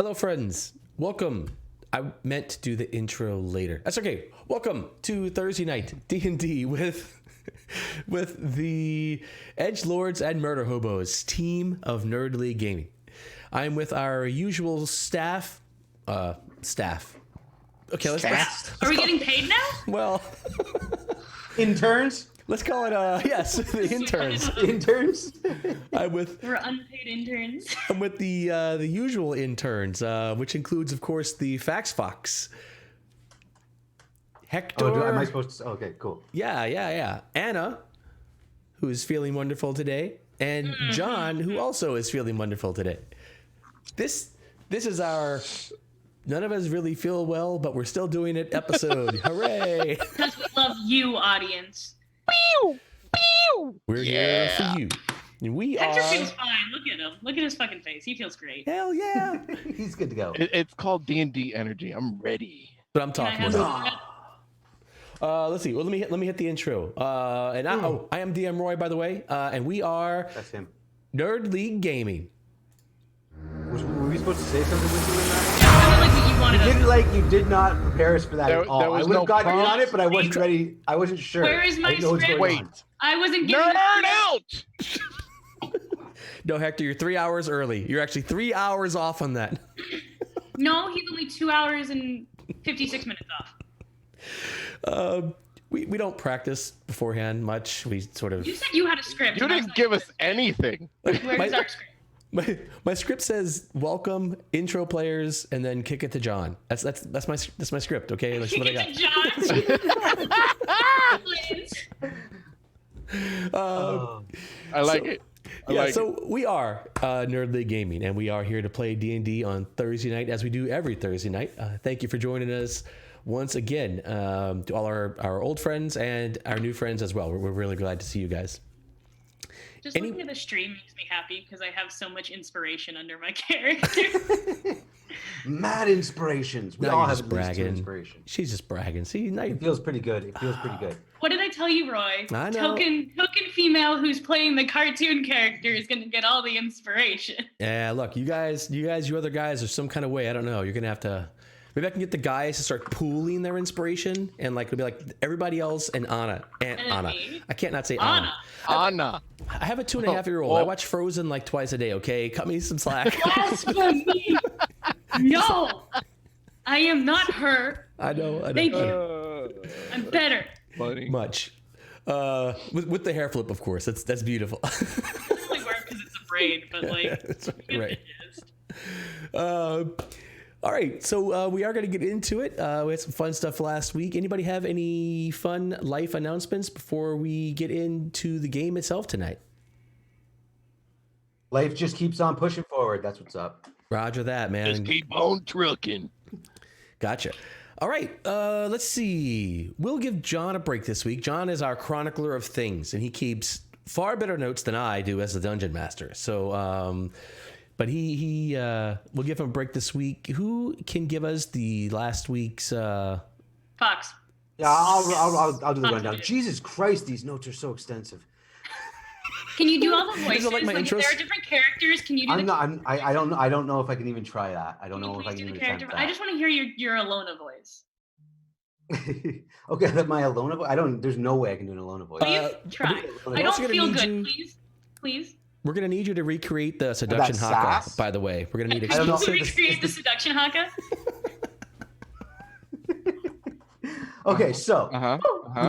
Hello, friends. Welcome. I meant to do the intro later. That's okay. Welcome to Thursday night D&D with the Edgelords and Murder Hobos team of Nerd League Gaming. I'm with our usual staff. Okay, let's Are we getting paid now? Well, interns. Let's call it yes, the interns. Interns. We're unpaid interns. I'm with the usual interns, which includes, of course, the Fax Fox. Hector. Oh, am I supposed to? Okay, cool. Yeah. Anna, who is feeling wonderful today, and John, who also is feeling wonderful today. This is our none of us really feel well, but we're still doing it episode. Hooray! Because we love you, audience. Pew! Pew! We're here for you. We Hector are. feels fine. Look at him. Look at his fucking face. He feels great. Hell yeah! He's good to go. It's called D&D energy. I'm ready. But I'm talking Can I about. have Let's see. Well, let me hit the intro. I am DM Roy, by the way, and we are That's him. Nerd League Gaming. Were we supposed to say something with you in that? Sounded like what you wanted us to. You did not prepare us for that at all. There I was would have no gotten prompt. on it, but I wasn't ready. I wasn't sure. Where is my I didn't know what's script? going on. Wait. I wasn't getting Nerd out! No, Hector, you're 3 hours early. You're actually 3 hours off on that. No, he's only 2 hours and 56 minutes off. We don't practice beforehand much. We sort of. You said you had a script. You and I didn't was give like, us anything. Where's our script? My script says welcome, intro players, and then kick it to John. That's my script. Okay, that's what I got. John. I like it. So we are Nerd League Gaming, and we are here to play D&D on Thursday night, as we do every Thursday night. Thank you for joining us once again, to all our old friends and our new friends as well. We're really glad to see you guys. Just looking at the stream makes me happy because I have so much inspiration under my character. Mad inspirations. We Now all you're have just at least two bragging. inspiration. She's just bragging. See, now It feels pretty good. What did I tell you, Roy? I know. Token female who's playing the cartoon character is gonna get all the inspiration. Yeah, look, you other guys are some kind of way. I don't know. You're gonna have to. Maybe I can get the guys to start pooling their inspiration, and like it'll be like everybody else and Anna. Anna. me? I can't not say Anna. Anna. I have a 2.5-year-old. I watch Frozen like twice a day. Okay, cut me some slack. Blasphemy! No, I am not her. I know. Thank you. I'm better. Funny. Much. With the hair flip, of course. That's beautiful. It doesn't really work because it's a braid, but like, That's it right. is. All right, so we are going to get into it. We had some fun stuff last week. Anybody have any fun life announcements before we get into the game itself tonight? Life just keeps on pushing forward. That's what's up. Roger that, man. Just keep on trucking. Gotcha. All right, let's see. We'll give John a break this week. John is our chronicler of things, and he keeps far better notes than I do as the dungeon master. So, but he we'll give him a break this week. Who can give us the last week's? Fox. Yeah, I'll do the rundown. Jesus Christ, these notes are so extensive. Can you do all the voices? like my If intros? there are different characters, can you do I don't know if I can even try that. I don't Can you know if I please can do the even character? attempt I that. just want to hear your Elona voice. Okay, my Elona voice. There's no way I can do an Elona voice. Please try. we're I don't also gonna feel need good. you- Please. We're gonna need you to recreate the seduction haka. sass? By the way, we're gonna need I don't know. Can you explicit. recreate the seduction haka? Okay, so Uh-huh.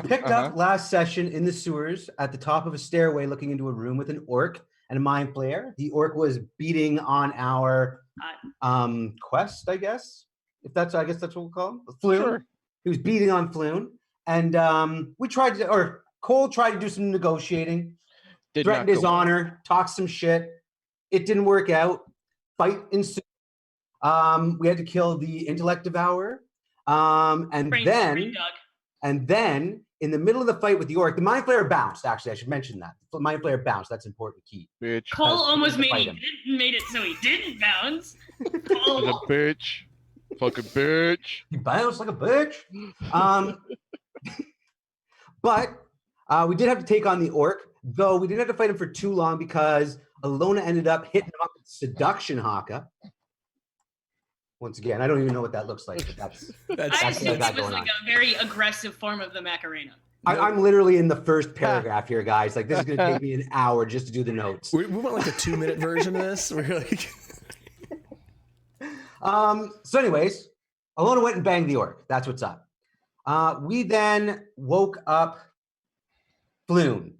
we picked up last session in the sewers at the top of a stairway looking into a room with an orc and a mind flayer. The orc was beating on our quest, I guess. I guess that's what we'll call him. Floon. Sure. He was beating on Floon. And Cole tried to do some negotiating, threatened his honor, talked some shit. It didn't work out. Fight ensued. We had to kill the intellect devourer. And then in the middle of the fight with the orc, the mind flayer bounced. Actually, I should mention that. The mind flayer bounced. That's an important key. Bitch. Cole almost made fight him. it so he didn't bounce. Fucking Cole. bitch. Fucking bitch. He bounced like a bitch. But we did have to take on the orc, though we didn't have to fight him for too long because Elona ended up hitting him up with seduction haka. Once again, I don't even know what that looks like. But that's I what assumed got it was going like on. a very aggressive form of the Macarena. I'm literally in the first paragraph here, guys. Like, this is going to take me an hour just to do the notes. We want like a 2-minute version of this. We're like, So anyways, Elona went and banged the orc. That's what's up. We then woke up Floon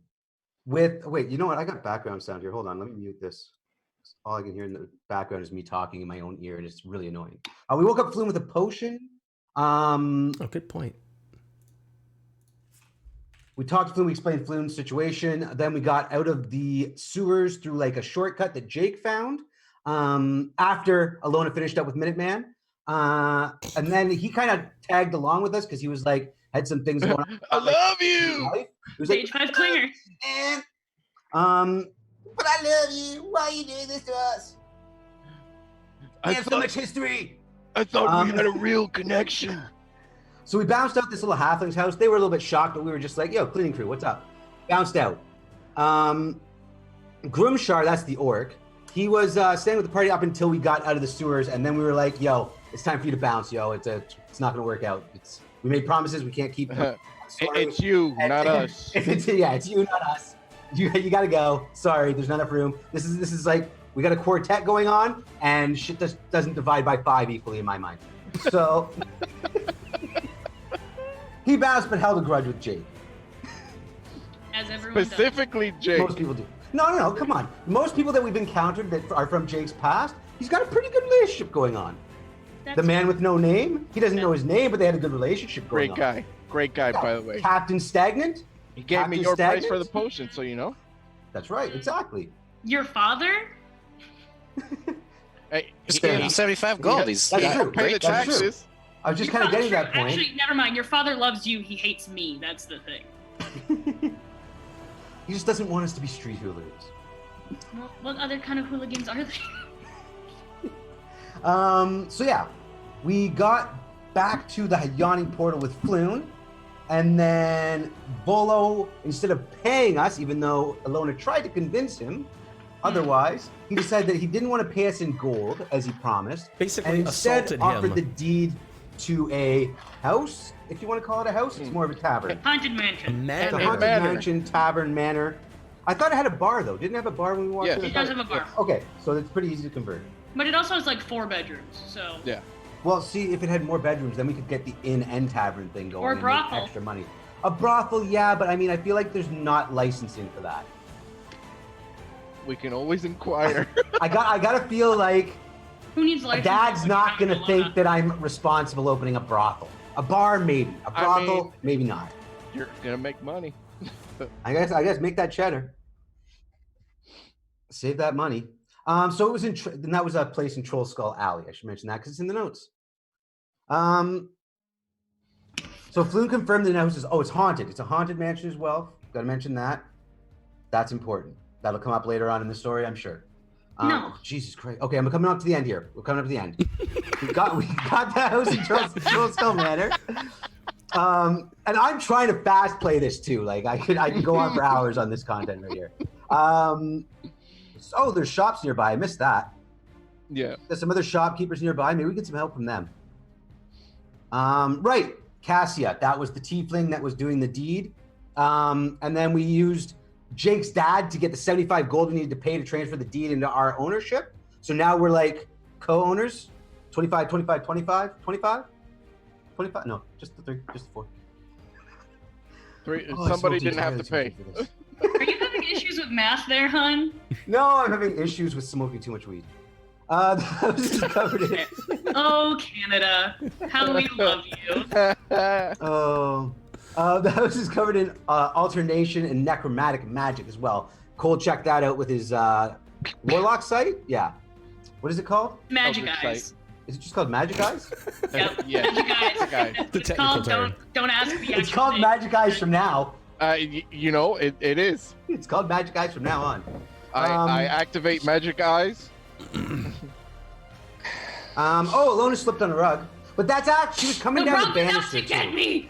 with, wait, you know what? I got background sound here. Hold on. Let me mute this. All I can hear in the background is me talking in my own ear, and it's really annoying. We woke up Floon with a potion. oh, good point. We talked to Floon, we explained Floon's situation. Then we got out of the sewers through like a shortcut that Jake found after Elona finished up with Minuteman. And then he kind of tagged along with us because he was like, had some things going on. I love you. He was Stage 5 clinger. But I love you. Why are you doing this to us? We have so much history. I thought we had a real connection. So we bounced out this little halfling's house. They were a little bit shocked, but we were just like, yo, cleaning crew, what's up? Bounced out. Grumshar, that's the orc. He was staying with the party up until we got out of the sewers, and then we were like, yo, it's time for you to bounce, yo. It's not going to work out. We made promises, we can't keep them. It's you, not us. It's you, not us. You got to go. Sorry, there's not enough room. This is like, we got a quartet going on, and shit just doesn't divide by 5 equally in my mind. So... He bounced but held a grudge with Jake. As everyone Specifically, Jake. Most people do. No, come on. Most people that we've encountered that are from Jake's past, he's got a pretty good relationship going on. The man with no name, he doesn't know his name, but they had a good relationship going on. Great guy, by the way. Captain Stagnant. He gave me your price for the potion, so you know. That's right, exactly. Your father? Hey, Just pay him 75 gold. That's true. Pay the taxes. I was just kind of getting to that point. Actually, never mind. Your father loves you. He hates me. That's the thing. He just doesn't want us to be street hooligans. Well, what other kind of hooligans are they? So yeah, we got back to the yawning portal with Floon, and then Volo, instead of paying us, even though Elona tried to convince him otherwise, he decided that he didn't want to pay us in gold, as he promised. Basically and instead assaulted offered him. the deed to a house, if you want to call it a house. It's more of a tavern. Haunted mansion. It's a Manor. haunted mansion, tavern, manor. I thought it had a bar, though. Didn't it have a bar when we walked in? It does have a bar. Okay, so it's pretty easy to convert. But it also has like 4 bedrooms, so... Yeah. Well, see, if it had more bedrooms, then we could get the inn and tavern thing going. Or and make brothel. extra money. A brothel, yeah, but I mean, I feel like there's not licensing for that. We can always inquire. I gotta feel like Who needs life? Dad's not gonna think that I'm responsible opening a brothel. A bar, maybe. A brothel, maybe not. You're gonna make money. I guess make that cheddar. Save that money. So it was and that was a place in Troll Skull Alley. I should mention that because it's in the notes. So Floon confirmed the house is it's haunted. It's a haunted mansion as well. Got to mention that. That's important. That'll come up later on in the story, I'm sure. No. Jesus Christ. Okay, I'm coming up to the end here. We're coming up to the end. we got the house in Troll Skull Manor. And I'm trying to fast play this too. Like I could go on for hours on this content right here. There's shops nearby. I missed that. Yeah. There's some other shopkeepers nearby. Maybe we get some help from them. Right. Cassia. That was the tiefling that was doing the deed. And then we used Jake's dad to get the 75 gold we needed to pay to transfer the deed into our ownership. So now we're like co-owners. 25, 25, 25, 25? 25? No, just the 3, just the 4. 3. Oh, Somebody so didn't have to tired pay. for this. Are you having issues with math there, hun? No, I'm having issues with smoking too much weed. That was just covered in. Oh, Canada. How we love you. That was just covered in alternation and necromantic magic as well. Cole checked that out with his warlock site. Yeah. What is it called? Magic Eldritch eyes. Sight. Is it just called Magic Eyes? Yep. Yeah. Magic eyes. Guy. The It's technical called, term. don't ask the actual It's called name. Magic Eyes from now. You know, it is. It's called Magic Eyes from now on. I activate magic eyes. Elona slipped on a rug. But that's actually, she was coming The down the rug enough banister to get too. me!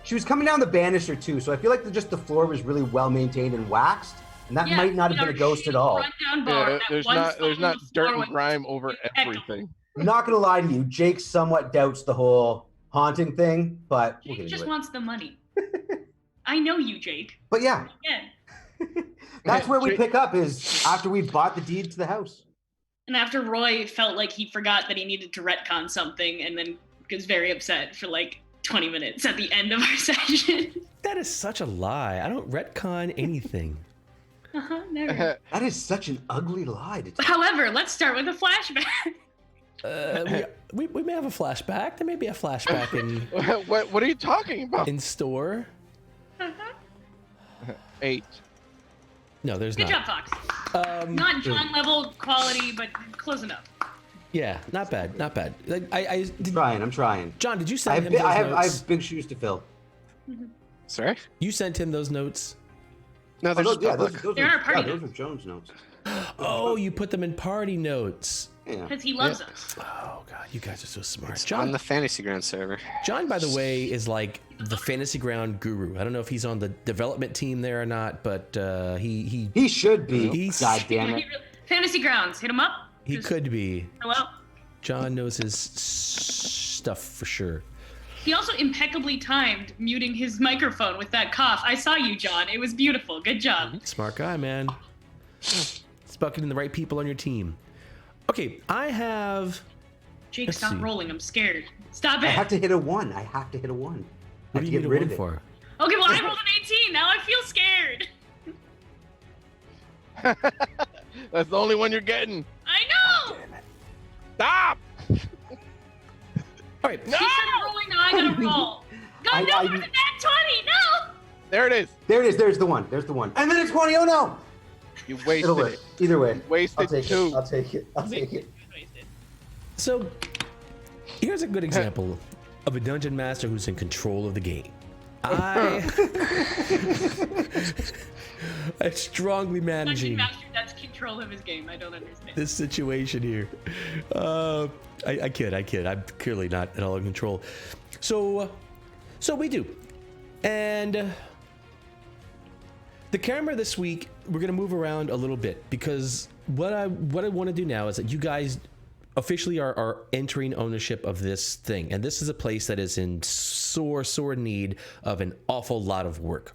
She was coming down the banister too, so I feel like the floor was really well maintained and waxed, and that might not have been a ghost at all. Rundown bar, Yeah, that there's one not spot on dirt the floor and with grime over impeccable. everything. Not gonna lie to you, Jake somewhat doubts the whole haunting thing, but we'll Jake get just into it. wants the money. I know you, Jake. But yeah, Again. that's where we pick up is after we bought the deed to the house. And after Roy felt like he forgot that he needed to retcon something and then was very upset for like 20 minutes at the end of our session. That is such a lie. I don't retcon anything. Never. That is such an ugly lie to tell. However, let's start with a flashback. We may have a flashback. There may be a flashback What are you talking about? in store. 8. No, there's Good not. job, Fox. Not John level quality, but close enough. Yeah, not bad, not bad. Like, I'm trying. John, did you I send have, him those I notes? have big shoes to fill. Sorry? You sent him those notes? No, they're just public. They're our party those notes. are Jones notes. Oh, you put them in party notes. Yeah. Because he loves us. Oh god, you guys are so smart. It's John, on the Fantasy Ground server. John, by the way, is like the Fantasy Ground guru. I don't know if he's on the development team there or not, but He should be. He's- God damn it. Fantasy Grounds, hit him up. he Just- could be. Hello. John knows his stuff for sure. He also impeccably timed muting his microphone with that cough. I saw you, John. It was beautiful. Good job. Smart guy, man. It's bucketing the right people on your team. Okay, I have. Jake, Let's stop see. rolling. I'm scared. Stop I it. have to hit a 1. I have to hit a 1. I What have do to you get need a rid one of it. for? Okay, well, I rolled an 18. Now I feel scared. That's the only one you're getting. I know. Stop! All right. He said rolling. Now I gotta roll. God, no, more than that 20. No. There it is. There it is. There's the 1. There's the 1. And then it's 20. Oh no. You It'll wasted work. it. Either way. Wasted I'll take 2. it. I'll take it. I'll take it. So, here's a good example of a dungeon master who's in control of the game. I'm strongly Dungeon managing Master, that's control of his game. I don't understand. this situation here. I kid. I'm clearly not at all in control. So we do. And the camera this week, we're going to move around a little bit because what I want to do now is that you guys officially are entering ownership of this thing. And this is a place that is in sore need of an awful lot of work.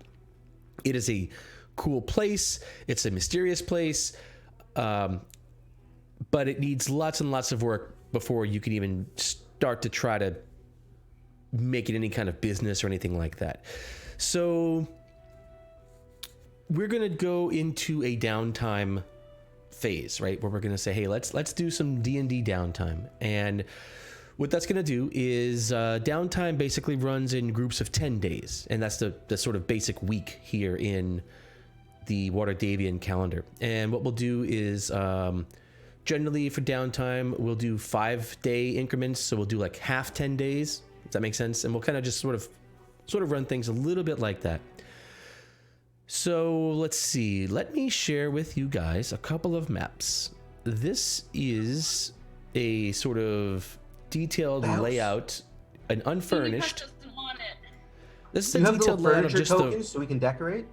It is a cool place. It's a mysterious place. But it needs lots and lots of work before you can even start to try to make it any kind of business or anything like that. So we're going to go into a downtime phase, right, where we're going to say, hey, let's do some D&D downtime. And what that's going to do is downtime basically runs in groups of 10 days, and that's the sort of basic week here in the Waterdevian calendar. And what we'll do is generally for downtime we'll do 5-day increments, so we'll do like half 10 days. Does that make sense? And we'll kind of just sort of run things a little bit like that. So let's see. Let me share with you guys a couple of maps. This is a sort of detailed layout, an unfurnished. Doesn't want it. This is Do you a have little detailed layout of furniture just the. tokens so we can decorate?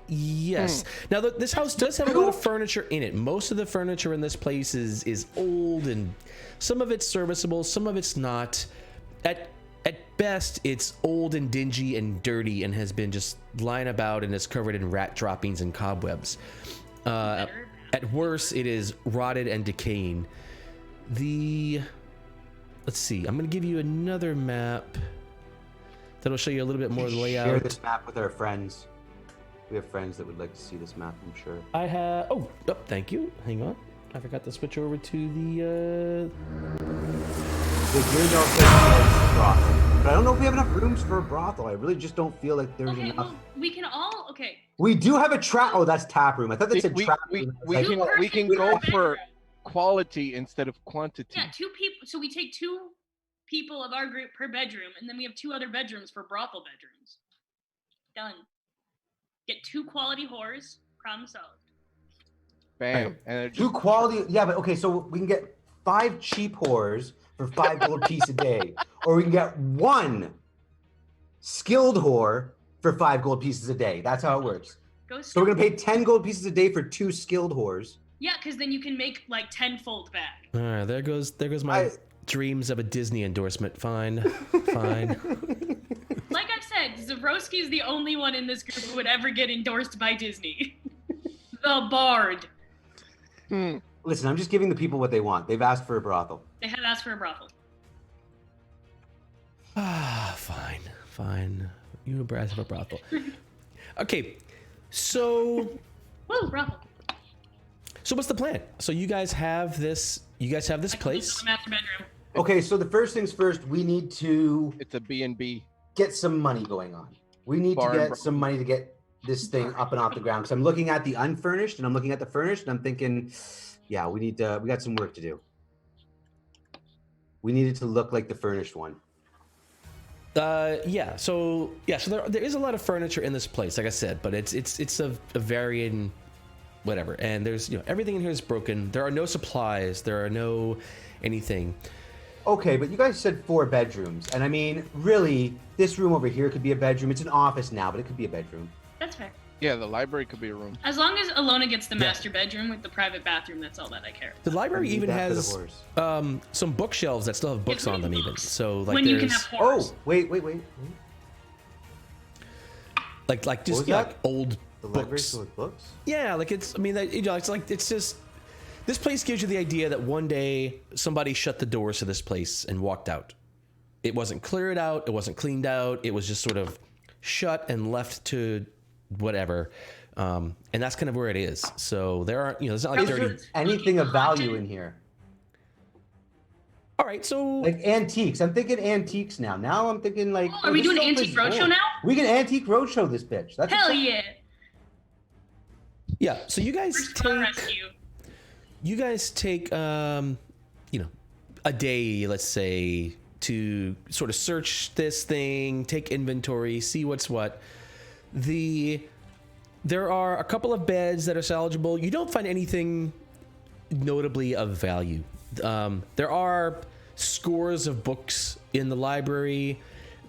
Yes. Now this house does have a lot of furniture in it. Most of the furniture in this place is old, and some of it's serviceable, some of it's not. At best, it's old and dingy and dirty and has been just lying about and is covered in rat droppings and cobwebs. At worst, it is rotted and decaying. Let's see. I'm going to give you another map that'll show you a little bit more of the layout. Share this map with our friends. We have friends that would like to see this map, I'm sure. I have. Oh, thank you. Hang on. I forgot to switch over to the. But I don't know if we have enough rooms for a brothel. I really just don't feel like there's Okay, enough. well, we can all. Okay. We do have a trap. Oh, that's tap room. I thought they said We trap we room. we Like, can we can go for quality instead of quantity. Yeah, 2 people. So we take 2 people of our group per bedroom, and then we have 2 other bedrooms for brothel bedrooms. Done. Get 2 quality whores. Problem solved. Bam. And it two just, quality. Yeah, but okay, so we can get 5 cheap whores for 5 gold piece a day, or we can get 1 skilled whore for 5 gold pieces a day. That's how it works. So we're gonna pay 10 gold pieces a day for 2 skilled whores. Yeah, because then you can make like 10-fold back. All right, there goes my dreams of a Disney endorsement. Fine, fine. Like I said, Zavroski is the only one in this group who would ever get endorsed by Disney. The Bard. Listen, I'm just giving the people what they want. They've asked for a brothel. They have asked for a brothel. Fine. You and Brad have a brothel. Okay, so... Woo, brothel. So what's the plan? So you guys have this place? The master bedroom. Okay, so the first things first, we need to It's a B&B. get some money going on. We need to get some money to get this thing up and off the ground. Because I'm looking at the unfurnished and I'm looking at the furnished and I'm thinking, yeah, we got some work to do. We need it to look like the furnished one. So there is a lot of furniture in this place, like I said, but it's a varying whatever. And there's everything in here is broken. There are no supplies. There are no anything. Okay, but you guys said 4 bedrooms, and I mean, really, this room over here could be a bedroom. It's an office now, but it could be a bedroom. That's fair. Yeah, the library could be a room. As long as Elona gets the master bedroom with the private bathroom, that's all that I care. The library even has some bookshelves that still have books on them, even. So like when you can have horrors. Oh, wait. Like just like old The library books. still has books? Yeah, like it's just this place gives you the idea that one day somebody shut the doors to this place and walked out. It wasn't cleared out, it wasn't cleaned out, it was just sort of shut and left to whatever. And that's kind of where it is. So there aren't, it's not like Is there anything of value in here? All right, so Like antiques. I'm thinking antiques now. Now I'm thinking like. Are we doing an antique roadshow now? We can antique roadshow this bitch. That's Hell yeah. yeah, so you guys First one rescue. take a day, let's say, to sort of search this thing, take inventory, see what's what. There are a couple of beds that are salvageable. You don't find anything notably of value. There are scores of books in the library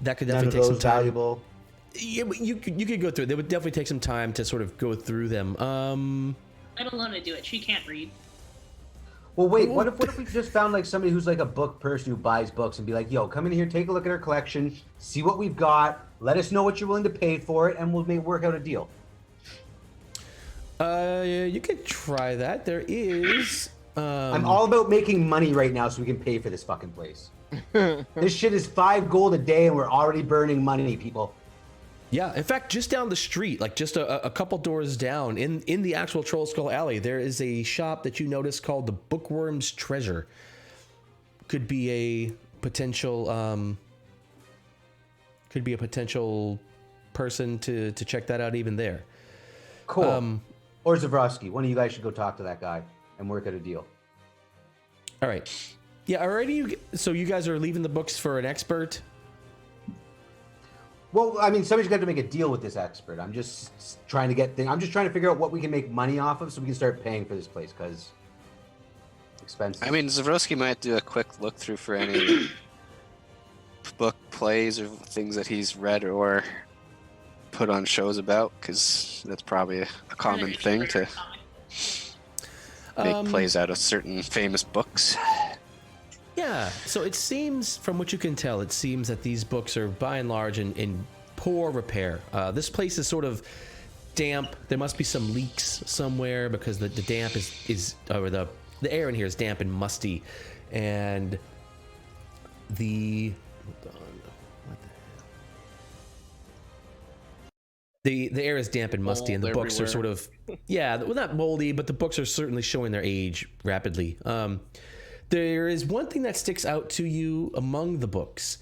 that could definitely take some time. Valuable. Yeah, you could go through it. They would definitely take some time to sort of go through them. Let Elona do it. She can't read. Well, wait. What if we just found like somebody who's like a book person who buys books and be like, "Yo, come in here, take a look at our collection, see what we've got, let us know what you're willing to pay for it, and we'll work out a deal." You could try that. There is. I'm all about making money right now so we can pay for this fucking place. This shit is 5 gold a day and we're already burning money, people. Yeah, in fact, just down the street, like just a couple doors down, in the actual Troll Skull Alley, there is a shop that you notice called the Bookworm's Treasure. Could be a potential person to check that out even there. Cool. Or Zavroski, one of you guys should go talk to that guy and work out a deal. All right. Yeah, already. So you guys are leaving the books for an expert. Well, I mean, somebody's got to make a deal with this expert. I'm just trying to I'm just trying to figure out what we can make money off of so we can start paying for this place because expensive. I mean, Zavroski might do a quick look through for any book plays or things that he's read or put on shows about, because that's probably a common thing to make plays out of certain famous books. Yeah, so it seems, from what you can tell, it seems that these books are by and large in poor repair. This place is sort of damp. There must be some leaks somewhere because the damp is the air in here is damp and musty, and the air is damp and musty, and the books are sort of well, not moldy, but the books are certainly showing their age rapidly. There is one thing that sticks out to you among the books,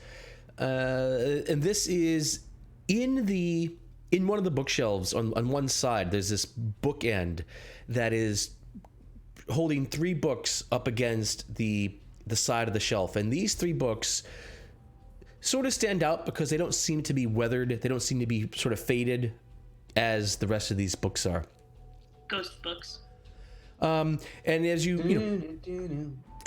and this is in one of the bookshelves on one side. There's this bookend that is holding 3 books up against the side of the shelf, and these 3 books sort of stand out because they don't seem to be weathered. They don't seem to be sort of faded as the rest of these books are. Ghost books. And as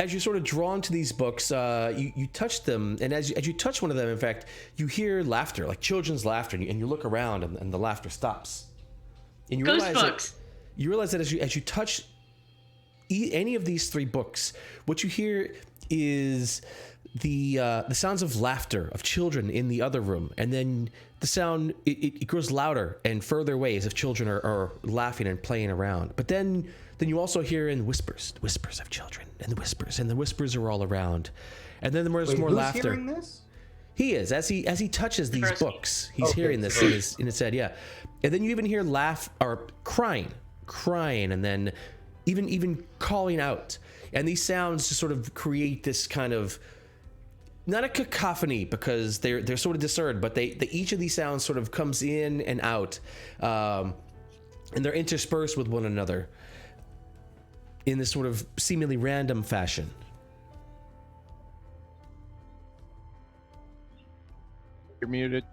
as you're sort of drawn to these books, you touch them, and as you touch one of them, in fact, you hear laughter, like children's laughter, and you look around, and the laughter stops. And you realize that as you touch any of these 3 books, what you hear is the sounds of laughter of children in the other room, and then the sound it grows louder and further away as if children are laughing and playing around. But then you also hear in whispers of children, and the whispers are all around, and then there's more who's laughter. Hearing this? He is as he touches these Zavroski. books. He's Okay, hearing this Zavroski. in his head, yeah. And then you even hear laugh or crying, and then even calling out. And these sounds just sort of create this kind of, not a cacophony because they're sort of discerned, but they each of these sounds sort of comes in and out, and they're interspersed with one another in this sort of seemingly random fashion. You're muted.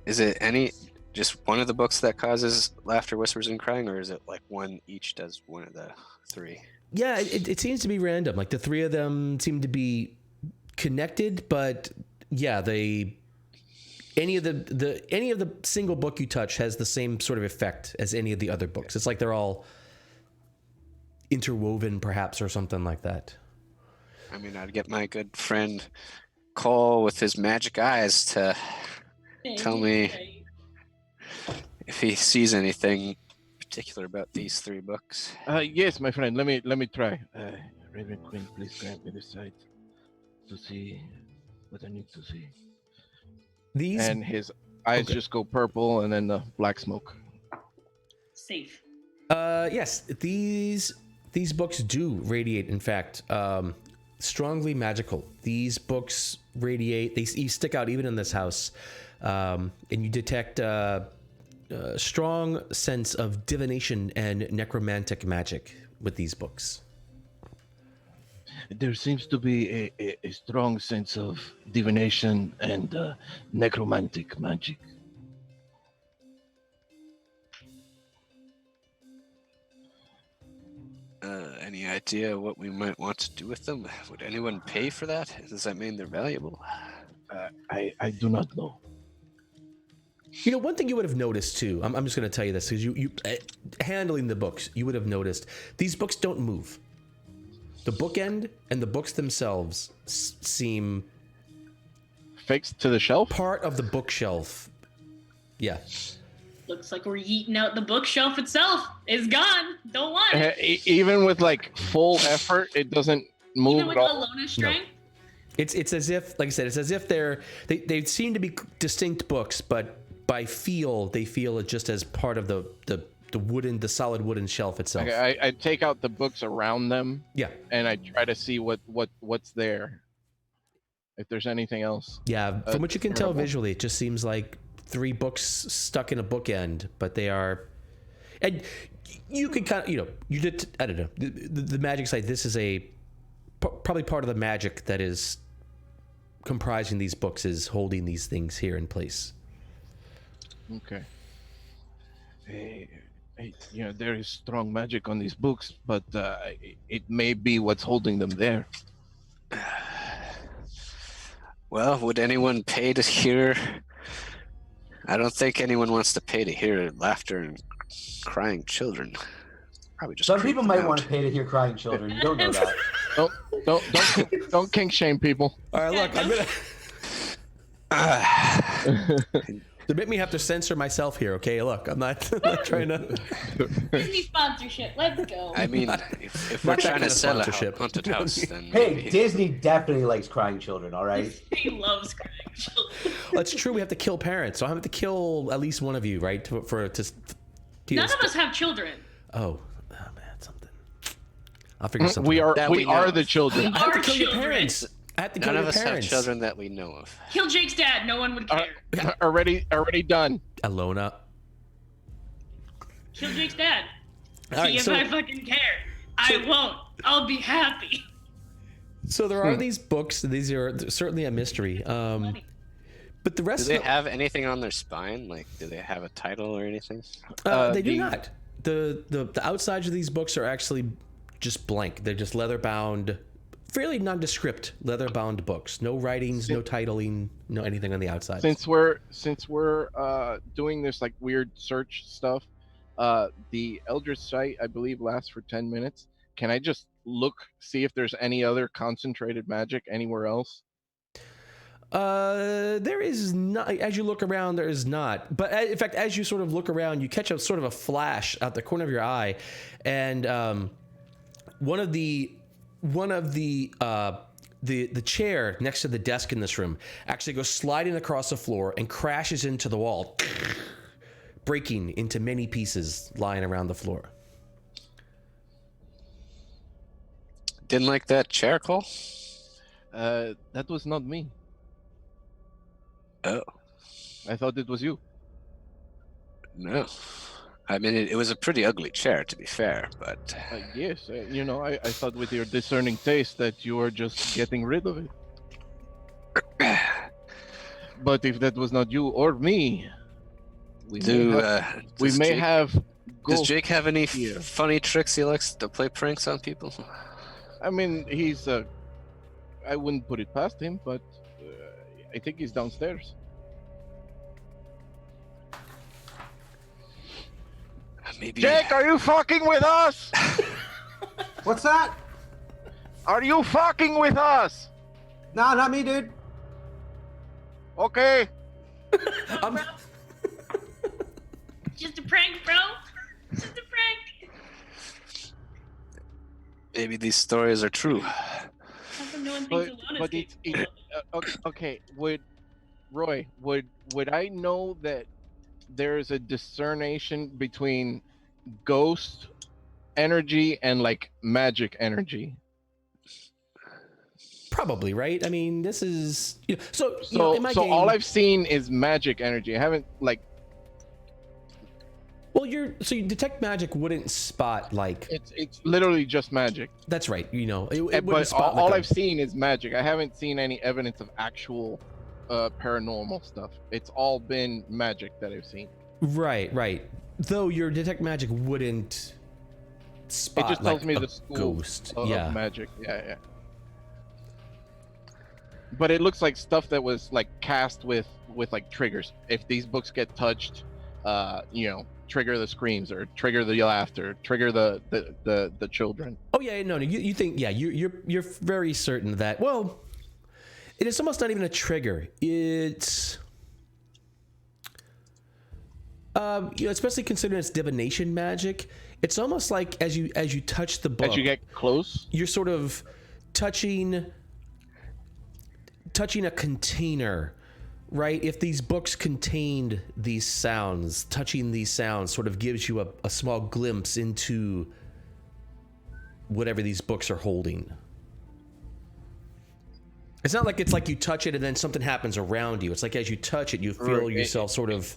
Is it just one of the books that causes laughter, whispers, and crying, or is it like one each does one of the three? Yeah, it seems to be random. Like the three of them seem to be connected, but yeah, any of the single book you touch has the same sort of effect as any of the other books. It's like they're all interwoven, perhaps, or something like that. I mean, I'd get my good friend Cole with his magic eyes to tell me if he sees anything particular about these three books. Yes, my friend. Let me try. Raven Queen, please grant me the sight to see what I need to see. These And his eyes Okay. just go purple, and then the black smoke. Safe. yes, these books do radiate. In fact, strongly magical. These books radiate. You stick out even in this house, and you detect a strong sense of divination and necromantic magic with these books. There seems to be a strong sense of divination and necromantic magic. Any idea what we might want to do with them? Would anyone pay for that? Does that mean they're valuable? I do not know. You know, one thing you would have noticed too. I'm just going to tell you this because you handling the books, you would have noticed these books don't move. The bookend and the books themselves seem Fixed to the shelf? part of the bookshelf. Yeah. Looks like we're yeeting out the bookshelf itself. It's gone. Don't want it. Even with like full effort, it doesn't move Even at with all. Elona strength. It's as if, like I said, it's as if they seem to be distinct books, but by feel they feel it just as part of the solid wooden shelf itself. Okay, I take out the books around them, Yeah. and I try to see what's there. If there's anything else. Yeah, from what you can tell terrible. visually, it just seems like three books stuck in a bookend, but they are, and you could kind of, you did, I don't know, the magic side. This is probably part of the magic that is comprising these books is holding these things here in place. Okay. There is strong magic on these books, but it may be what's holding them there. Well, would anyone pay to hear? I don't think anyone wants to pay to hear laughter and crying children. Probably just Some creep people them might out. want to pay to hear crying children. You don't know that. Don't kink shame people. All right, look, I'm gonna. They make me have to censor myself here. Okay, look, I'm not trying to. Disney sponsorship. Let's go. I mean, if we're Not that trying kind to of sell a sponsorship. haunted house, then Hey, maybe. Disney definitely likes crying children. All right. He loves crying children. That's true. We have to kill parents, so I have to kill at least one of you, right? None of us have children. Oh man, something. I'll figure something. We out. That we we know are of. the children. I have to Our kill your children. parents. I have to kill None of your us have parents. children that we know of. Kill Jake's dad. No one would care. Already done. Elona. Kill Jake's dad. All See right, if so, I fucking care. I won't. I'll be happy. so there are these books. These are certainly a mystery. But the Do rest they of have anything on their spine? Like, do they have a title or anything? they do the- not. The outsides of these books are actually just blank. They're just leather bound, fairly nondescript leather bound books. No writings, no titling, no anything on the outside. Since we're doing this like weird search stuff, the Eldritch Sight I believe lasts for 10 minutes. Can I just see if there's any other concentrated magic anywhere else? There is not. As you look around, there is not. But in fact, as you sort of look around, you catch a sort of a flash out the corner of your eye, and one of the chair next to the desk in this room actually goes sliding across the floor and crashes into the wall, breaking into many pieces lying around the floor. Didn't like that chair, Cole? That was not me. Oh. I thought it was you. No. I mean, it was a pretty ugly chair, to be fair, but... Yes, I thought with your discerning taste that you were just getting rid of it. But if that was not you or me, we may have... Does Jake have any here. funny tricks he likes to play pranks on people? I mean, he's... I wouldn't put it past him, but I think he's downstairs. Maybe. Jake, are you fucking with us? What's that? Are you fucking with us? Nah, not me, dude. Okay. Just a prank, bro. Just a prank. Maybe these stories are true. How come no one thinks Elona's okay. Would I know that there's a discernation between ghost energy and like magic energy? Probably, right? I mean, this is so in my so game, all I've seen is magic energy. I haven't like. Well, you detect magic wouldn't spot like It's literally just magic. that's right. It wouldn't But spot all like I've seen is magic. I haven't seen any evidence of actual paranormal stuff. It's all been magic that I've seen. Right. Though your detect magic wouldn't spot It just tells me a the school ghost. of Yeah. magic. Yeah. But it looks like stuff that was like cast with like triggers. If these books get touched, trigger the screams or trigger the laughter, trigger the children. Oh yeah, no. You think you're very certain that it is almost not even a trigger. It's especially considering it's divination magic. It's almost like as you touch the book, As you get close, you're sort of touching a container, right? If these books contained these sounds, touching these sounds sort of gives you a small glimpse into whatever these books are holding. It's not like it's like you touch it and then something happens around you. It's like as you touch it, you feel yourself sort of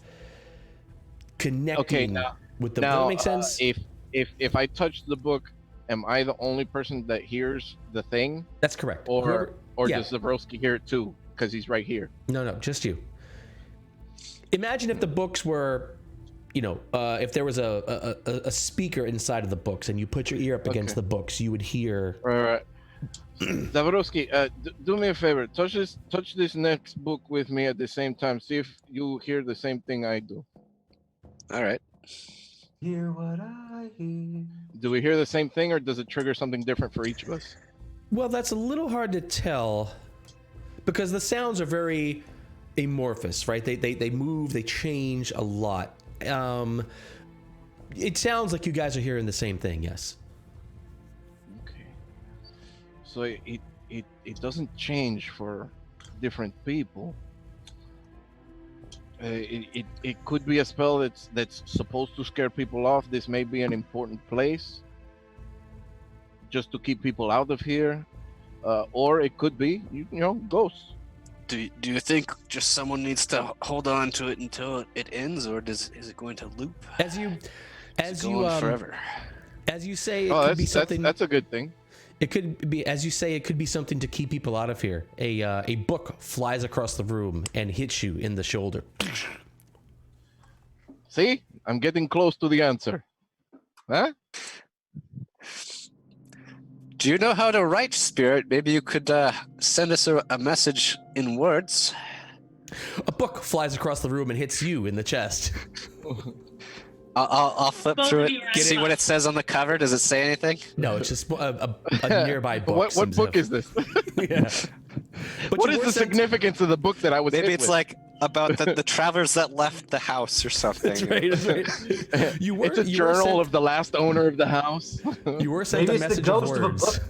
connecting with the. Does that make sense? If I touch the book, am I the only person that hears the thing? That's correct. Or does Zavroski hear it too? Because he's right here. No, just you. Imagine if the books were, if there was a speaker inside of the books and you put your ear up against the books, you would hear. Right. Zavroski, do me a favor. Touch this next book with me at the same time. See if you hear the same thing I do. All right. Hear what I hear. Do we hear the same thing, or does it trigger something different for each of us? Well, that's a little hard to tell because the sounds are very amorphous, right? They move, they change a lot. It sounds like you guys are hearing the same thing, yes. Okay. So it doesn't change for different people. It could be a spell that's supposed to scare people off. This may be an important place just to keep people out of here, or it could be ghosts. Do you think just someone needs to hold on to it until it ends, or is it going to loop? As you forever? As you say, it could be something. That's a good thing. It could be, as you say, it could be something to keep people out of here. A book flies across the room and hits you in the shoulder. See, I'm getting close to the answer. Huh? Do you know how to write, Spirit? Maybe you could send us a message in words. A book flies across the room and hits you in the chest. I'll flip Both through of it. you are See right. what it says on the cover. Does it say anything? No, it's just a nearby book. What book is this? Yeah. But What you is were the sent- significance of the book that I was Maybe hit it's with? like about the travelers that left the house or something. That's right. That's right. You were. It's a you were journal sent- of the last owner of the house. You were sent Maybe a it's the message of ghost of a words. book.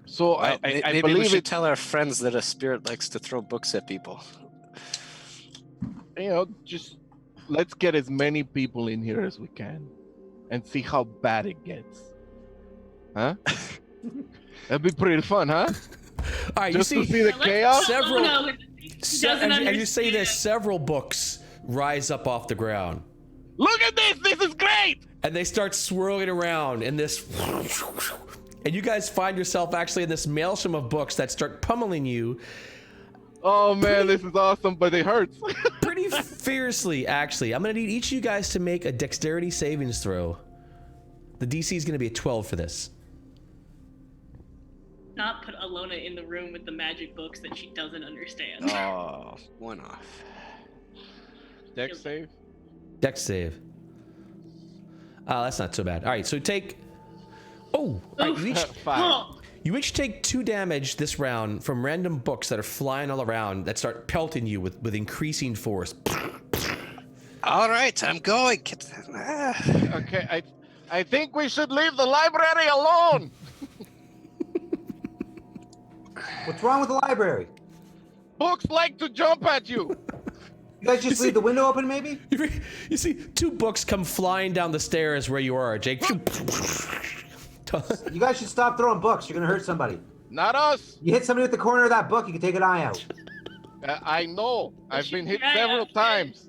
So Well, I maybe we believe should it. tell our friends that a spirit likes to throw books at people. Just let's get as many people in here as we can, and see how bad it gets. Huh? That'd be pretty fun, huh? All right, Just you to see, see the Let's chaos. tell Several- Elona with the things she doesn't as you say this, understand. several books rise up off the ground, Look at this! This is great! and they start swirling around in this. And you guys find yourself actually in this maelstrom of books that start pummeling you Oh man, this is awesome, but it hurts. pretty fiercely, actually. I'm going to need each of you guys to make a dexterity savings throw. The DC is going to be a 12 for this. Not put Elona in the room with the magic books that she doesn't understand. Oh, one off. Dex save. Dex save. That's not so bad. All right, so take... Oh, all right, you 5. Oh, each take 2 damage this round from random books that are flying all around that start pelting you with increasing force. All right, I'm going. Okay, I think we should leave the library alone. What's wrong with the library? Books like to jump at you. You guys just leave the window open, maybe? You see 2 books come flying down the stairs where you are, Jake. You guys should stop throwing books. You're gonna hurt somebody. Not us. You hit somebody with the corner of that book, you can take an eye out. I know. I've been hit Yeah, several yeah. times.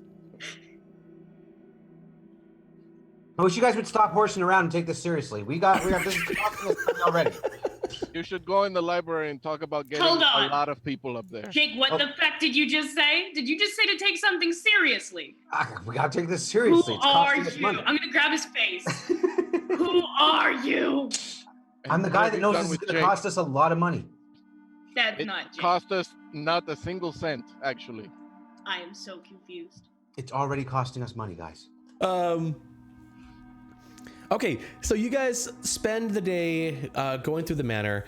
I wish you guys would stop horsing around and take this seriously. We got this is costing us money already. You should go in the library and talk about getting Hold a on. lot of people up there. Jake, what the fuck did you just say? Did you just say to take something seriously? We gotta take this Who seriously. It's are costing us you? money. I'm gonna grab his face. Who are you? I'm the And guy what that have knows you this done is with gonna Jake? cost us a lot of money. That's It not Jake. cost us not a single cent, actually. I am so confused. It's already costing us money, guys. Okay, so you guys spend the day going through the manor,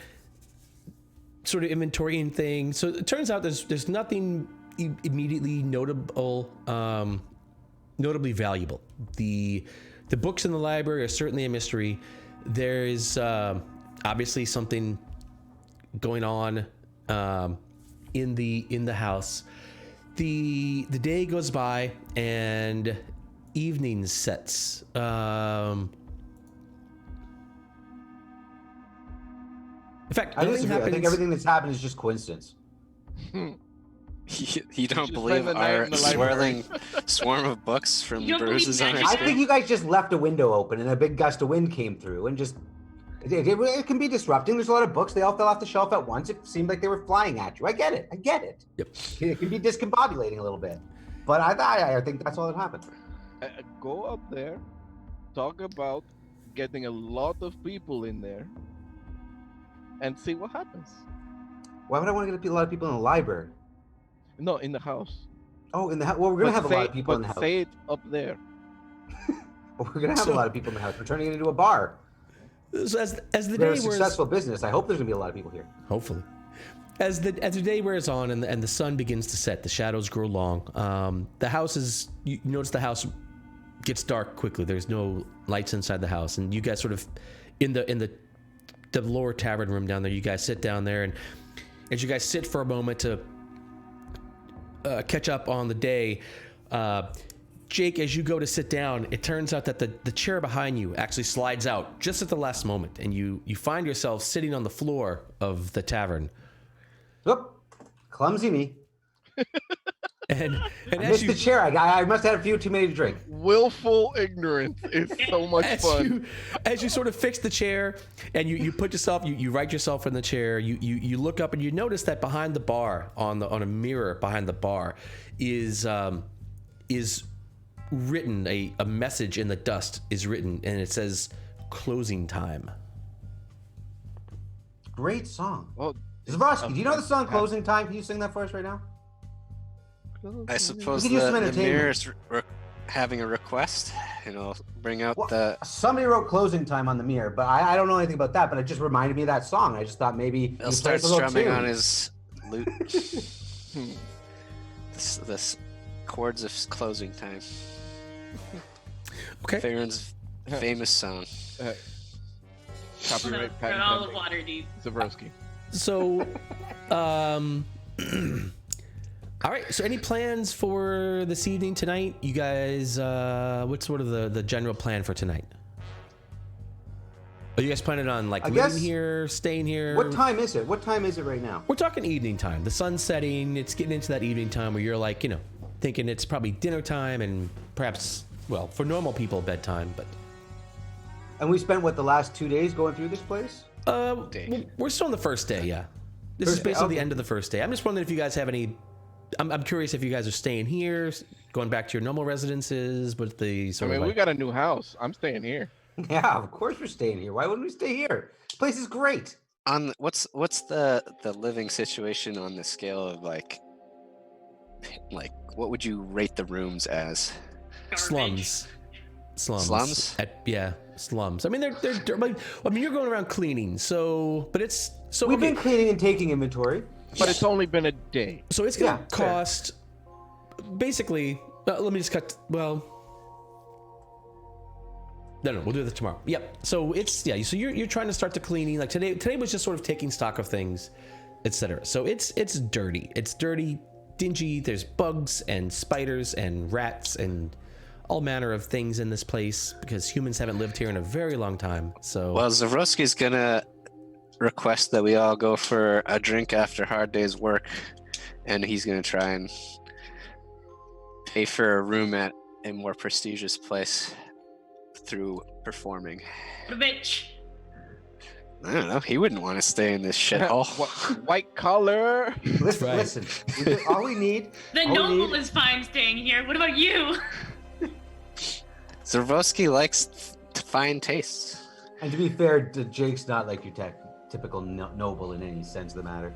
sort of inventorying things. So it turns out there's nothing immediately notable, notably valuable. The books in the library are certainly a mystery. There is obviously something going on in the house. The day goes by and evening sets. In fact, I nothing disagree. I think happens. everything that's happened is just coincidence. You don't should believe spend the night our in the library. swirling swarm of books from You don't believe bruises on our magic? I skin? think you guys just left a window open and a big gust of wind came through and just it can be disrupting. There's a lot of books. They all fell off the shelf at once. It seemed like they were flying at you. I get it. Yep. It can be discombobulating a little bit. But I think that's all that happened. Go up there, talk about getting a lot of people in there, and see what happens. Why would I want to get a lot of people in the library? No, in the house. Oh, in the house. Well, we're gonna have a lot of people in the house. Say it up there. We're gonna have So- a lot of people in the house. We're turning it into a bar. So as the They're day a wears, successful business. I hope there's gonna be a lot of people here. hopefully, as the day wears on and the sun begins to set, the shadows grow long. The house is you notice the house gets dark quickly. There's no lights inside the house, and you guys sort of in the lower tavern room down there. You guys sit down there, and as you guys sit for a moment to catch up on the day, Jake, as you go to sit down, it turns out that the chair behind you actually slides out just at the last moment, and you find yourself sitting on the floor of the tavern. Oop, clumsy me. And I as missed you the chair. I must have had a few too many to drink. Willful ignorance is so much fun. as you sort of fix the chair and you put yourself, you right yourself in the chair, you look up and you notice that behind the bar, on a mirror behind the bar, is written a message in the dust is written, and it says closing time. Great song. Well, Zavroski, do you know the song "Closing Time"? Can you sing that for us right now? I suppose We could use some the entertainment. mirror's having a request, and I'll bring out the Somebody wrote closing time on the mirror, but I don't know anything about that. But it just reminded me of that song. I just thought maybe He'll you play start us a little strumming tune. on his lute. this chords of closing time. Okay. Farron's famous song. Copyright patent all of pending. Waterdeep. Zavroski. So, all right. So, any plans for this evening tonight? You guys, what's sort of the general plan for tonight? Are you guys planning on like I living guess- here, staying here? What time is it? What time is it right now? We're talking evening time. The sun's setting. It's getting into that evening time where you're like, thinking it's probably dinner time and perhaps, well, for normal people, bedtime. But And we spent the last 2 days going through this place? Day. we're still on the first day. Yeah, this First is day, basically okay. the end of the first day. I'm just wondering if you guys have any. I'm curious if you guys are staying here, going back to your normal residences, with the I sort mean, of we like, got a new house. I'm staying here. Yeah, of course we're staying here. Why wouldn't we stay here? This place is great. On what's the living situation on the scale of like what would you rate the rooms as? Garbage. slums. Slums? Slums. I mean, they're like, I mean, you're going around cleaning, so, but it's so We've okay, been cleaning and taking inventory. But it's only been a day. so it's gonna Yeah, fair. cost basically. Let me just cut. Well, no, we'll do this tomorrow. Yep. So it's So you're trying to start the cleaning. Like today was just sort of taking stock of things, etc. So it's dirty. It's dirty, dingy. There's bugs and spiders and rats and all manner of things in this place because humans haven't lived here in a very long time. So Well, Zavroski's gonna request that we all go for a drink after a hard day's work, and he's gonna try and pay for a room at a more prestigious place through performing. What a bitch. I don't know. He wouldn't want to stay in this shithole. White collar. Listen, right. listen. All we need. The all we noble need- is fine staying here. What about you? Zavroski likes fine tastes. And to be fair, Jake's not like your typical noble in any sense of the matter.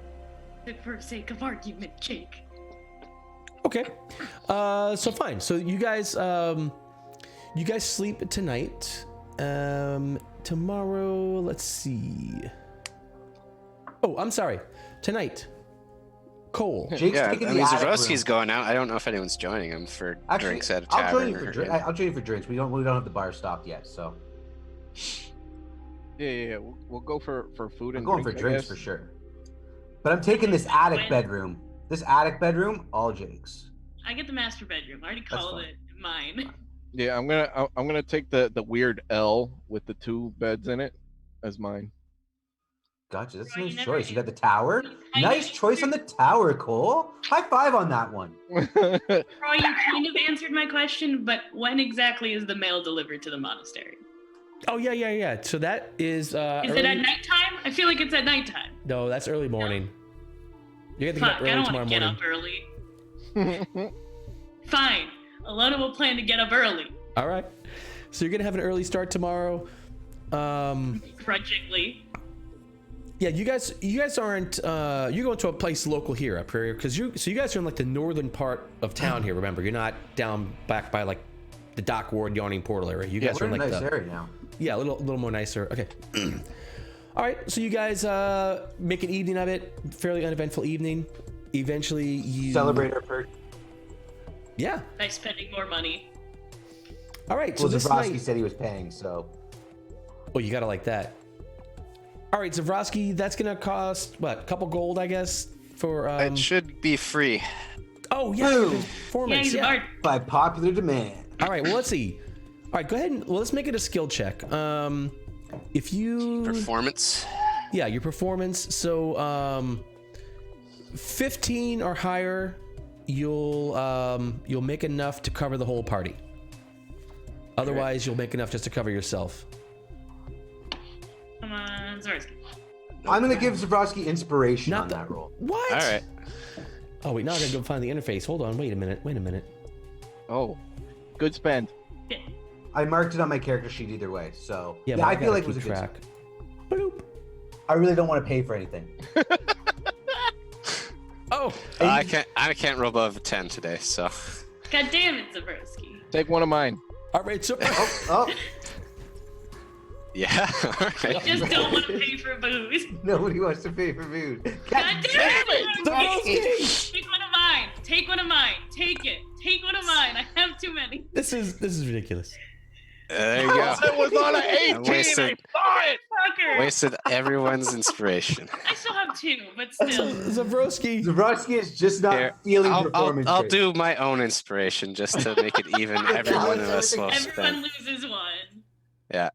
For sake of argument, Jake. okay. So fine. So you guys sleep tonight. Tomorrow, let's see. Oh, I'm sorry. Tonight, Cole. Jake's Yeah, I taking mean, the attic Zavroski's room. going out. I don't know if anyone's joining him for Actually, drinks at a I'll tavern. join you for I'll join you for drinks. We don't have the bar stocked yet, so Yeah. We'll go for food I'm and going for I drinks guess. for sure. But I'm taking this attic bedroom. This attic bedroom, all Jake's. I get the master bedroom. I already called fine. it mine. Yeah, I'm gonna take the weird L with the 2 beds in it as mine. Gotcha. That's a Bro, you nice never choice. You got the tower. I Nice know. choice on the tower, Cole. High five on that one. Roy, you kind of answered my question, but when exactly is the mail delivered to the monastery? Oh yeah. So that is. Is it at nighttime? I feel like it's at nighttime. No, that's early morning. You have to get Fuck, up I early don't tomorrow want to get morning. up early. Fine. Alona will plan to get up early. All right. So you're gonna have an early start tomorrow. Grudgingly. Yeah, you guys aren't. You're going to a place local here up here because you guys are in like the northern part of town here. Remember, you're not down back by like the dock ward, yawning portal area. You guys We're are in in a like nice the area now. yeah, a little more nicer. Okay. All right. So you guys make an evening of it. Fairly uneventful evening. Eventually, you Celebrate our perk. Yeah. By spending more money. All right. So Well, this Zavroski night. said he was paying, so Oh, you gotta like that. All right, Zavroski, that's gonna cost what? A couple gold, I guess, for. It should be free. Oh yeah, Boom. Yeah, performance. he's a Yeah. bard. by popular demand. All right. Well, let's see. All right, go ahead and let's make it a skill check. If you Performance. yeah, your performance. So 15 or higher, you'll make enough to cover the whole party. Otherwise, you'll make enough just to cover yourself. Come on, Zarsky. I'm gonna give Zavroski inspiration Not on the- that roll. What? All right. Oh wait, now I gotta go find the interface. Hold on. Wait a minute. Oh, good spend. I marked it on my character sheet either way, so Yeah, yeah, but I feel gotta like it was a keep good. track. Boop. I really don't want to pay for anything. Oh, I can't roll above a 10 today, so. God damn it, Zavroski. Take one of mine. All right, so Oh, Yeah. All right. Just don't want to pay for booze. nobody wants to pay for food. God damn it! Zavroski! Take one of mine. Take one of mine. Take it. Take one of mine. I have too many. This is ridiculous. There you go. It was on an 18. I saw it. Fucker. Wasted everyone's inspiration. I still have 2, but still. Zavroski. Zavroski is just not Here, feeling I'll performance. do my own inspiration just to make it even. Every one of us will Everyone spend. loses one. Yeah.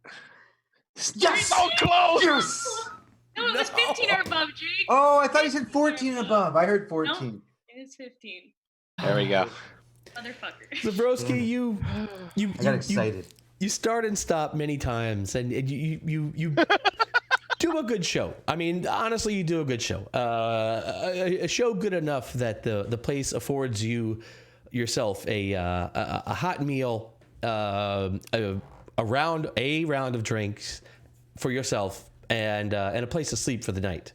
Yes! So close. Yes! No, it was 15 or above, Jake. Oh, I thought you said 14 and above. I heard 14. It is 15. There we go. Motherfucker. Zavroski, you I got excited. You start and stop many times, and you do a good show. I mean, honestly, you do a good show. A show good enough that the place affords you yourself a hot meal, a round of drinks for yourself, and a place to sleep for the night.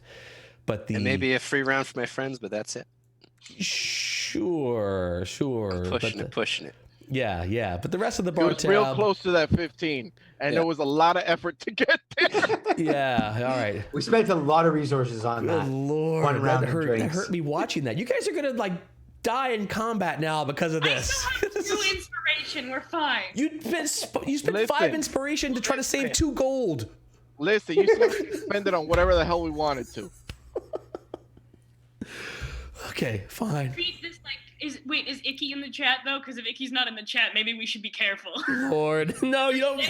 But And maybe a free round for my friends, but that's it. Sure. Pushing it. Yeah. But the rest of the It bar was real tab, close to that 15, and Yeah. there was a lot of effort to get there. yeah. All right. We spent a lot of resources on Good that. Lord, One round that of hurt. That drinks. hurt me watching that. You guys are gonna like die in combat now because of I this. still have 2 inspiration. We're fine. You spent 5 Listen. inspiration to try to save 2 gold. Listen, you said we could spend it on whatever the hell we wanted to. Okay, fine. Read this like is Icky in the chat though? Because if Icky's not in the chat, maybe we should be careful. Lord, no, you don't.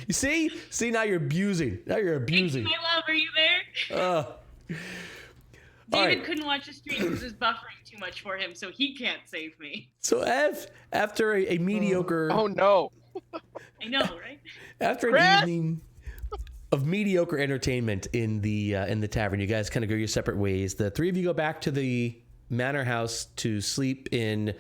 You see, now you're abusing. Now you're Icky, abusing. my love, are you there? All David right. couldn't watch the stream because it's buffering too much for him, so he can't save me. So after a mediocre, Oh no. I know, right? after Chris? an evening of mediocre entertainment in the tavern, you guys kind of go your separate ways. The 3 of you go back to the manor house to sleep in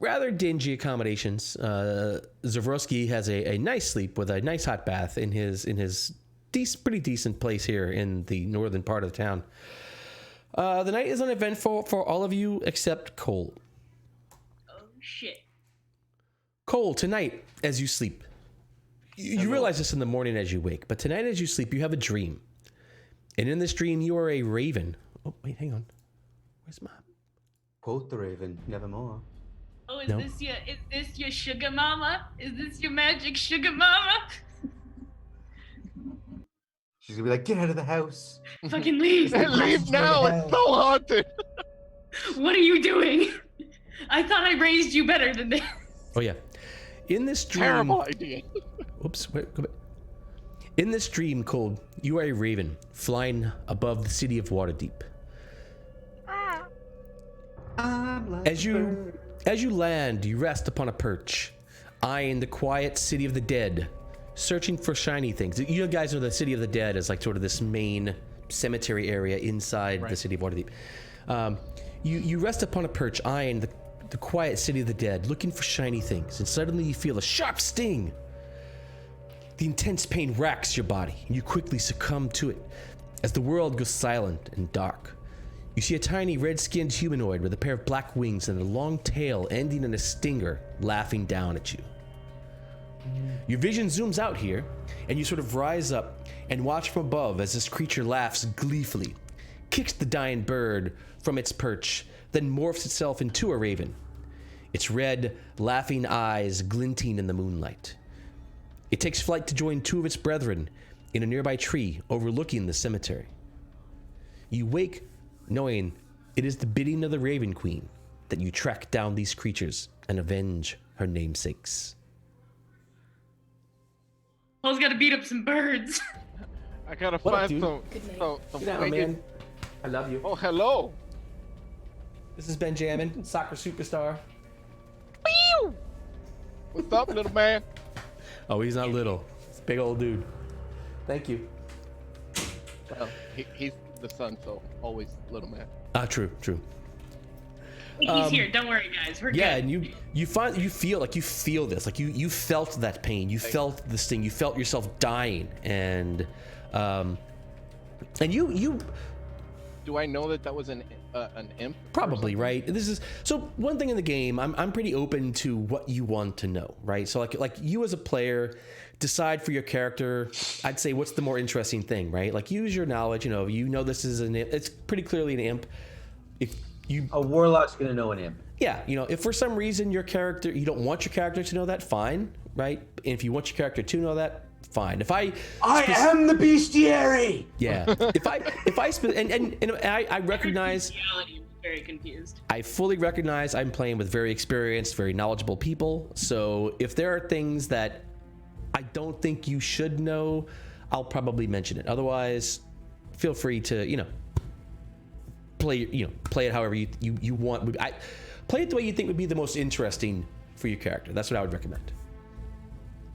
rather dingy accommodations. Zavroski has a nice sleep with a nice hot bath in his pretty decent place here in the northern part of the town. The night is uneventful for all of you except Cole. Oh shit. Cole, tonight as you sleep, you realize this in the morning as you wake, but tonight as you sleep, you have a dream. And in this dream, you are a raven. Oh, wait, hang on. Where's Mom? Quote the raven, nevermore. Oh, is No. this your sugar mama? Is this your magic sugar mama? She's gonna be like, get out of the house. Fucking leave. Leave now. It's so haunted. What are you doing? I thought I raised you better than this. Oh, yeah. In this dream... Terrible idea. Oops, wait, go back. In this dream, Cole, you are a raven flying above the city of Waterdeep. I'm like As you land, you rest upon a perch, eyeing the quiet city of the dead, searching for shiny things. You guys know the city of the dead is like sort of this main cemetery area inside the city of Waterdeep. You rest upon a perch, eyeing the quiet city of the dead, looking for shiny things, and suddenly you feel a sharp sting. The intense pain racks your body, and you quickly succumb to it as the world goes silent and dark. You see a tiny red-skinned humanoid with a pair of black wings and a long tail ending in a stinger laughing down at you. Your vision zooms out here, and you sort of rise up and watch from above as this creature laughs gleefully, kicks the dying bird from its perch, then morphs itself into a raven, its red, laughing eyes glinting in the moonlight. It takes flight to join 2 of its brethren in a nearby tree overlooking the cemetery. You wake knowing it is the bidding of the Raven Queen that you track down these creatures and avenge her namesakes. Paul's got to beat up some birds. I gotta What up, find dude? some Get out, way man. to- I love you. Oh, hello. This is Benjamin, soccer superstar. What's up, little man? Oh, he's not little. He's a big old dude. Thank you. Well, he's the son, so always little man. True. He's here. Don't worry, guys. We're Yeah, good. and you feel this, like you felt that pain, you felt this thing, you felt yourself dying, and you do I know that was an imp? or Probably, something? right? This is so one thing in the game. I'm pretty open to what you want to know, right? So like you as a player, decide for your character. I'd say what's the more interesting thing, right? Like use your knowledge. You know this is an imp. It's pretty clearly an imp. If you A warlock's gonna know an imp. yeah, if for some reason you don't want your character to know that, fine, right? And if you want your character to know that, fine. If I am the bestiary. yeah, if I and I recognize. Reality, I'm very confused. I fully recognize I'm playing with very experienced, very knowledgeable people. So if there are things that I don't think you should know, I'll probably mention it. Otherwise, feel free to play it however you want. Play it the way you think would be the most interesting for your character. That's what I would recommend.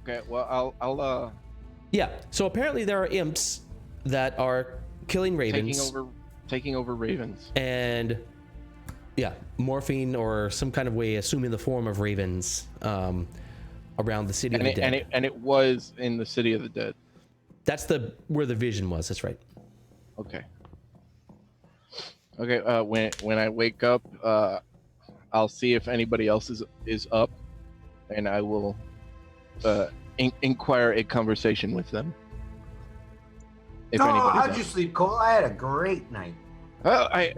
Okay, well, I'll Yeah. So apparently there are imps that are killing ravens. taking over ravens. And yeah, morphing or some kind of way assuming the form of ravens around the city of the dead. And it was in the city of the dead. That's where the vision was. That's right. Okay. When I wake up, I'll see if anybody else is up, and I will inquire a conversation with them. If How'd you sleep, Cole? I had a great night. I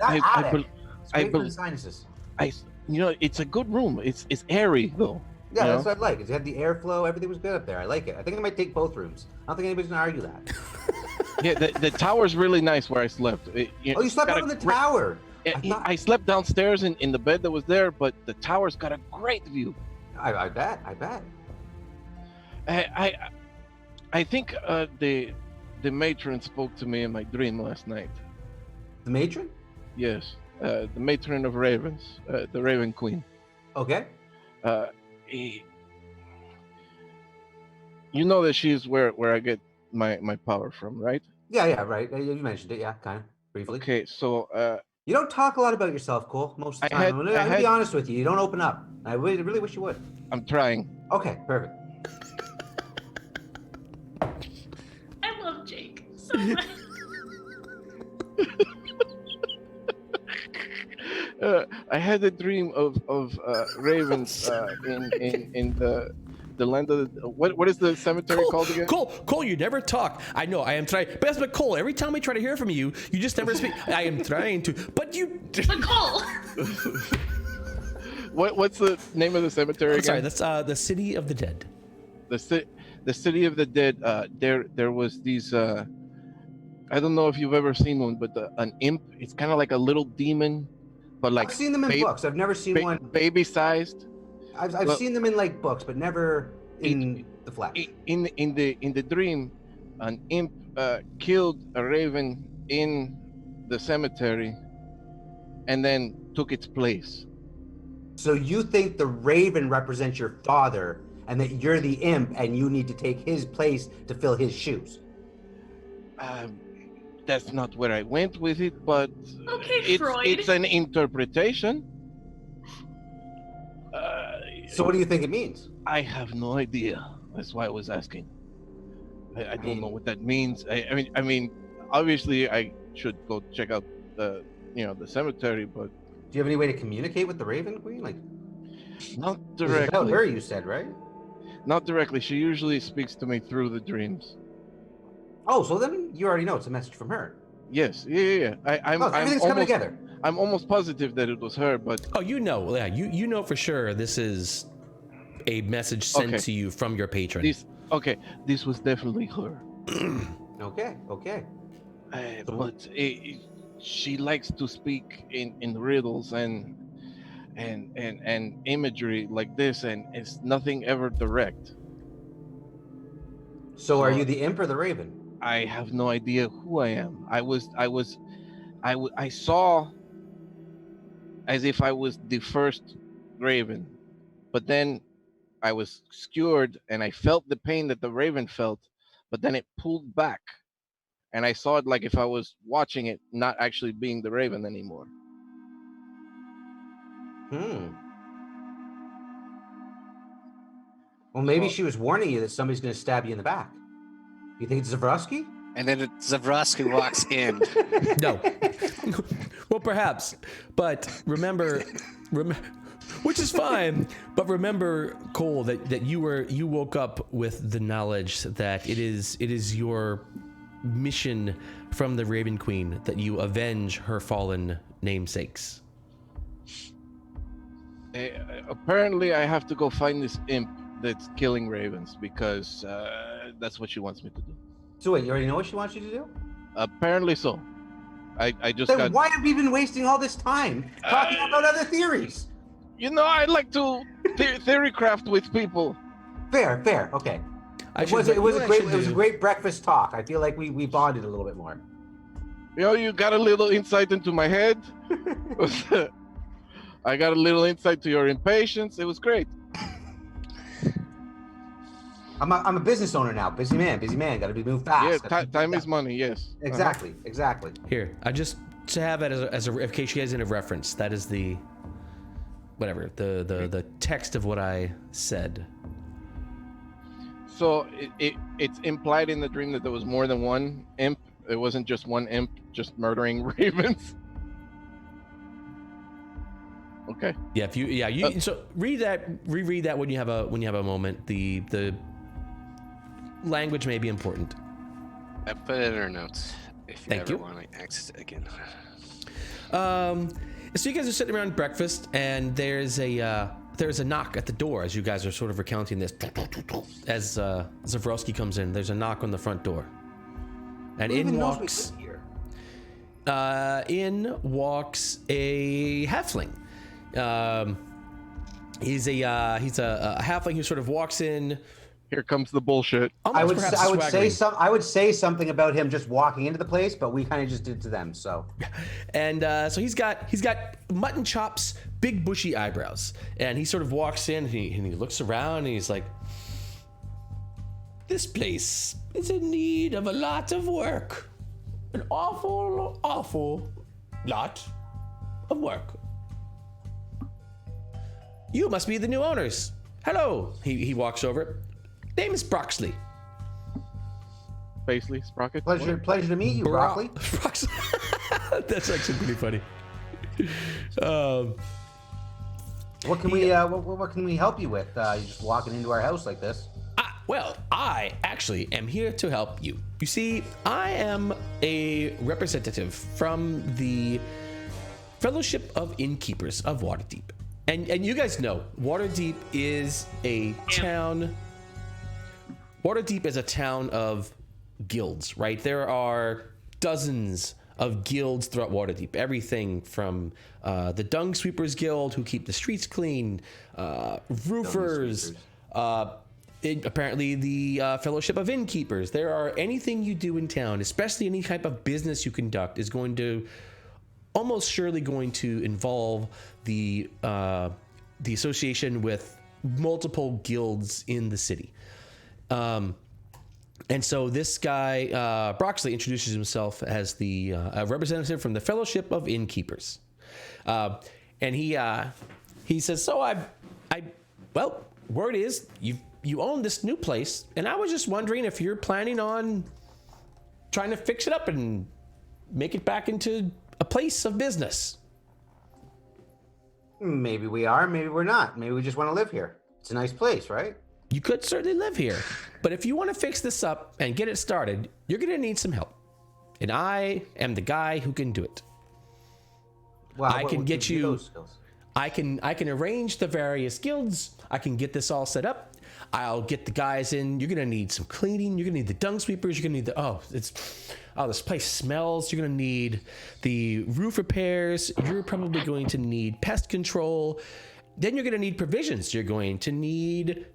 Great for the sinuses. it's a good room. It's airy though. Yeah, that's what I like. It had the airflow. Everything was good up there. I like it. I think I might take both rooms. I don't think anybody's gonna argue that. Yeah, the tower's really nice where I slept. You slept up in the tower. I slept downstairs in the bed that was there, but the tower's got a great view. I bet. I think the matron spoke to me in my dream last night. The matron? Yes, the matron of ravens, the Raven Queen. Okay. You know that she's where I get my power from, right? Yeah, right. You mentioned it, yeah, kind of briefly. Okay, so you don't talk a lot about yourself, Cole, most of the time. I'm gonna be honest with you. You don't open up. I really wish you would. I'm trying. Okay, perfect. I love Jake so much. I had a dream of ravens in the land of the, what is the cemetery called again? Cole, you never talk. I know, I am trying. But Cole, every time we try to hear from you, you just never speak. I am trying to, but you. But Cole. What's the name of the cemetery again? Sorry, that's the City of the Dead. The City of the Dead. There was these. I don't know if you've ever seen one, but an imp. It's kind of like a little demon, but like I've seen them in books. I've never seen one baby-sized. I've seen them in like books, but never in the flesh. In the dream, an imp killed a raven in the cemetery, and then took its place. So you think the raven represents your father, and that you're the imp, and you need to take his place to fill his shoes? That's not where I went with it, but Okay, Freud. it's an interpretation. So what do you think it means? I have no idea. That's why I was asking. I don't know what that means. I mean, obviously I should go check out the cemetery, but Do you have any way to communicate with the Raven Queen? Like, not it's about directly. her, you said, right? Not directly. She usually speaks to me through the dreams. Oh, so then you already know it's a message from her. Yes. Yeah. Everything's coming together. I'm almost positive that it was her, but Oh, you know for sure this is a message sent to you from your patron. this was definitely her. Okay. But she likes to speak in riddles and imagery like this, and it's nothing ever direct. So are you the imp or the Raven? I have no idea who I am. I saw as if I was the first raven, but then I was skewered and I felt the pain that the raven felt, but then it pulled back and I saw it like if I was watching it, not actually being the raven anymore. Well, maybe she was warning you that somebody's going to stab you in the back. You think it's Zavroski? And then Zavroski walks in. No. Well, perhaps, but remember, which is fine. But remember, Cole, that you woke up with the knowledge that it is your mission from the Raven Queen that you avenge her fallen namesakes. Apparently, I have to go find this imp that's killing ravens because that's what she wants me to do. So wait, you already know what she wants you to do? Apparently so. I just Then got. why have we been wasting all this time talking about other theories? You know, I like to theory craft with people. Fair, okay. It was a great breakfast talk. I feel like we bonded a little bit more. You know, you got a little insight into my head. I got a little insight to your impatience. It was great. I'm a business owner now. Busy man. Got to be moved fast. Yeah, time is money. Yes. Exactly. Here, I just to have it as a in case you guys need a reference. That is the whatever the text of what I said. So it's implied in the dream that there was more than one imp. It wasn't just one imp just murdering ravens. Okay. Yeah. So reread that when you have a moment. The language may be important. I put it in our notes if you ever want to access it again. So you guys are sitting around breakfast, and there's a knock at the door as you guys are sort of recounting this. As Zavroski comes in, there's a knock on the front door, and in walks a halfling. He's a halfling who sort of walks in. Here comes the bullshit. I would say something about him just walking into the place, but we kind of just did to them. So, and so he's got mutton chops, big bushy eyebrows, and he sort of walks in and he looks around and he's like, "This place is in need of a lot of work, an awful lot of work. You must be the new owners. Hello." He walks over. Name is Broxley. Basically, Sprocket. Pleasure to meet you, Broccoli. That's actually pretty funny. What can we help you with? You're just walking into our house like this. Well, I actually am here to help you. You see, I am a representative from the Fellowship of Innkeepers of Waterdeep. And you guys know, Waterdeep is a town. Waterdeep is a town of guilds, right? There are dozens of guilds throughout Waterdeep. Everything from the Dung Sweepers Guild, who keep the streets clean, roofers, apparently the Fellowship of Innkeepers. There are anything you do in town, especially any type of business you conduct, is going to almost surely going to involve the association with multiple guilds in the city. And so this guy, Broxley, introduces himself as the representative from the Fellowship of Innkeepers. And he says, so well, word is you own this new place, and I was just wondering if you're planning on trying to fix it up and make it back into a place of business. Maybe we are, maybe we're not. Maybe we just want to live here. It's a nice place, right? You could certainly live here, but if you want to fix this up and get it started, you're going to need some help. And I am the guy who can do it. Well, I can get you those skills. I can arrange the various guilds. I can get this all set up. I'll get the guys in. You're going to need some cleaning. You're going to need the dung sweepers. You're going to need this place smells. You're going to need the roof repairs. You're probably going to need pest control. Then you're going to need provisions. You're going to need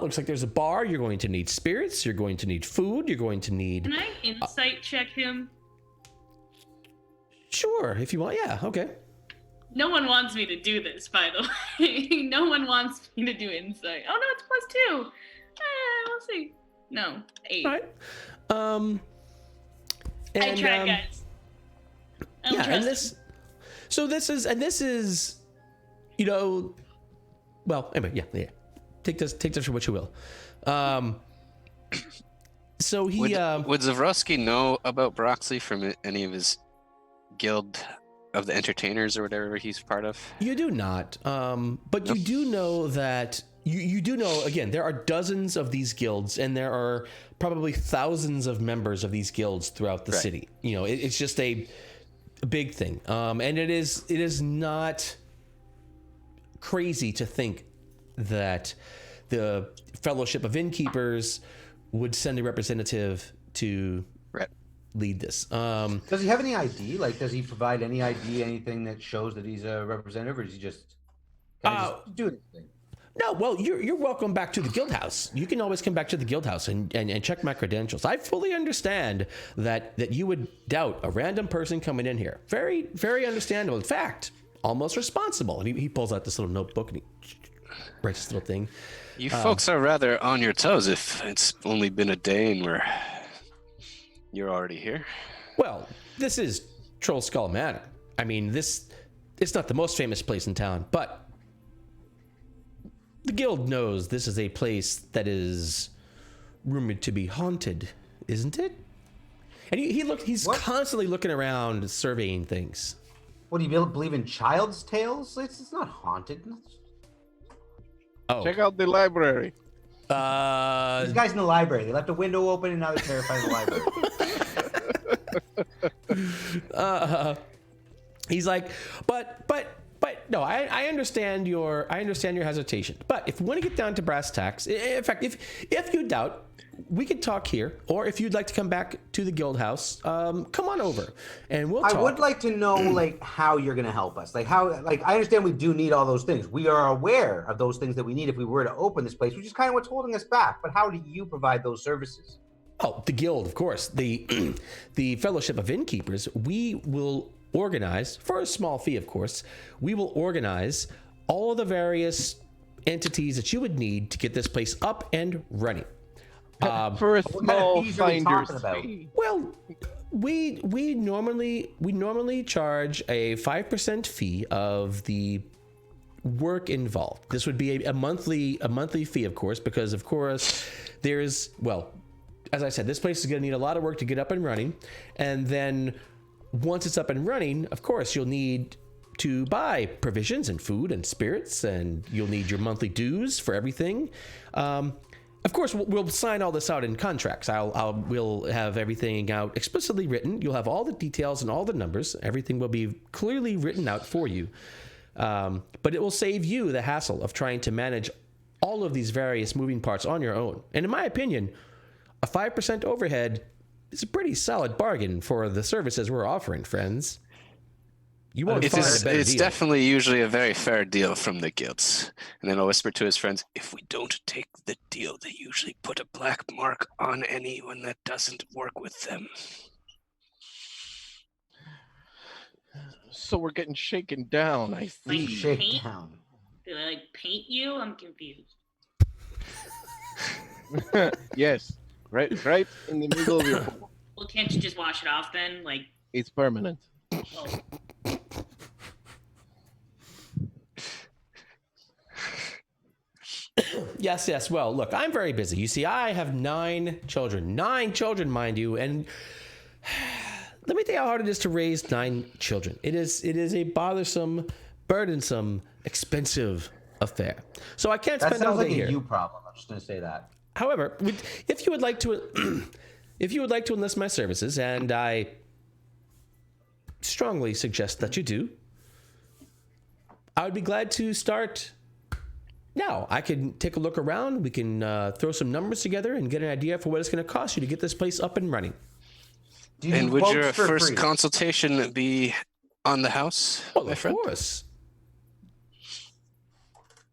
looks like there's a bar. You're going to need spirits. You're going to need food. You're going to need... Can I insight check him? Sure, if you want. Yeah, okay. No one wants me to do this, by the way. No one wants me to do insight. Oh, no, it's +2. We'll see. No, 8. All right. I tried, guys. And this is, well, anyway, yeah. Take this for what you will. So he Would Zavroski know about Broxley from any of his guild of the entertainers or whatever he's part of? You do not, but you do know that you do know, again, there are dozens of these guilds, and there are probably thousands of members of these guilds throughout the city. You know, it's just a big thing, and it is not crazy to think that the Fellowship of Innkeepers would send a representative to lead this. Does he have any ID? Like, does he provide any ID, anything that shows that he's a representative, or is he just do anything? No, well, you're welcome back to the guild house. You can always come back to the guild house and check my credentials. I fully understand that you would doubt a random person coming in here. Very, very understandable. In fact, almost responsible. And he pulls out this little notebook and he writes this little thing. You folks are rather on your toes if it's only been a day and you're already here. Well, this is Troll Skull Manor. I mean, it's not the most famous place in town, but the guild knows this is a place that is rumored to be haunted, isn't it? And he's constantly looking around, surveying things. What, do you believe in child's tales? It's not haunted. Oh. Check out the library. These guys in the library, they left a window open and now they're terrified of the library. He's like, but no, I understand your hesitation. But if we want to get down to brass tacks, in fact, if you doubt, we could talk here, or if you'd like to come back to the guild house, come on over and we'll talk. I would like to know, like, how you're going to help us. Like, I understand we do need all those things. We are aware of those things that we need if we were to open this place, which is kind of what's holding us back. But how do you provide those services? Oh, the guild, of course. The Fellowship of Innkeepers, we will organize, for a small fee, of course, we will organize all of the various entities that you would need to get this place up and running. For a small finder's about? fee. Well, we normally charge a 5% fee of the work involved. This would be a monthly fee, of course, because of course there's, well, as I said, this place is going to need a lot of work to get up and running, and then once it's up and running, of course you'll need to buy provisions and food and spirits, and you'll need your monthly dues for everything. Of course, we'll sign all this out in contracts. We'll have everything out explicitly written. You'll have all the details and all the numbers. Everything will be clearly written out for you. But it will save you the hassle of trying to manage all of these various moving parts on your own. And in my opinion, a 5% overhead is a pretty solid bargain for the services we're offering, friends. You won't find a better It's deal. definitely usually a very fair deal from the guilds. And then I'll whisper to his friends, if we don't take the deal, they usually put a black mark on anyone that doesn't work with them. So we're getting shaken down, I see. Like, Shake paint? down. Do they like paint you? I'm confused. Yes, right in the middle of your. Well, can't you just wash it off then? Like, It's permanent. oh, Yes. Well, look, I'm very busy. You see, I have 9 children. 9 children, mind you. And let me tell you how hard it is to raise 9 children. It is a bothersome, burdensome, expensive affair. So I can't That spend all sounds day like here. a you problem. I'm just going to say that. However, if you would like to enlist my services, and I strongly suggest that you do, I would be glad to start now. I can take a look around. We can throw some numbers together and get an idea for what it's going to cost you to get this place up and running. Do you And do would quotes your for first free? consultation be on the house, Well, my of friend? course.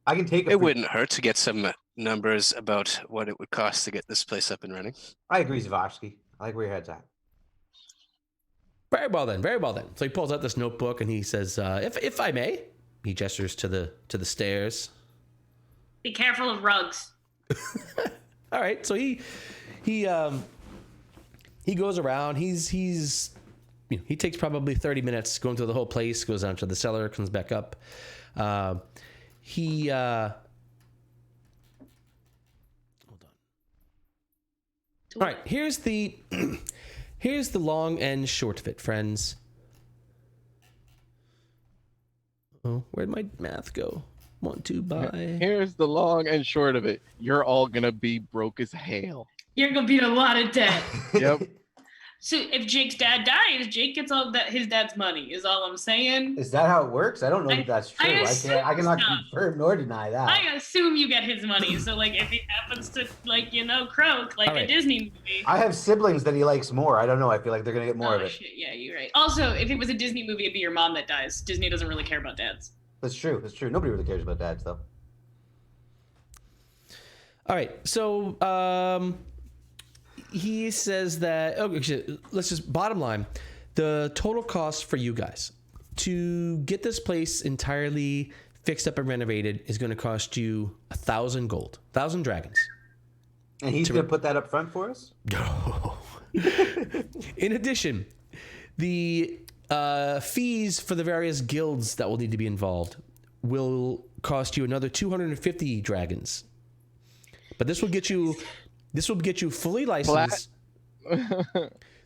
I can take It wouldn't hurt to get some numbers about what it would cost to get this place up and running. I agree, Zavroski. I like where your head's at. Very well then. Very well then. So he pulls out this notebook and he says, "If I may," he gestures to the stairs. be careful of rugs. All right. So he goes around. He takes probably 30 minutes going through the whole place. Goes down to the cellar, comes back up. Hold on. All right, here's the long and short of it, friends. Oh, where'd my math go? Want to buy? Here's the long and short of it. You're all gonna be broke as hell. You're gonna be in a lot of debt. Yep. So if Jake's dad dies, Jake gets all that his dad's money. Is all I'm saying. Is that how it works? I don't know if that's true. I cannot so. confirm nor deny that. I assume you get his money. So like, if he happens to croak like a Disney movie. I have siblings that he likes more. I don't know. I feel like they're gonna get more of it. Shit. Yeah, you're right. Also, if it was a Disney movie, it'd be your mom that dies. Disney doesn't really care about dads. That's true. That's true. Nobody really cares about dads, though. All right. So he says that. Okay, let's just bottom line. The total cost for you guys to get this place entirely fixed up and renovated is going to cost you 1,000 gold, 1,000 dragons. And he's going to put that up front for us? No. In addition, the fees for the various guilds that will need to be involved will cost you another 250 dragons. But this will get you fully licensed.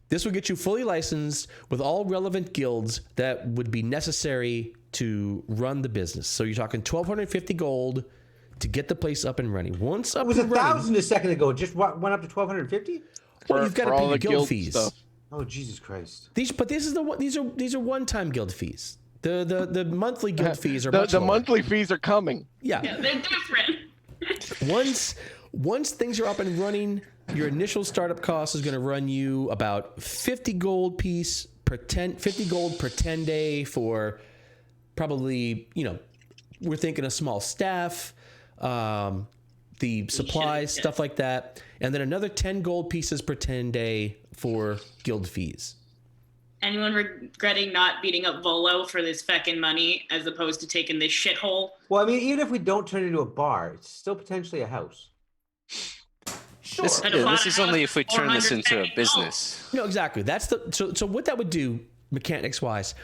This will get you fully licensed with all relevant guilds that would be necessary to run the business. So you're talking 1,250 gold to get the place up and running. Once up and running, it was 1,000 a second ago. Just went up to 1,250. Well, you've got to pay the guild fees. Stuff. Oh, Jesus Christ! These are one-time guild fees. The monthly guild fees are the monthly fees are coming. Yeah, they're different. Once things are up and running, your initial startup cost is going to run you about 50 gold per 10 day for probably, we're thinking a small staff, the supplies, stuff like that, and then another 10 gold pieces per 10 day for guild fees. Anyone regretting not beating up Volo for this feckin' money as opposed to taking this shithole? Well, I mean, even if we don't turn it into a bar, it's still potentially a house. Sure. This is only if we turn this into a business. No, exactly. That's so what that would do, mechanics wise,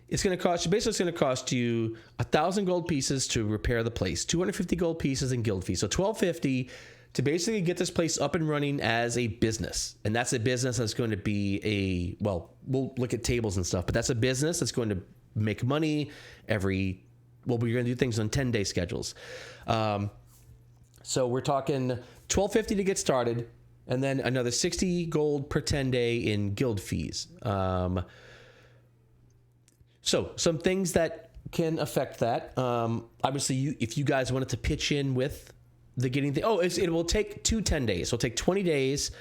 it's going to cost you. Basically, it's going to cost you 1,000 gold pieces to repair the place, 250 gold pieces in guild fees, so 1,250 to basically get this place up and running as a business. And that's a business that's going to be we'll look at tables and stuff, but that's a business that's going to make money we're going to do things on 10-day schedules. So we're talking 1,250 to get started, and then another 60 gold per 10 day in guild fees. So some things that can affect that. Obviously, if you guys wanted to pitch in with the getting thing. It will take 2 10 days. So it'll take 20 days.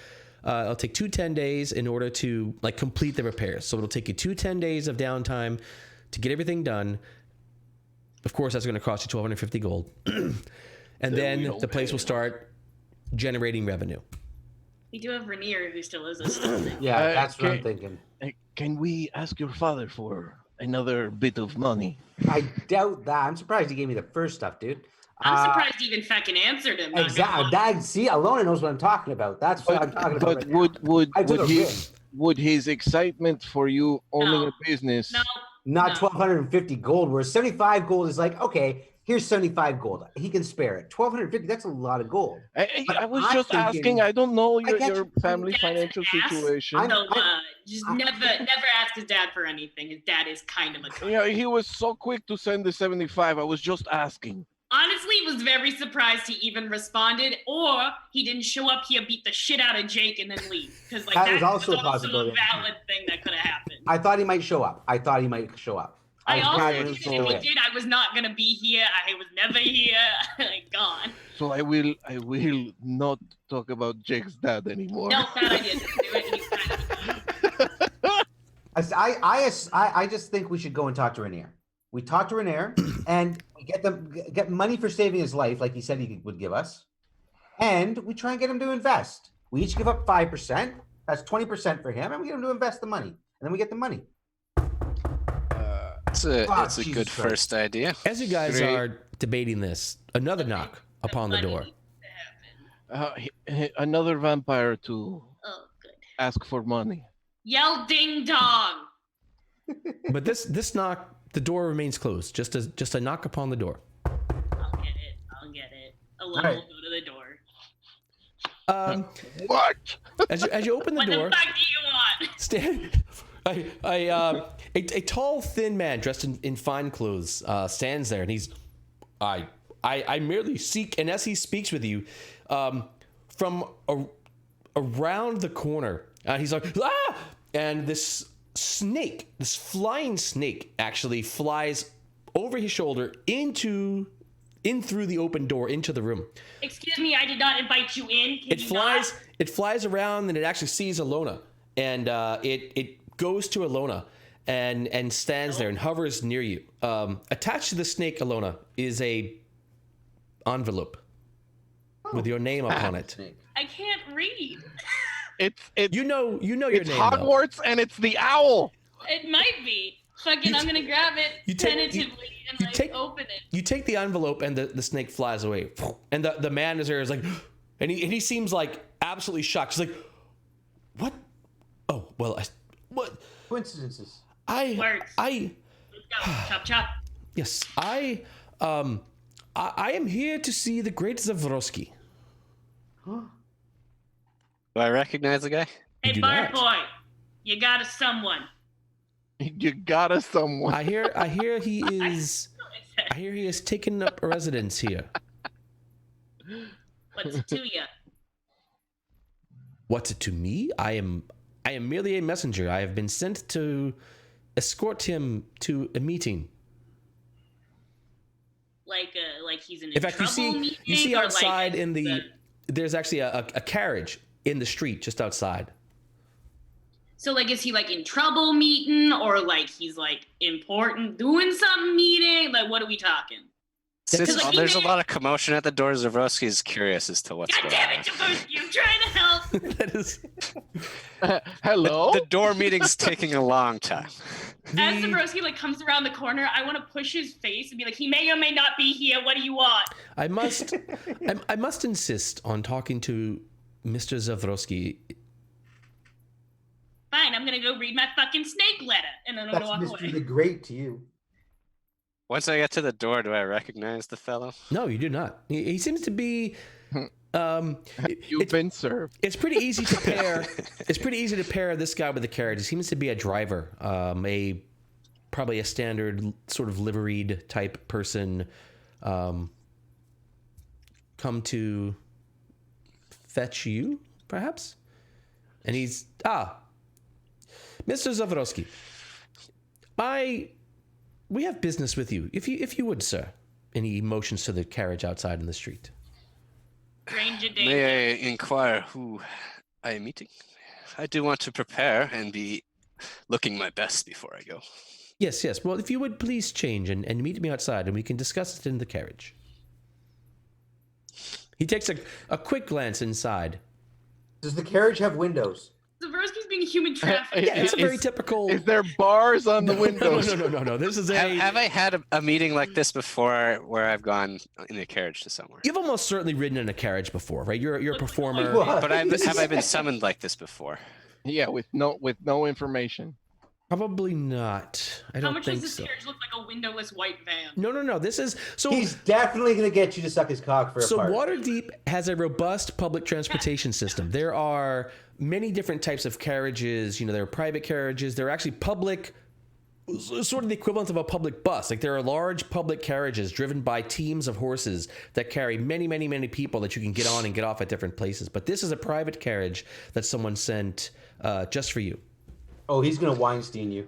It'll take 2 10 days in order to complete the repairs. So it'll take you 2 10 days of downtime to get everything done. Of course, that's going to cost you 1,250 gold. And then the place will start generating revenue. We do have Rainier who still is a student. Yeah, that's what I'm thinking. Can we ask your father for another bit of money? I doubt that. I'm surprised he gave me the first stuff, dude. I'm surprised he even fucking answered him. Exactly. See, Elona knows what I'm talking about. That's what I'm talking about. But would his excitement for you owning a business? No. Not 1,250 gold. Where 75 gold is like, okay, here's 75 gold. He can spare it. 1,250. That's a lot of gold. I was just asking. I don't know your family financial situation. Just never ask his dad for anything. His dad is kind of a cunt. Yeah, he was so quick to send the 75. I was just asking. Honestly, was very surprised he even responded, or he didn't show up here, beat the shit out of Jake, and then leave. Because that was also a possibility. Valid thing that could have happened. I thought he might show up. I also if he did, I was not gonna be here. I was never here. Gone. So I will not talk about Jake's dad anymore. No, bad idea. Just do it. I just think we should go and talk to Rainier. We talk to Rainier and we get money for saving his life, like he said he would give us, and we try and get him to invest. We each give up 5%. That's 20% for him, and we get him to invest the money, and then we get the money. It's a good first idea. As you guys are debating this, another knock upon the door. Another vampire to ask for money. Yell ding dong. But this knock, the door remains closed. Just a knock upon the door. I'll get it. Elona will go to the door. What? As you open the What door, the fuck do you want? a tall, thin man dressed in fine clothes stands there, and he's, I merely seek, and as he speaks with you, from around the corner, he's like, ah! And this snake, this flying snake, actually flies over his shoulder in through the open door into the room. Excuse me, I did not invite you in. Can you not? It flies around, and it actually sees Elona, and it goes to Elona and stands there and hovers near you. Attached to the snake, Elona, is a envelope with your name upon it. I can't read. It's You know your it's name. Hogwarts, and it's the owl. It might be. Fucking, I'm gonna grab it tentatively and open it. You take the envelope, and the snake flies away. And the man is there is like, and he seems like absolutely shocked. He's like, what? Oh well, what? Coincidences. Words. Let's go. Chop chop. Yes, I am here to see the great Zavroski. Do I recognize the guy? Hey, do bar not. boy, you got us someone. You got us someone. I hear he is. I hear he has taken up residence here. What's it to you? What's it to me? I am merely a messenger. I have been sent to escort him to a meeting. Like he's in a In fact, you see or outside like there's actually a carriage in the street just outside. So like, is he like in trouble meeting, or like he's like important doing something meeting? Like, what are we talking? Since like, there's a lot of commotion at the door, Zavroski is curious as to what's God going damn on. it, Zavroski, I'm trying to help. That is Hello. The door meeting's taking a long time. As Zavroski like comes around the corner, I want to push his face and be like, he may or may not be here. What do you want? I must insist on talking to Mr. Zavroski. Fine, I'm gonna go read my fucking snake letter, and then I'm That's gonna walk Mr. away. the Great to you. Once I get to the door, do I recognize the fellow? No, you do not. He seems to be. You've been served. It's pretty easy to pair. It's pretty easy to pair this guy with the carriage. He seems to be a driver, probably a standard sort of liveried type person. Come to fetch you, perhaps. And he's Mr. Zavroski. We have business with you, if you would, sir. And he motions to the carriage outside in the street. Stranger danger. May I inquire who I am meeting? I do want to prepare and be looking my best before I go. Yes. Well, if you would please change and meet me outside, and we can discuss it in the carriage. He takes a quick glance inside. Does the carriage have windows? Zavroski's being human trafficked. Yeah, it's a very typical. Is there bars on the windows? No. This is a. Have I had a meeting like this before where I've gone in a carriage to somewhere? You've almost certainly ridden in a carriage before, right? You're a performer. What? But have I been summoned like this before? Yeah, with no information. Probably not. I How don't much think does this so. carriage look like a windowless white van? No. This is so. He's definitely going to get you to suck his cock for a So part. Waterdeep has a robust public transportation system. There are many different types of carriages. There are private carriages. There are actually public, sort of the equivalent of a public bus. Like there are large public carriages driven by teams of horses that carry many, many, many people that you can get on and get off at different places. But this is a private carriage that someone sent just for you. Oh, he's going to Weinstein you.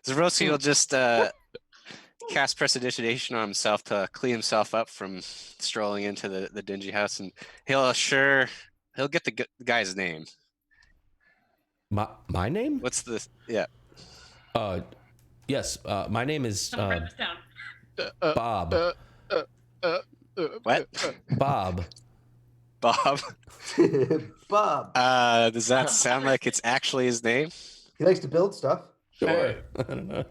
Zavroski will just cast prestidigitation on himself to clean himself up from strolling into the dingy house, and he'll get the guy's name. My name? What's the yeah? Yes. My name is Someone write this down. Bob. What? Bob. Bob. Bob. Does that sound like it's actually his name? He likes to build stuff. Sure. I don't know.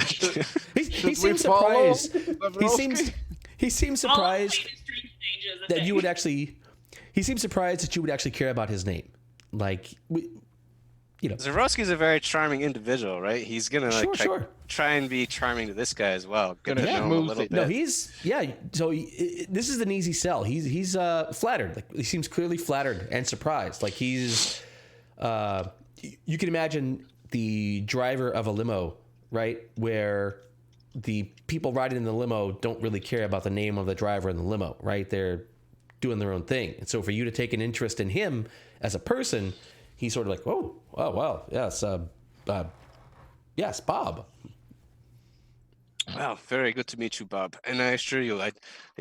He Should we seems follow surprised. He seems All surprised the latest dream stages of that the you would thing. actually. He seems surprised that you would actually care about his name. Like Zavroski's a very charming individual, right? He's gonna try and be charming to this guy as well. Gonna know him a little bit. No, so this is an easy sell. He's flattered. Like, he seems clearly flattered and surprised. Like, he's you can imagine the driver of a limo, right, where the people riding in the limo don't really care about the name of the driver in the limo, right? They're doing their own thing. And so for you to take an interest in him as a person, he's sort of like, oh well, yes, yes, Bob. Wow, very good to meet you, Bob. And I assure you, I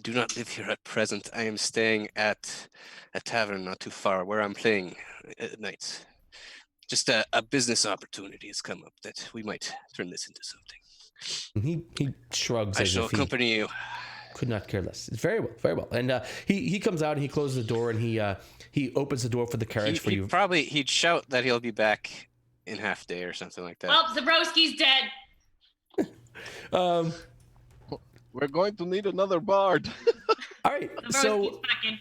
do not live here at present. I am staying at a tavern not too far where I'm playing at night. Just a business opportunity has come up that we might turn this into something. He shrugs. I shall accompany you. Could not care less. It's very well. And he comes out and he closes the door and he opens the door for the carriage for you. He'd shout that he'll be back in half day or something like that. Well, Zavroski's dead. We're going to need another bard. All right. Zavroski's fucking dead.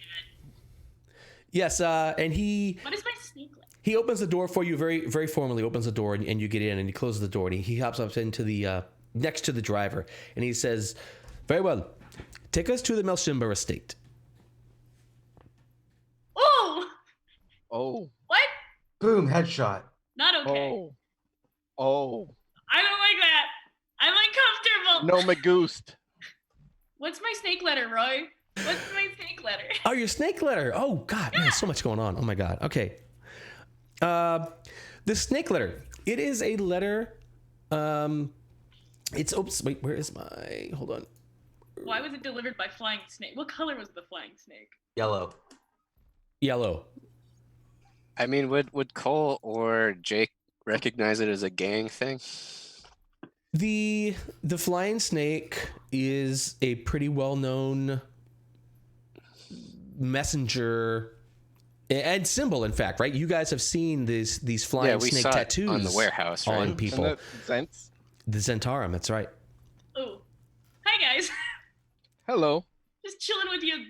Yes, and he. What is my snake like? He opens the door for you very, very formally. Opens the door and you get in and he closes the door and he hops up into the next to the driver and he says, "Very well, take us to the Melshimber estate." Oh. What? Boom, headshot. Not okay. Oh. I don't like that. I'm uncomfortable. No magoost. What's my snake letter, Roy? What's my snake letter? Oh, your snake letter. Oh God, man, so much going on. Oh my God. Okay. The snake letter. It is a letter. Oops. Wait. Where is my? Hold on. Why was it delivered by flying snake? What color was the flying snake? Yellow. I mean, would Cole or Jake recognize it as a gang thing? The flying snake is a pretty well-known messenger and symbol, in fact, right? You guys have seen these flying snake tattoos on the warehouse, right? on people. The Zentarum, that's right. Oh, hi guys. Hello. Just chilling with you.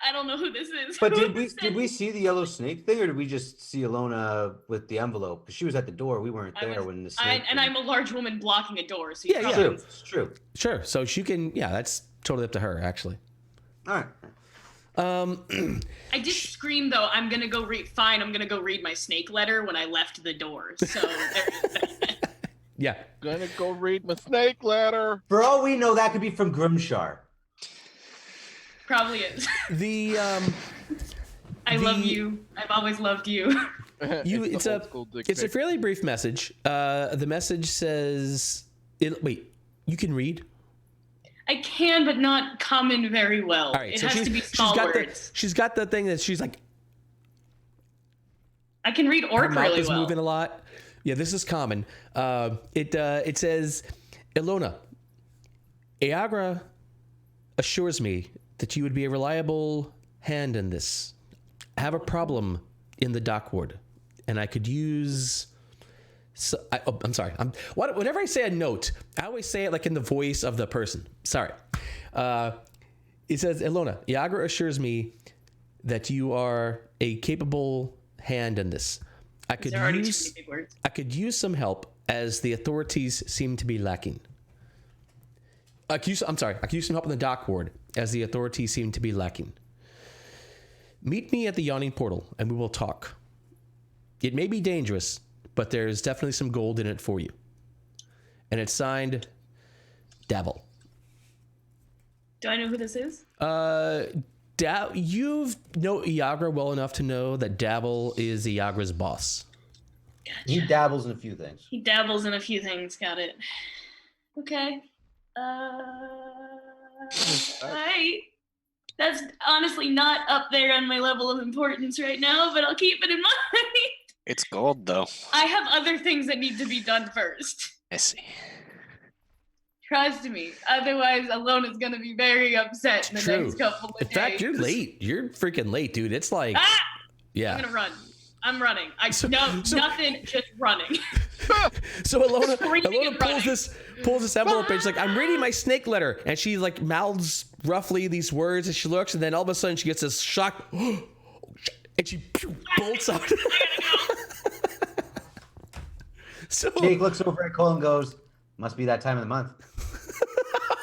I don't know who this is. But did we see the yellow snake thing, or did we just see Elona with the envelope? Because she was at the door. We weren't there when the snake. I'm a large woman blocking a door. So Yeah. It's true. Sure. So she can. Yeah, that's totally up to her, actually. All right. I did scream though. I'm gonna go read. Fine, I'm gonna go read my snake letter when I left the door. So there's that. Yeah. Gonna go read my snake letter. For all we know, that could be from Grimshar. Probably is. I love you. I've always loved you. It's a fairly brief message. The message says, "Wait, you can read." I can, but not common very well. All right, it so has to be small words. She's got the thing that she's like. I can read orc her mouth really is well. moving a lot. Yeah, this is common. It says, "Elona, Eagra assures me that you would be a reliable hand in this. I have a problem in the dock ward, and I could use." I'm sorry. Whenever I say a note, I always say it like in the voice of the person. Sorry. It says, "Elona, Eagra assures me that you are a capable hand in this. I could use some help as the authorities seem to be lacking. I could use some help in the dock ward as the authorities seem to be lacking. Meet me at the yawning portal and we will talk. It may be dangerous, but there's definitely some gold in it for you." And it's signed Dabble. Do I know who this is? You know Eagra well enough to know that Dabble is Eagra's boss. Gotcha. He dabbles in a few things. He dabbles in a few things. Got it. Okay. That's honestly not up there on my level of importance right now, but I'll keep it in mind. It's gold, though. I have other things that need to be done first. I see. Trust me. Otherwise, Elona's going to be very upset in the next couple of days. In fact, you're late. You're freaking late, dude. It's like... Yeah. I'm going to run. I'm running. Nothing, just running. So Elona pulls this envelope and she's like, "I'm reading my snake letter." And she like mouths roughly these words and she looks and then all of a sudden she gets this shock and she bolts out. So Jake looks over at Cole and goes, "Must be that time of the month."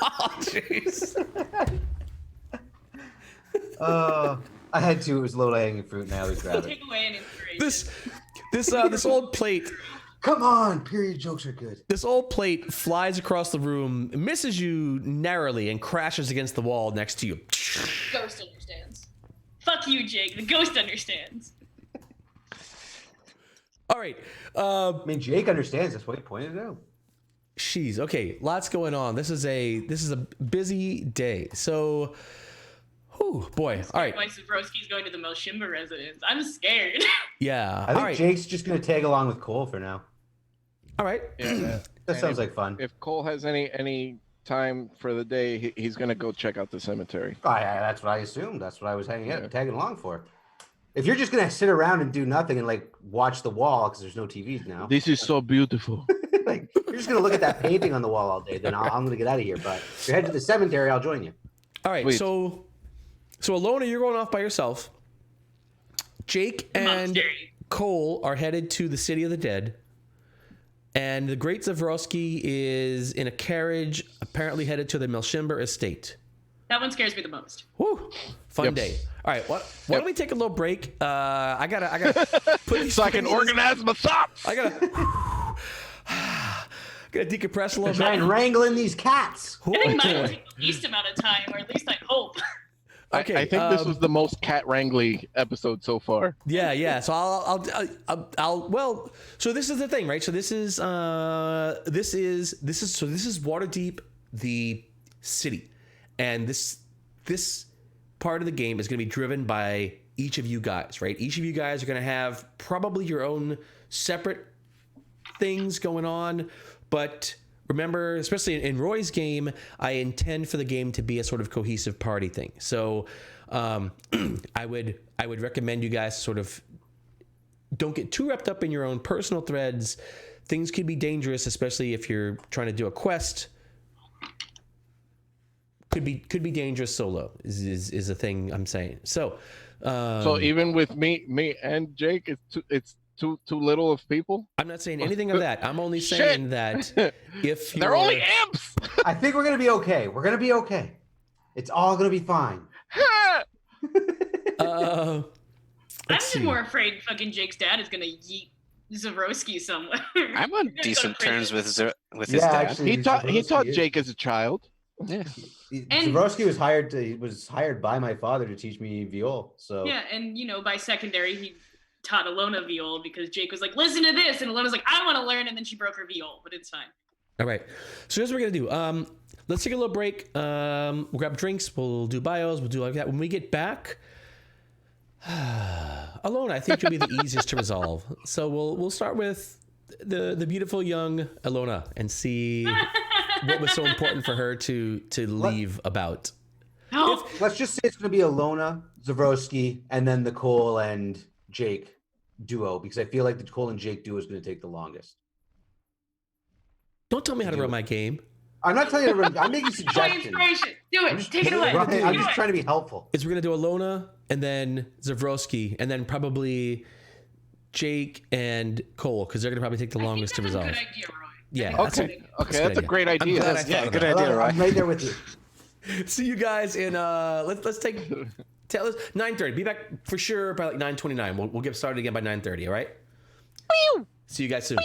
oh, jeez. I had to. It was low hanging fruit, and I always grab it. Take away an inspiration. This old plate. Come on, period jokes are good. This old plate flies across the room, misses you narrowly, and crashes against the wall next to you. Ghost understands. Fuck you, Jake. The ghost understands. All right. I mean, Jake understands. That's why he pointed it out. Jeez. Okay. Lots going on. This is a busy day. So, oh boy. All right. Why Zavroski's going to the Melshimber residence? I'm scared. Yeah. I think all right. Jake's just gonna tag along with Cole for now. All right. Yeah. That sounds like fun. If Cole has any time for the day, he's gonna go check out the cemetery. That's what I assumed. That's what I was tagging along for. If you're just gonna sit around and do nothing and like watch the wall because there's no TVs now, This is so beautiful. like you're just gonna look at that painting on the wall all day, then I'm gonna get out of here. But if you head to the cemetery, I'll join you. All right. Sweet. So Elona, you're going off by yourself. Jake and Monastery. Cole are headed to the City of the Dead. And the great Zavroski is in a carriage, apparently headed to the Melshimber estate. That one scares me the most. Woo! Fun Yep. day. All right, why don't we take a little break? I gotta put these So I can things- organize my thoughts. I gotta decompress a little Try bit. and wrangle in these cats. I think mine will Boy. take the least amount of time, or at least I hope. Okay, I think this was the most cat wrangly episode so far. Yeah. So I'll. Well, so this is the thing, right? So this is Waterdeep, the city, and this part of the game is going to be driven by each of you guys, right? Each of you guys are going to have probably your own separate things going on, but remember, especially in Roy's game, I intend for the game to be a sort of cohesive party thing. So I would recommend you guys sort of don't get too wrapped up in your own personal threads. Things could be dangerous, especially if you're trying to do a quest. Could be dangerous solo is a thing I'm saying. So So even with me and Jake, it's too little of people. I'm not saying anything of that. I'm only saying that if They're you're- only imps. I think we're gonna be okay. We're gonna be okay. It's all gonna be fine. I'm let's just see. more afraid fucking Jake's dad is gonna yeet Zavroski somewhere. I'm on You're gonna go to decent terms prison. with his Yeah, dad. actually. he taught Zavroski is. Jake as a child. Yeah. And- Zavroski was hired by my father to teach me viol. So Yeah, and by secondary he taught Elona viol because Jake was like, listen to this, and Elona's like, I want to learn, and then she broke her viol, but it's fine. All right. So here's what we're gonna do. Let's take a little break. We'll grab drinks. We'll do bios. We'll do like that. When we get back, Elona, I think you'll be the easiest to resolve. So we'll start with the beautiful young Elona and see what was so important for her to leave about. Oh, let's just say it's gonna be Elona, Zavroski, and then the Cole and Jake duo, because I feel like the Cole and Jake duo is gonna take the longest. Don't tell me how to run my game. I'm not telling you to run, I'm making my suggestions. inspiration. Do it. Take it away. I'm Do just it. trying to be helpful. Is we're gonna do Elona and then Zavroski and then probably Jake and Cole because they're gonna probably take the longest to I think resolve. that's a good idea, Roy. Yeah. Okay, That's that's a good great idea. I'm glad I thought Yeah, of good that. idea, right? I'm right there with you. See you guys in let's take tell us 9:30. Be back for sure by like 9:29. We'll get started again by 9:30. All right. See you guys soon.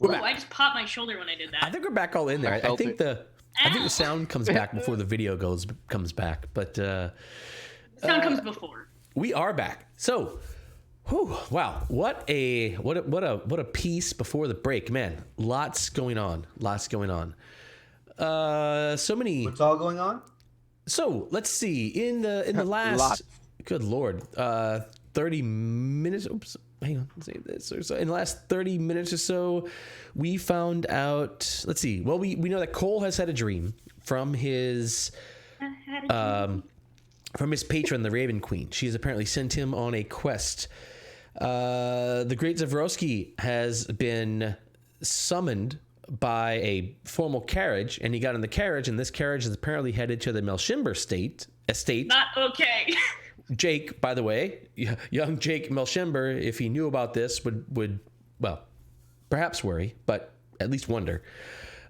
Ooh, I just popped my shoulder when I did that. I think we're back all in there. I think the sound comes back before the video comes back, but the sound comes before. We are back. So, wow, what a piece before the break, man. Lots going on. So many. What's all going on? So let's see. In the last, good lord, 30 minutes. Oops, hang on. Let's say this. So in the last 30 minutes or so, we found out. Let's see. Well, we know that Cole has had a dream from his patron, the Raven Queen. She has apparently sent him on a quest. The great Zavroski has been summoned by a formal carriage, and he got in the carriage, and this carriage is apparently headed to the Melshimber estate. Not okay. Jake, by the way, young Jake Melshimber, if he knew about this, would well, perhaps worry, but at least wonder.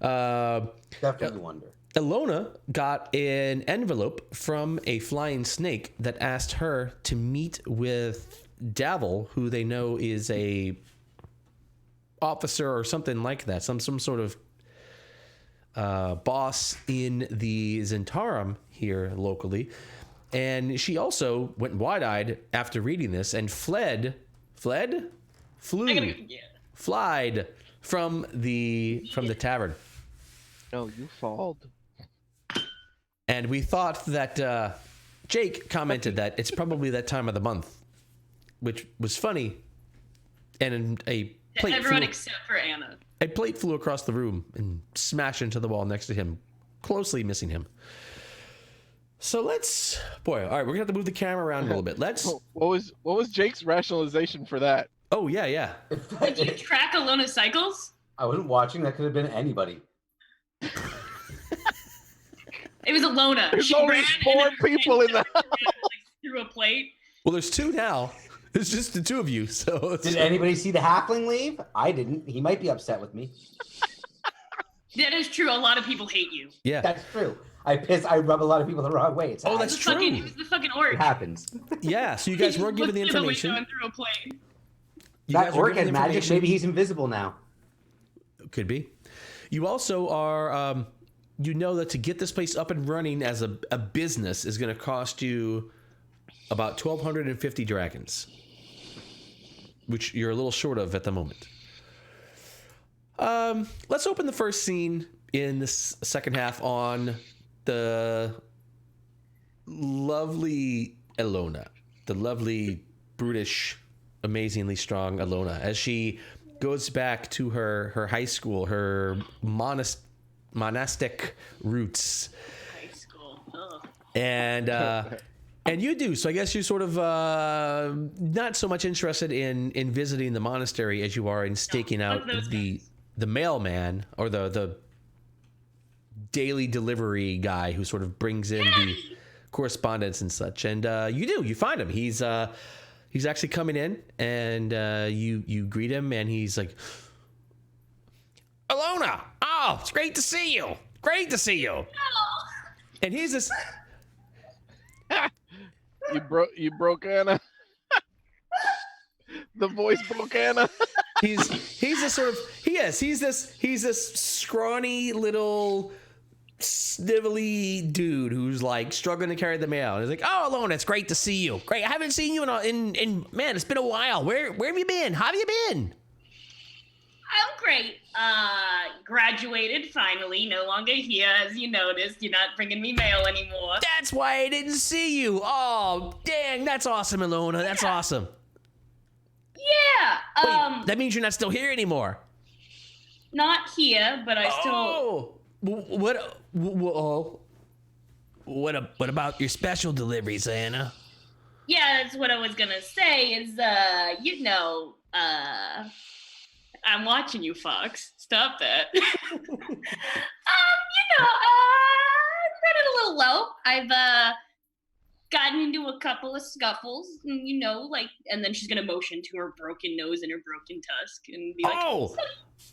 Definitely wonder. Elona got an envelope from a flying snake that asked her to meet with Davil, who they know is a officer or something like that, some sort of boss in the Zentarum here locally. And she also went wide-eyed after reading this and flied from the tavern. No, you followed. And we thought that Jake commented that it's probably that time of the month, which was funny. And a plate everyone except for Anna. A plate flew across the room and smashed into the wall next to him, closely missing him. So let's, all right, we're gonna have to move the camera around a little bit. What was Jake's rationalization for that? Oh yeah. Did you track Elona's cycles? I wasn't watching. That could have been anybody. It was Elona. There's only 4 people in the house. Through a plate. Well, there's 2 now. It's just the 2 of you. So did anybody see the halfling leave? I didn't. He might be upset with me. That is true. A lot of people hate you. Yeah, that's true. I rub a lot of people the wrong way. That's true. It was the fucking orc. It happens. Yeah, so you guys weren't given the information. Through a plate. That orc had magic. Maybe he's invisible now. Could be. You also are, you know that to get this place up and running as a business is going to cost you about 1,250 dragons, which you're a little short of at the moment. Let's open the first scene in this second half on the lovely Elona, the lovely, brutish, amazingly strong Elona, as she goes back to her high school, her monastic roots. High school. Ugh. And you do. So I guess you're sort of not so much interested in visiting the monastery as you are in staking out the mailman or the daily delivery guy who sort of brings in the correspondence and such. And you find him. He's actually coming in, and you greet him, and he's like, Elona, oh, it's great to see you. Great to see you. No. And he's this. You broke Anna. The voice broke Anna. He's this sort of he's this scrawny little snivelly dude who's like struggling to carry the mail. And he's like, oh, Elona, it's great to see you. Great, I haven't seen you in man, it's been a while. Where have you been? How have you been? I'm great. Graduated finally. No longer here, as you noticed. You're not bringing me mail anymore. That's why I didn't see you. Oh, dang, that's awesome, Elona. That's awesome. Yeah. Wait, that means you're not still here anymore. Not here, but I still. Oh, what about your special deliveries, Anna? Yeah, that's what I was gonna say. Is I'm watching you, Fox. Stop that. I'm running a little low. I've gotten into a couple of scuffles, and and then she's gonna motion to her broken nose and her broken tusk, and be like,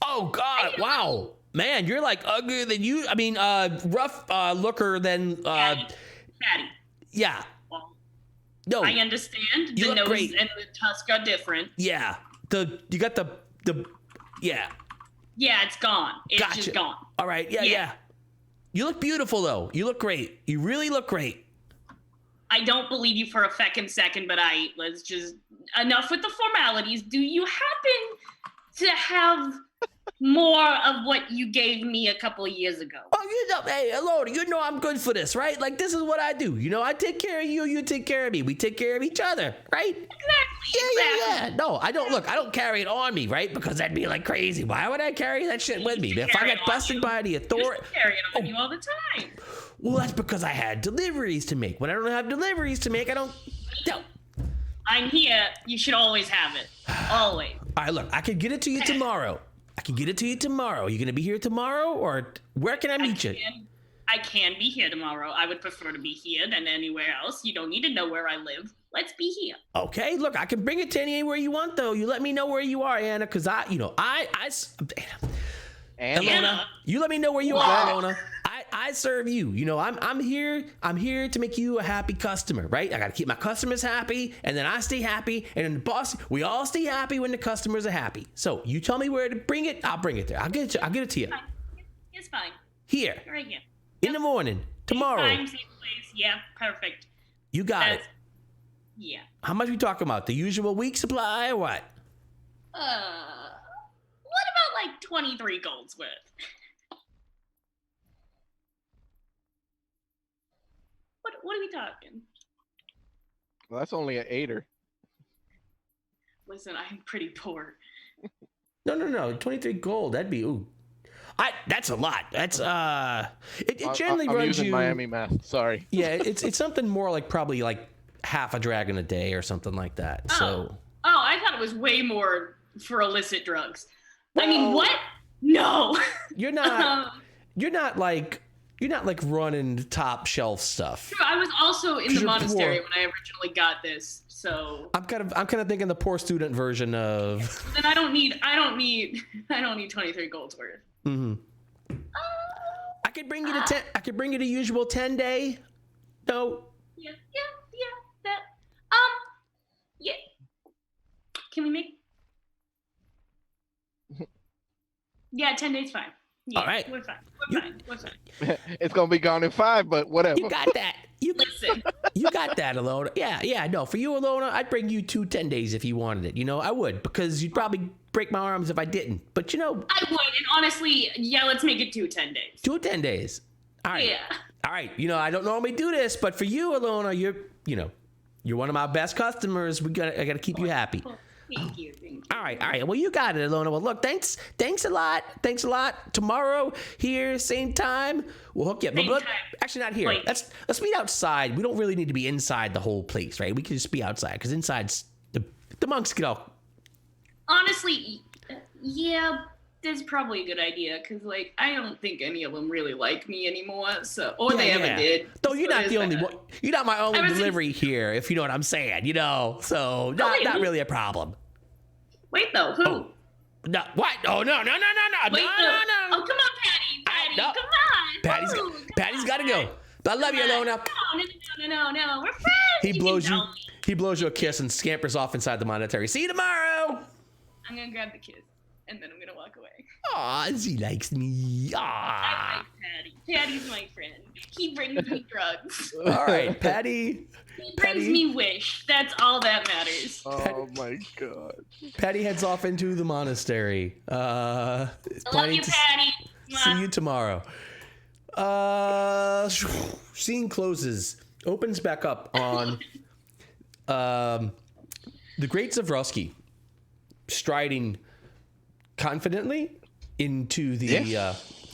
"Oh God, wow, man, you're like uglier than you. I mean, rough looker than fatty. Yeah. Well, no, I understand. You the nose great. and the tusk are different. Yeah, you got the yeah. Yeah, it's gone. It's Gotcha. just gone. All right. Yeah. You look beautiful, though. You look great. You really look great. I don't believe you for a feckin' second, but let's just, enough with the formalities. Do you happen to have more of what you gave me a couple of years ago? Oh, hey, Elona, you know I'm good for this, right? Like, this is what I do. I take care of you, you take care of me. We take care of each other, right? Exactly. Yeah. No, I don't carry it on me, right? Because that'd be like crazy. Why would I carry that shit with me? If I got busted by the authority. You carry it on you all the time. Well, that's because I had deliveries to make. When I don't have deliveries to make, I don't. No. I'm here. You should always have it. Always. All right, look, I can get it to you tomorrow. You going to be here tomorrow, or where can I meet you? I can be here tomorrow. I would prefer to be here than anywhere else. You don't need to know where I live. Let's be here. Okay, look, I can bring it to anywhere you want, though. You let me know where you are, Anna, because Elona, you let me know where you are, Elona. I serve you. I'm here to make you a happy customer, right? I got to keep my customers happy, and then I stay happy, and then the boss, we all stay happy when the customers are happy. So you tell me where to bring it, I'll bring it there. I'll get it to you. It's fine. Here. Right here. In the morning. Tomorrow. Same time, same place. Yeah, perfect. You got it. Yeah. How much we talking about? The usual week supply or what? What about like 23 golds worth? What are we talking? Well, that's only an 8er. Listen, I'm pretty poor. No. 23 gold. That'd be that's a lot. That's it generally I'm runs using you Miami math. Sorry. Yeah, it's something more like probably like half a dragon a day or something like that. Oh, I thought it was way more for illicit drugs. Well, I mean, what? No. You're not like running top shelf stuff. I was also in the monastery poor. when I originally got this, so I'm kind of thinking the poor student version of. then I don't need 23 golds worth. Mm-hmm. I could bring you to 10. I could bring you the usual 10-day. No. Yeah. That. Yeah. Can we make? Yeah, 10 days fine. Yeah, all right. We're fine. It's gonna be gone in 5, but whatever. You got that. Listen. You got that, Elona. Yeah. No, for you, Elona, I'd bring you 2 10 days if you wanted it. I would, because you'd probably break my arms if I didn't. But I would, and honestly, yeah, let's make it 2 10 days. 2 10 days. All right. Yeah. All right. I don't normally do this, but for you, Elona, you're one of my best customers. I gotta keep you happy. Thank you. All right. Well, you got it, Elona. Well, look, thanks a lot. Tomorrow, here, same time, we'll hook you up. Same time. Actually, not here. Wait. Let's meet outside. We don't really need to be inside the whole place, right? We can just be outside, because inside's the monks get all. Honestly, yeah, that's probably a good idea, because I don't think any of them really like me anymore. So, or they ever did. Though you're not the only one. You're not my only Ever since- delivery here, if you know what I'm saying. So not really a problem. Wait though, who? Oh. No, what? Oh no! Wait, no! Oh, come on, Patty. No. Come on. Patty's got to go. I love you, Elona. No. We're friends. He blows you a kiss and scampers off inside the monastery. See you tomorrow. I'm gonna grab the kiss and then I'm gonna walk away. Aw, she likes me. I Aw. like Patty. Patty's my friend. He brings me drugs. All right, Patty. He brings me wish. That's all that matters. Oh my god. Patty heads off into the monastery. I love you, Patty. See you tomorrow. Scene closes. Opens back up on the great Zavroski striding confidently into the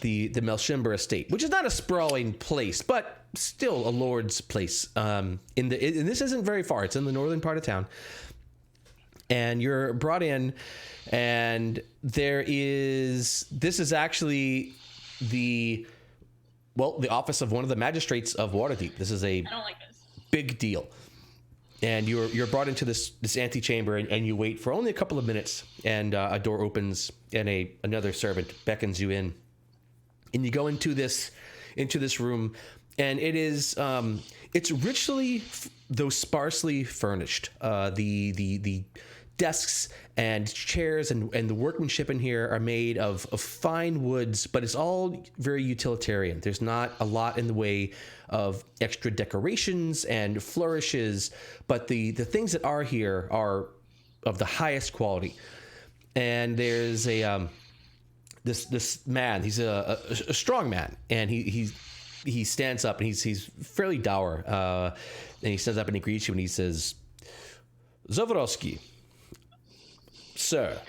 Melshimber estate, which is not a sprawling place, but still a lord's place. And this isn't very far. It's in the northern part of town. And you're brought in, and this is actually the office of one of the magistrates of Waterdeep. This is I don't like this. big deal. And you're brought into this antechamber, and you wait for only a couple of minutes, and a door opens, and another servant beckons you in, and you go into this room, and it is it's richly though sparsely furnished. The desks and chairs, and the workmanship in here are made of fine woods, but it's all very utilitarian. There's not a lot in the way of extra decorations and flourishes, but the things that are here are of the highest quality. And there's this man. He's a strong man, and he stands up, and he's fairly dour. And he stands up and he greets you, and he says, "Zavroski, sir."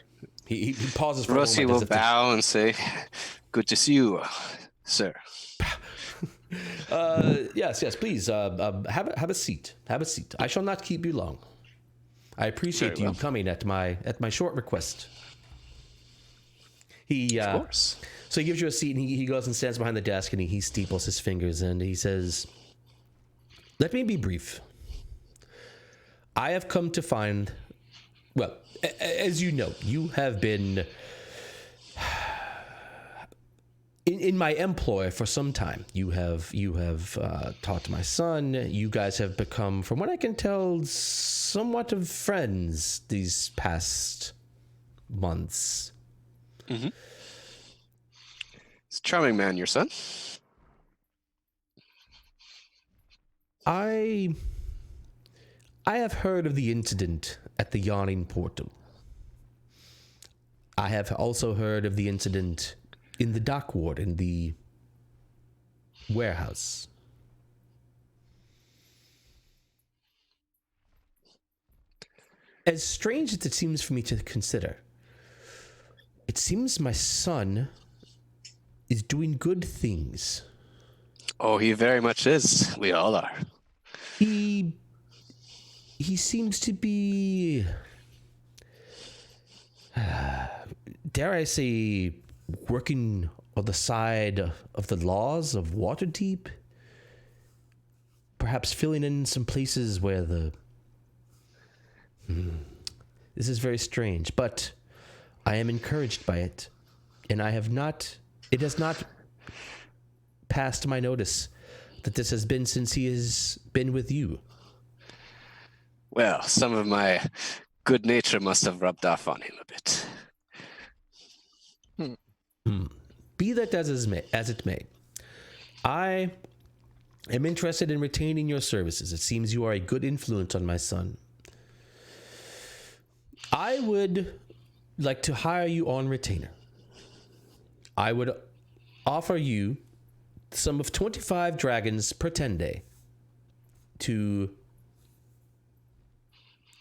He pauses for a moment. Zavroski will bow and say, "Good to see you, sir." Yes, please. Have a seat. Have a seat. I shall not keep you long. I appreciate you coming at my short request. Of course. So he gives you a seat, and he goes and stands behind the desk, and he steeples his fingers, and he says, "Let me be brief. I have come to find, well, as you know, you have been in my employ for some time. You have taught my son. You guys have become, from what I can tell, somewhat of friends these past months." Mm-hmm. He's a charming man, your son. I have heard of the incident at the Yawning Portal. I have also heard of the incident in the dock ward, in the warehouse. As strange as it seems for me to consider, it seems my son is doing good things. Oh, he very much is. We all are. He seems to be, dare I say, working on the side of the laws of Waterdeep. Perhaps filling in some places where this is very strange, but I am encouraged by it, and it has not passed my notice that this has been since he has been with you. Well, some of my good nature must have rubbed off on him a bit. Be that as it may, I am interested in retaining your services. It seems you are a good influence on my son. I would like to hire you on retainer. I would offer you the sum of 25 dragons per 10 day to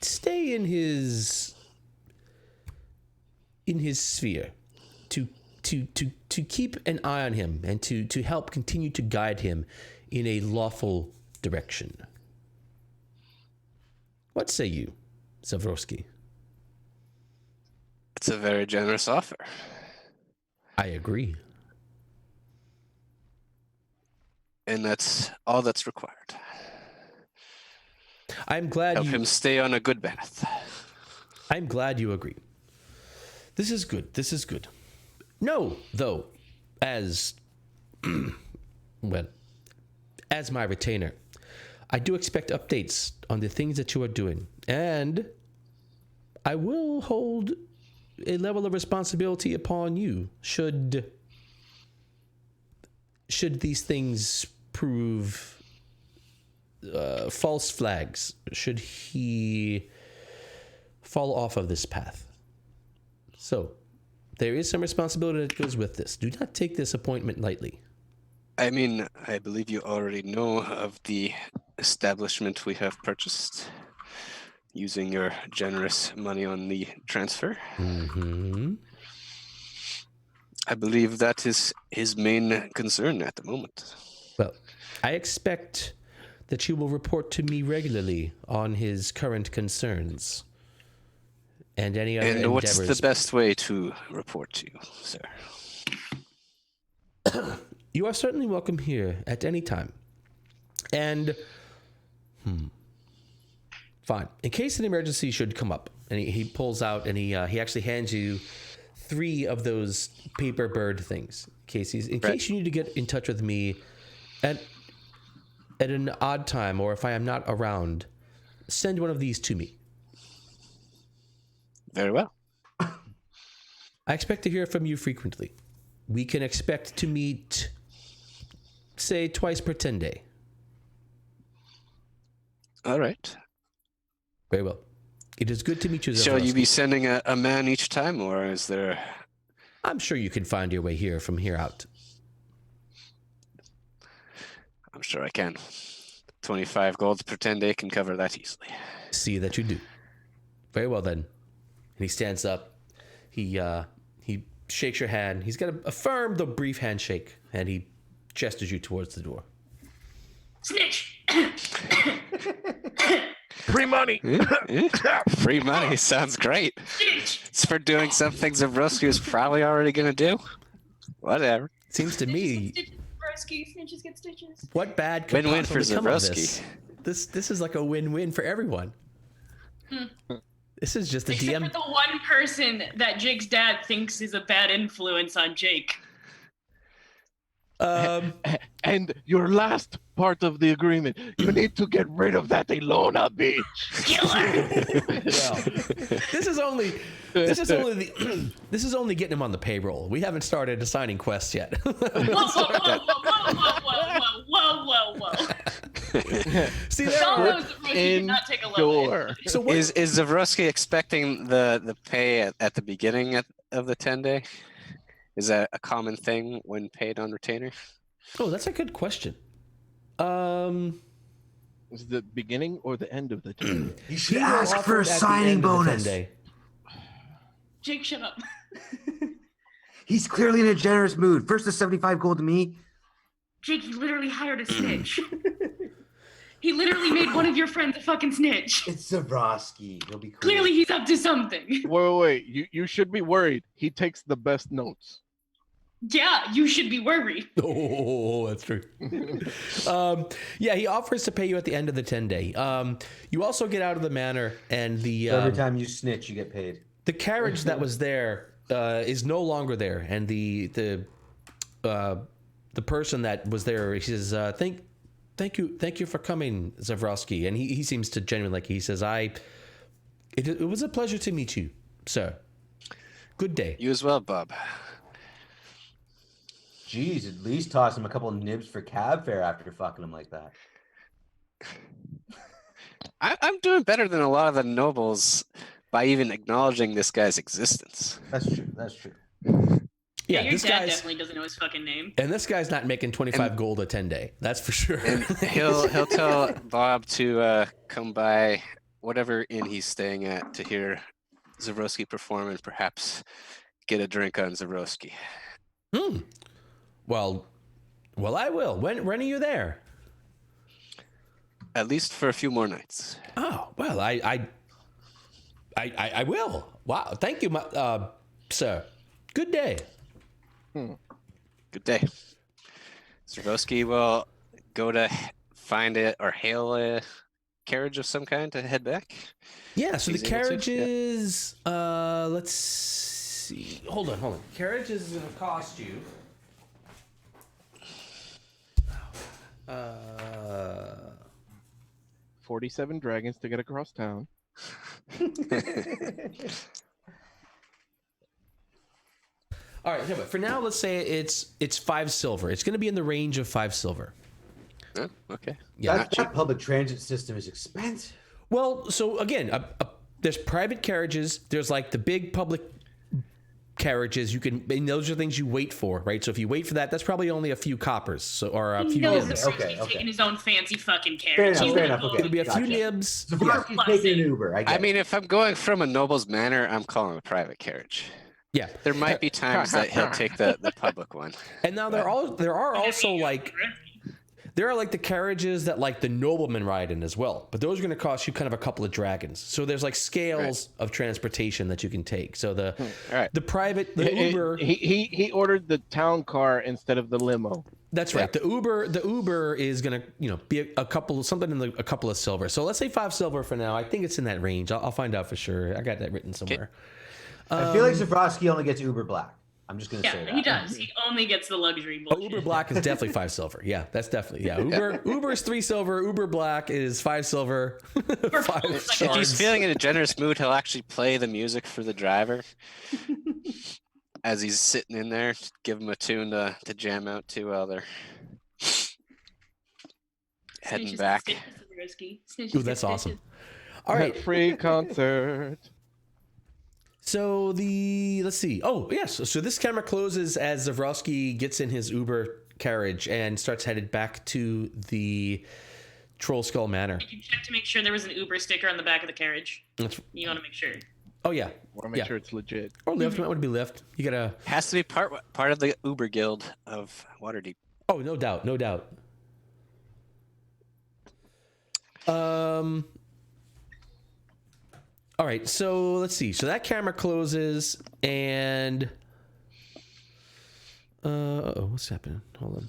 stay in his sphere, to keep an eye on him, and to help continue to guide him in a lawful direction. What say you, Zavroski? It's a very generous offer. I agree. And that's all that's required. I'm glad Help him stay on a good path. I'm glad you agree. This is good. This is good. No, though, as well, as my retainer, I do expect updates on the things that you are doing, and I will hold a level of responsibility upon you should these things prove false flags, should he fall off of this path. So there is some responsibility that goes with this. Do not take this appointment lightly. I mean, I believe you already know of the establishment we have purchased using your generous money on the transfer. Mm-hmm. I believe that is his main concern at the moment. Well, I expect that you will report to me regularly on his current concerns and any other endeavors. And what's the best way to report to you, sir? You are certainly welcome here at any time. And, fine. In case an emergency should come up, and he pulls out and he actually hands you 3 of those paper bird things. Case you need to get in touch with me at an odd time, or if I am not around, send one of these to me. Very well. I expect to hear from you frequently. We can expect to meet, say, twice per 10 day. All right. Very well. It is good to meet you, Shall you Zavroski. be sending a man each time, or is there... I'm sure you can find your way here from here out. I'm sure I can. 25 golds per 10 day can cover that easily. See that you do. Very well, then. And he stands up. He shakes your hand. He's got a firm, though brief handshake, and he gestures you towards the door. Snitch! Free money. Free money sounds great. Snitch! It's for doing something Zavroski is probably already going to do. Whatever. Seems to me, Snitches get stitches. what bad could Win-win for possibly come of Zavroski. this is like a win-win for everyone. This is just a Except DM. for the one person that Jake's dad thinks is a bad influence on Jake. And your last part of the agreement, you need to get rid of that Elona bitch. Well, this is only getting him on the payroll. We haven't started assigning quests yet. Whoa, whoa. See, Some there knows that Rosie did not take a low Sure. so what, Is Zavroski expecting the pay at the beginning of the 10 day? Is that a common thing when paid on retainer? oh, that's a good question. Is the beginning or the end of the day? You should ask for a signing bonus. Jake, shut up. He's clearly in a generous mood. First, the 75 gold to me. Jake, you literally hired a snitch. He literally made one of your friends a fucking snitch. It's Zavroski. He'll be cool. Clearly he's up to something. Wait. You should be worried. He takes the best notes. Yeah, you should be worried. Oh, that's true. Yeah, he offers to pay you at the end of the 10 day. You also get out of the manor, and So every time you snitch, you get paid. the carriage that was there is no longer there, and the person that was there, he says, thank you for coming, Zavroski. And he seems to genuinely like it. He says, it was a pleasure to meet you, sir. Good day. You as well, Bob. Jeez, at least toss him a couple of nibs for cab fare after fucking him like that. I'm doing better than a lot of the nobles by even acknowledging this guy's existence. That's true. That's true. Yeah, your this dad guy's definitely doesn't know his fucking name. and this guy's not making 25 gold a 10 day. That's for sure. And he'll tell Bob to come by whatever inn he's staying at to hear Zavroski perform and perhaps get a drink on Zavroski. Well, I will. When are you there? At least for a few more nights. Oh, well, I will. Wow, thank you, sir. Good day. Good day. Zavroski will go to find it or hail a carriage of some kind to head back. Yeah, so the He's able to? carriage is, let's see. Hold on. Carriage is going to cost you. 47 dragons to get across town. All right, but for now, let's say it's 5 silver. It's going to be in the range of 5 silver. Oh, okay. Yeah. That public transit system is expensive. Well, so again, there's private carriages. There's like the big public carriages. And those are things you wait for, right? So if you wait for that, that's probably only a few coppers, or a He few knows nibs. Zavroski's taking his own fancy fucking Fair carriage. enough. He's Fair gonna enough. go- Okay. It'll be a few Gotcha. nibs. Zavroski's taking an Uber. I mean, if I'm going from a noble's manor, I'm calling a private carriage. Yeah. There might be times that he'll take the public one. And now there are also like there are like the carriages that like the noblemen ride in as well, but those are going to cost you kind of a couple of dragons. So there's like scales of transportation that you can take. So the Uber He ordered the town car instead of the limo. That's right. The Uber is going to be a couple of silver. So let's say 5 silver for now. I think it's in that range. I'll find out for sure. I got that written somewhere. feel like Zavroski only gets Uber Black. I'm just gonna say that. he does. He only gets the luxury Oh, bullshit. Uber Black is definitely 5 silver. Yeah, that's definitely Uber is 3 silver. Uber Black is 5 silver. 5 If shards. he's feeling in a generous mood, he'll actually play the music for the driver as he's sitting in there. Give him a tune to jam out to while they're heading back. Ooh, that's awesome. All right. Free concert. So let's see. Oh, yes. So this camera closes as Zavroski gets in his Uber carriage and starts headed back to the Troll Skull Manor. Did you check to make sure there was an Uber sticker on the back of the carriage? You want to make sure. Oh, yeah. Want to make sure it's legit. Or Lyft. Might want to be Lyft. You gotta. Has to be part of the Uber guild of Waterdeep. Oh, no doubt. No doubt. All right, so let's see. So that camera closes, and uh-oh, what's happening? Hold on.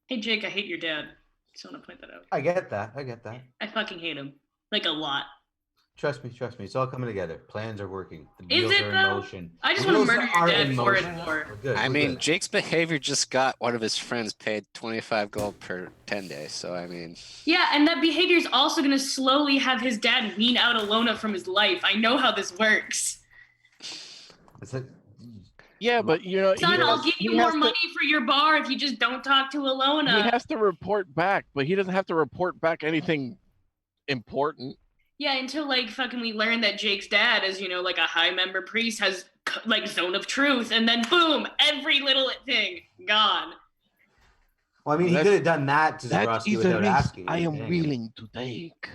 Hey, Jake, I hate your dad. Just want to point that out. I get that. I fucking hate him. Like, a lot. Trust me. It's all coming together. Plans are working. The Is wheels it, are in though? motion. I just The want to wheels murder your are dad in for it motion. more. We're good. I we're mean, good. Jake's behavior just got one of his friends paid 25 gold per 10 days. So, I mean... Yeah, and that behavior is also going to slowly have his dad wean out Elona from his life. I know how this works. It's like, Yeah, but you know, Son, I'll give you he more has to- money for your bar if you just don't talk to Elona. He has to report back, but he doesn't have to report back anything important. Yeah, until like fucking we learn that Jake's dad is, like a high member priest, has like zone of truth, and then boom, every little thing gone. well, I mean, he That's- could have done that to That Zavroski is a without risk asking. I am Dang. willing to take.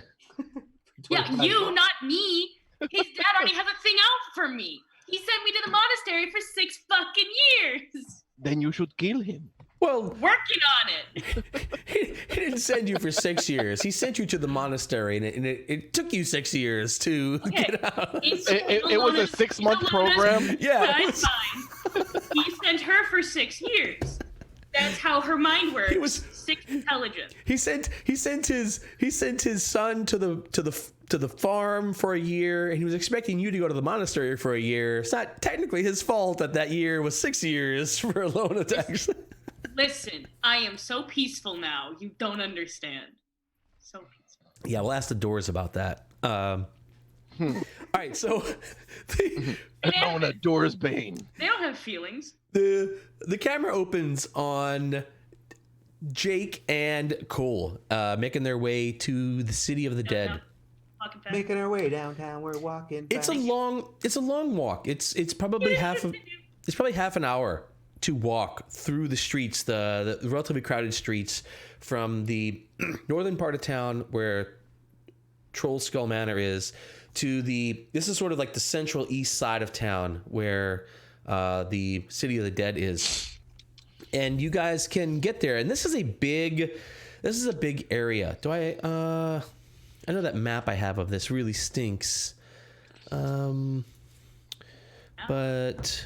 Yeah, 25 you, bucks. not me. His dad already has a thing out for me. He sent me to the monastery for 6 fucking years. Then you should kill him. Well, Working on it. he didn't send you for 6 years. He sent you to the monastery, and it took you 6 years to get out. It was a 6-month program. Yeah. That's fine. He sent her for 6 years. That's how her mind works. He was- 6 intelligence. He sent his son to the farm for a year, and he was expecting you to go to the monastery for a year. It's not technically his fault that year was 6 yeyears for Elona to actually. Listen, I am so peaceful now. You don't understand. So peaceful. Yeah, we'll ask the doors about that. All right, so On a door's bane. They don't have feelings. the camera opens on Jake and Cole making their way to the city of the dead. Fucking fast. Making our way downtown, we're walking. It's a fast. long walk. It's probably half an hour to walk through the streets, the relatively crowded streets from the northern part of town where Troll Skull Manor is to this is sort of like the central east side of town where the city of the dead is. And you guys can get there. And this is a big area. Do I know that map I have of this really stinks. But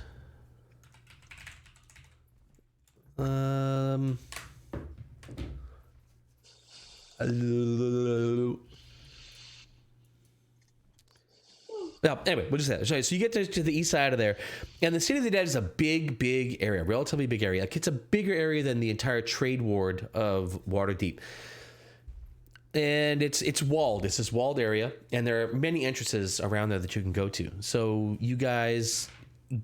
yeah, anyway, we'll just say that. So you get to the east side of there, and the City of the Dead is a big area, relatively big area. Like, it's a bigger area than the entire trade ward of Waterdeep. And it's walled. It's this walled area, and there are many entrances around there that you can go to. So you guys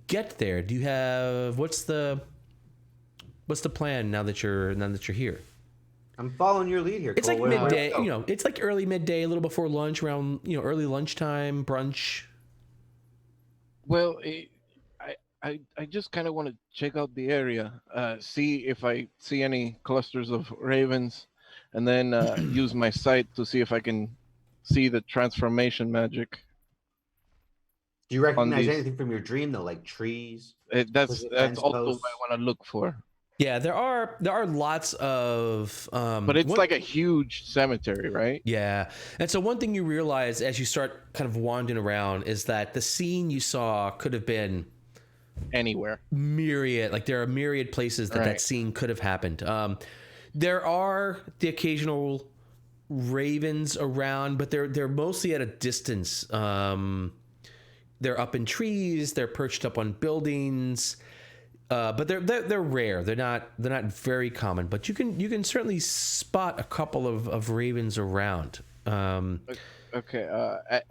get there. Do you have what's the plan now that you're here? I'm following your lead here. It's Cole. like Where do I midday, go? it's like early midday, a little before lunch, around early lunchtime, brunch. Well, I just kind of want to check out the area, see if I see any clusters of ravens, and then use my sight to see if I can see the transformation magic. Do you recognize these- anything from your dream though, like trees? That's Was it fence also posts? what I want to look for. Yeah, there are lots of But it's like a huge cemetery, right? yeah. And so one thing you realize as you start kind of wandering around is that the scene you saw could have been Anywhere. myriad, like there are myriad places that Right. scene could have happened. There are the occasional ravens around, but they're mostly at a distance. They're up in trees. They're perched up on buildings, but they're rare. They're not very common. But you can certainly spot a couple of ravens around. Okay.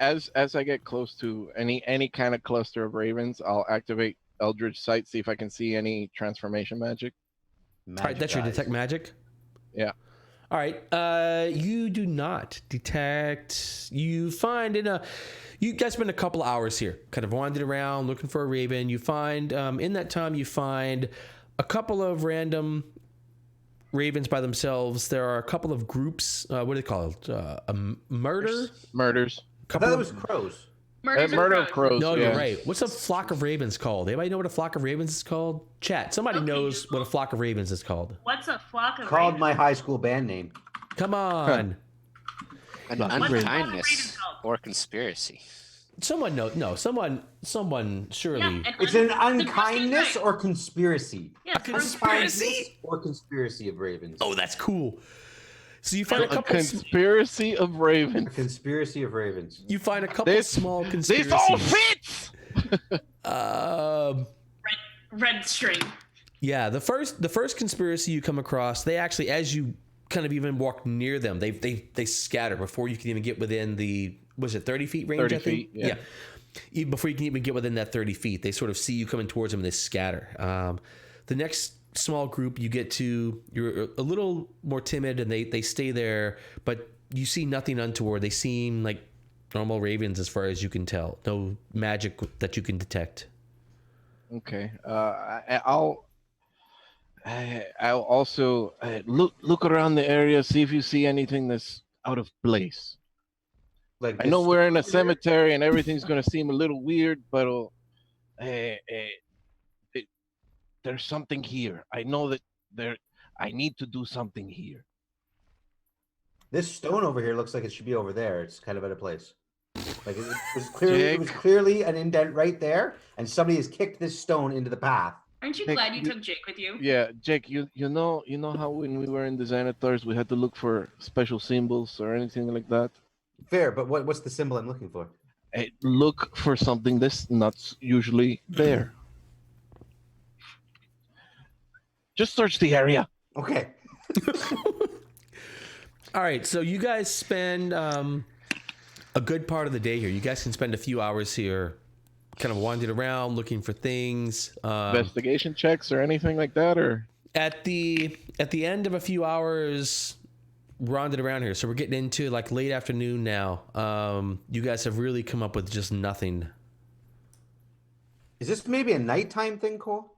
As I get close to any kind of cluster of ravens, I'll activate Eldritch Sight, see if I can see any transformation magic. All right, that's your detect magic. Yeah. All right. You do not detect. You find you guys spend a couple hours here, kind of wandering around looking for a raven. You find in that time you find a couple of random ravens by themselves. There are a couple of groups. What are they called? Murders. I thought it was crows. Murder of crows. No, yeah. you're right. What's a flock of ravens called? Anybody know what a flock of ravens is called? Chat. Somebody knows what a flock of ravens is called. What's a flock of Called ravens? my high school band name. Come on. An What's a flock of unkindness or conspiracy. Someone knows. No, someone surely. Yeah, It's an unkindness or conspiracy. Yeah, A conspiracy? Or conspiracy of ravens. Oh, that's cool. So you find a A couple. conspiracy of A ravens. conspiracy of ravens. You find a couple small conspiracies. This all fits. red string. Yeah, the first conspiracy you come across, they actually, as you kind of even walk near them, they scatter before you can even get within the, was it 30 feet range? 30 I think? feet, yeah. Even before you can even get within that 30 feet, they sort of see you coming towards them and they scatter. The next small group you get to, you're a little more timid and they stay there, but you see nothing untoward. They seem like normal ravens as far as you can tell. No magic that you can detect. Okay. I'll also look around the area, see if you see anything that's out of place. Like I know this- we're in a cemetery and everything's gonna seem a little weird, but there's something here. I know that I need to do something here. This stone over here looks like it should be over there. It's kind of at a place. Like it was clearly an indent right there, and somebody has kicked this stone into the path. Aren't you Jake, glad you took Jake with you? Yeah, Jake, you know how when we were in the Xanathars we had to look for special symbols or anything like that? Fair, but what's the symbol I'm looking for? Look for something that's not usually there. Just search the area. Okay. All right, so you guys spend a good part of the day here. You guys can spend a few hours here, kind of wandering around, looking for things. Investigation checks or anything like that, or At the end of a few hours, wandering around here. So we're getting into like late afternoon now. You guys have really come up with just nothing. Is this maybe a nighttime thing, Cole?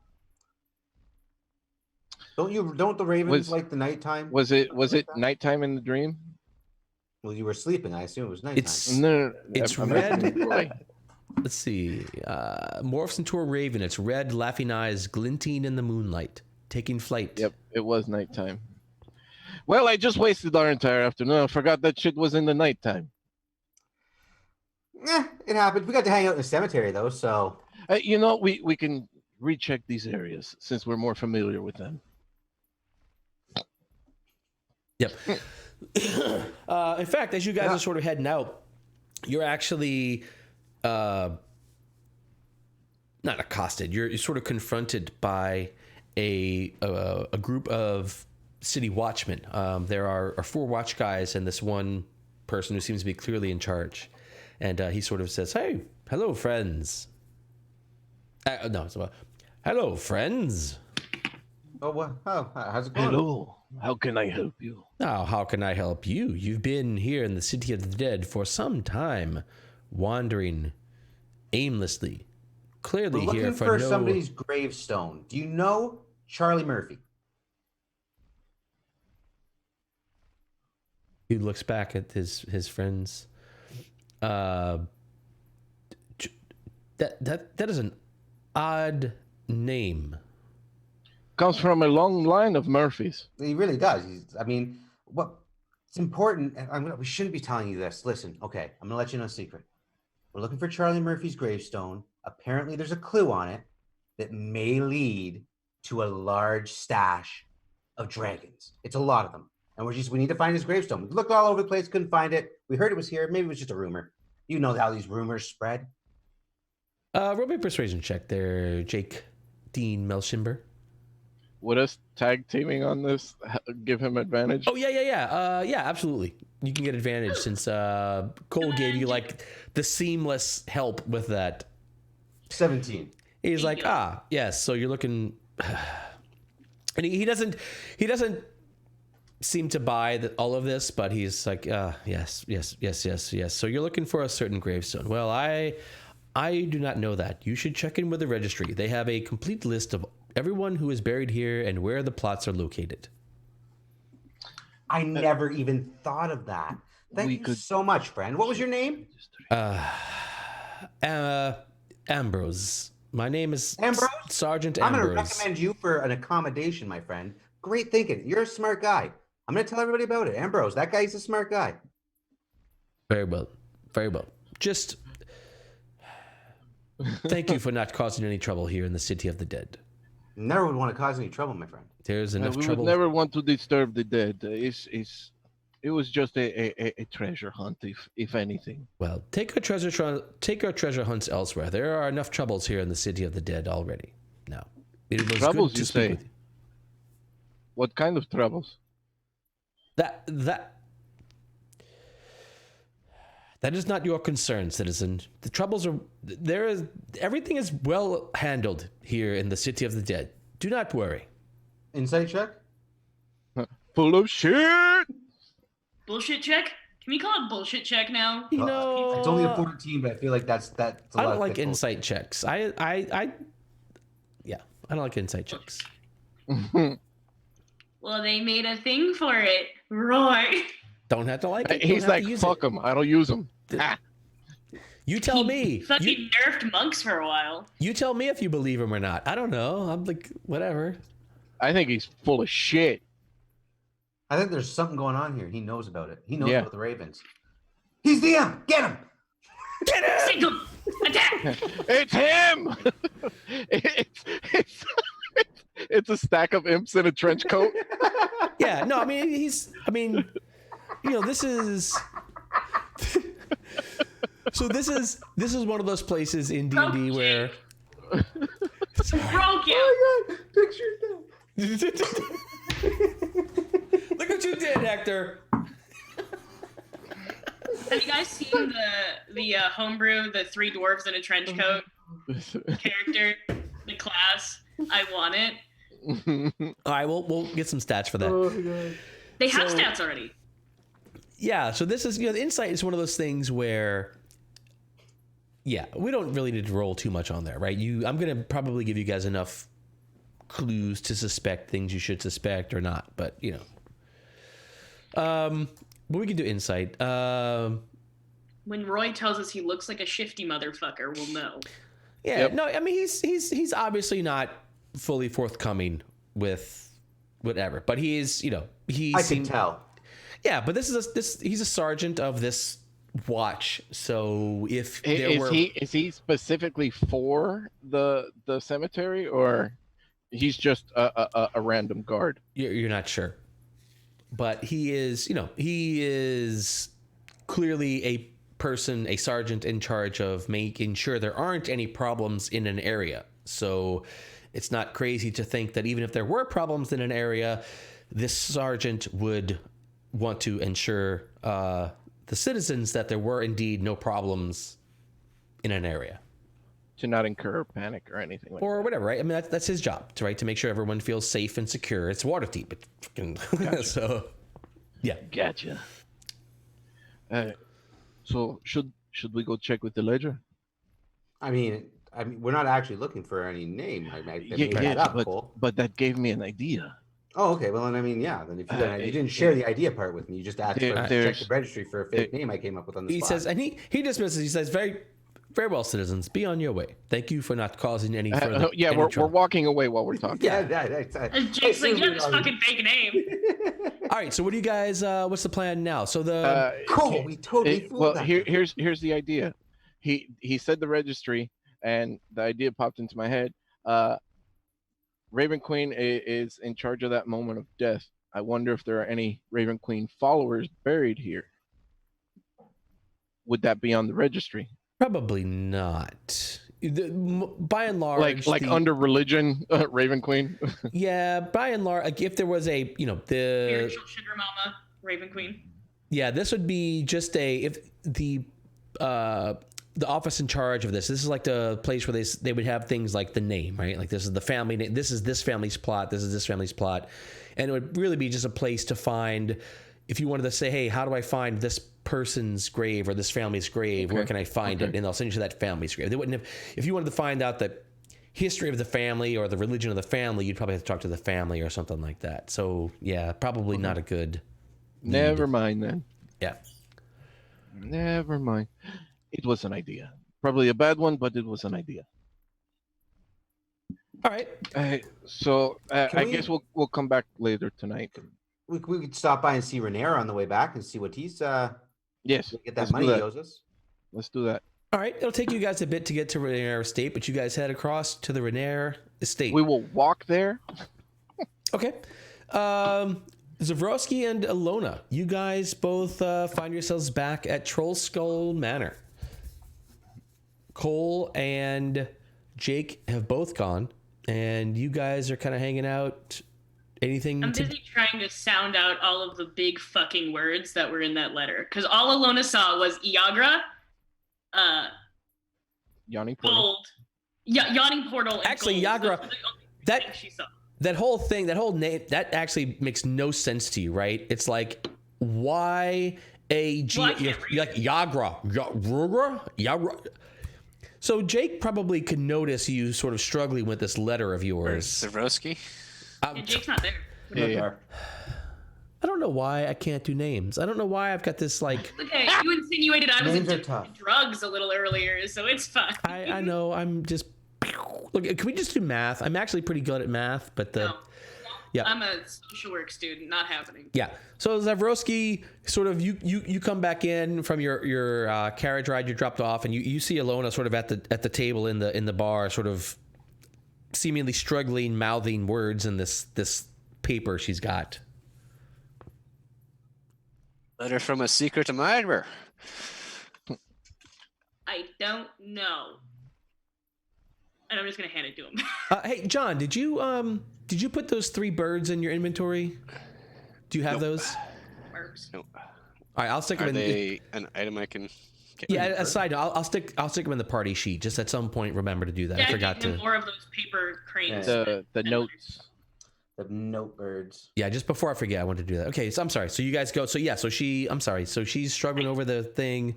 Don't the ravens like the nighttime? was it like that? nighttime in the dream? Well, you were sleeping. I assume it was nighttime. No. It's I'm red. asking Troy. Let's see. Morphs into a raven. It's red, laughing eyes, glinting in the moonlight, taking flight. Yep, it was nighttime. Well, I just wasted our entire afternoon. I forgot that shit was in the nighttime. It happened. We got to hang out in the cemetery though, so We can recheck these areas since we're more familiar with them. Yep. In fact, as you guys are sort of heading out, you're actually not accosted. You're sort of confronted by a group of city watchmen. There are 4 watch guys and this one person who seems to be clearly in charge. And he sort of says, "Hey, hello, friends." Hello, friends. Oh, what? Oh, how's it going? Hello, how can I help you? Now, how can I help you? You've been here in the City of the Dead for some time, wandering aimlessly. Clearly We're here looking for for no... somebody's gravestone. Do you know Charlie Murphy? He looks back at his friends. That is an odd name. Comes from a long line of Murphys. He really does. It's important. We shouldn't be telling you this. Listen, okay, I'm gonna let you know a secret. We're looking for Charlie Murphy's gravestone. Apparently, there's a clue on it that may lead to a large stash of dragons. It's a lot of them. and we need to find his gravestone. We looked all over the place, couldn't find it. We heard it was here. Maybe it was just a rumor. You know how these rumors spread. Roll me a persuasion check there, Jake Dean Melshimber. Would us tag teaming on this give him advantage? Oh yeah, absolutely. You can get advantage since Cole gave you like the seamless help with that. 17. He's like, yes. So you're looking, and he doesn't seem to buy all of this, but he's like, yes. So you're looking for a certain gravestone. Well, I do not know that. You should check in with the registry. They have a complete list of everyone who is buried here and where the plots are located. I never even thought of that. Thank you so much, friend. What was your name? Ambrose. My name is Ambrose? Sergeant I'm Ambrose. going to recommend you for an accommodation, my friend. Great thinking. You're a smart guy. I'm going to tell everybody about it. Ambrose, that guy's a smart guy. Very well. Just thank you for not causing any trouble here in the City of the Dead. Never would want to cause any trouble, my friend. There's enough we trouble. would never want to disturb the dead. It was just a treasure hunt, if anything. Well, take our treasure hunts elsewhere. There are enough troubles here in the City of the Dead already. No, it was Troubles, good to you speak say? with you. What kind of troubles? That is not your concern, citizen. The troubles are everything is well handled here in the City of the Dead. Do not worry. Insight check? Full of shit! Bullshit check? Can we call it bullshit check now? You know, It's only a 14, but I feel like that's a I lot don't of like pitfalls. insight checks. I don't like insight checks. Well, they made a thing for it. Roar. Don't have to like it. He's Don't have like, to use fuck it. him. I don't use them. You tell me. Fucking nerfed monks for a while. You tell me if you believe him or not. I don't know. I'm like, whatever. I think he's full of shit. I think there's something going on here. He knows about it. He knows Yeah. about the Ravens. He's the M. Get him. Sink 'em! Attack! It's him! It's a stack of imps in a trench coat. Yeah, no, I mean, this is so this is one of those places in D&D where Broke you! Oh my God. Picture that. Look what you did, Hector. Have you guys seen the homebrew, the three dwarves in a trench coat character, the class? I want it. All right, we'll get some stats for that. Oh my God. They have stats already. Yeah, so this is, the insight is one of those things where, yeah, we don't really need to roll too much on there, right? I'm going to probably give you guys enough clues to suspect things you should suspect or not, but, but we can do insight. When Roy tells us he looks like a shifty motherfucker, we'll know. Yeah, Yep. no, I mean, he's obviously not fully forthcoming with whatever, but he is, I can tell. Yeah, but he's a sergeant of this watch. So if there Is he specifically for the cemetery, or he's just a random guard? you're not sure, but he is clearly a sergeant in charge of making sure there aren't any problems in an area. So it's not crazy to think that even if there were problems in an area, this sergeant would want to ensure the citizens that there were indeed no problems in an area. To not incur panic or anything like Or whatever, right? I mean, that's his job, to make sure everyone feels safe and secure. It's Waterdeep. Gotcha. So, yeah. that. Gotcha. So should we go check with the ledger? I mean, we're not actually looking for any name. I made that up, Cole. but that gave me an idea. Oh, okay. Well, then I mean, yeah. Then if you didn't share the idea part with me, you just asked for check the registry for a fake name I came up with on the He spot. says, and he dismisses. He says, very, very well, citizens. Be on your way. Thank you for not causing any further. We're walking away while we're talking. Yeah. And Jake's like, you have this fucking fake name. All right. So what do you guys? What's the plan now? So the Cool. We totally fooled that. Here's the idea. He said the registry, and the idea popped into my head. Raven Queen is in charge of that moment of death. I wonder if there are any Raven Queen followers buried here. Would that be on the registry? Probably not. By and large, Like under religion, Raven Queen. Yeah, by and large, like if there was a, the Spiritual sugar mama, Raven Queen. Yeah, this would be just if the office in charge of this. This is like the place where they would have things like the name, right? Like this is the family name. This is this family's plot. This is this family's plot, and it would really be just a place to find. If you wanted to say, hey, how do I find this person's grave or this family's grave? Where can I find it? And they'll send you to that family's grave. They wouldn't have, if you wanted to find out the history of the family or the religion of the family, you'd probably have to talk to the family or something like that. So yeah, probably not a good. Never mind then. Yeah. Never mind. It was an idea. Probably a bad one, but it was an idea. All right. So I guess we'll come back later tonight. We could stop by and see Renair on the way back and see what he's yes, get that money he owes us. Let's do that. All right. It'll take you guys a bit to get to Renair Estate, but you guys head across to the Renair Estate. We will walk there. Okay. Zavroski and Elona, you guys both find yourselves back at Troll Skull Manor. Cole and Jake have both gone, and you guys are kind of hanging out. Anything? I'm busy trying to sound out all of the big fucking words that were in that letter, because all Elona saw was Iagra, Yawning Portal. Gold, Yawning Portal. And Actually, gold. Iagra, Those were the only things she saw. that whole thing, that whole name, that actually makes no sense to you, right? It's like Y-A-G. Well, You're like Yagra. So Jake probably could notice you sort of struggling with this letter of yours. Zavroski? Yeah, Jake's not there. Yeah. I don't know why I can't do names. I don't know why I've got this like. Okay, you insinuated I was Names are into tough. drugs a little earlier, so it's fine. I know. I'm just. Look, can we just do math? I'm actually pretty good at math, but the. No. Yeah. I'm a social work student. Not happening. Yeah. So Zavroski, sort of, you come back in from your carriage ride you dropped off, and you see Elona sort of at the table in the bar, sort of seemingly struggling, mouthing words in this paper she's got. Letter from a secret admirer. I don't know. And I'm just gonna hand it to him. Hey, John, did you put those 3 birds in your inventory? Do you have those? Works. No. All right, I'll stick them Are in. they an item I can get? Yeah, aside, I'll stick them in the party sheet. Just at some point, remember to do that. Yeah, I forgot give him to. more of those paper cranes. The notes. The note birds. Yeah, just before I forget, I wanted to do that. Okay, so I'm sorry. So you guys go. So yeah, I'm sorry. So she's struggling over the thing.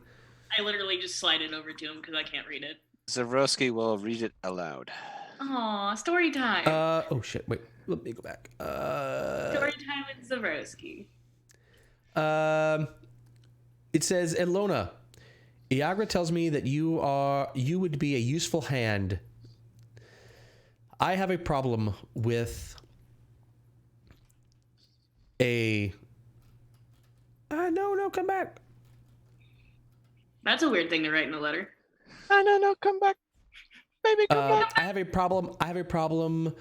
I literally just slide it over to him because I can't read it. Zavroski will read it aloud. Aw, story time. Oh shit! Wait, let me go back. Story time with Zavroski. It says, Elona, Iagra tells me that you would be a useful hand. I have a problem with a. No, come back. That's a weird thing to write in a letter. No, come back. Baby, come back. I have a problem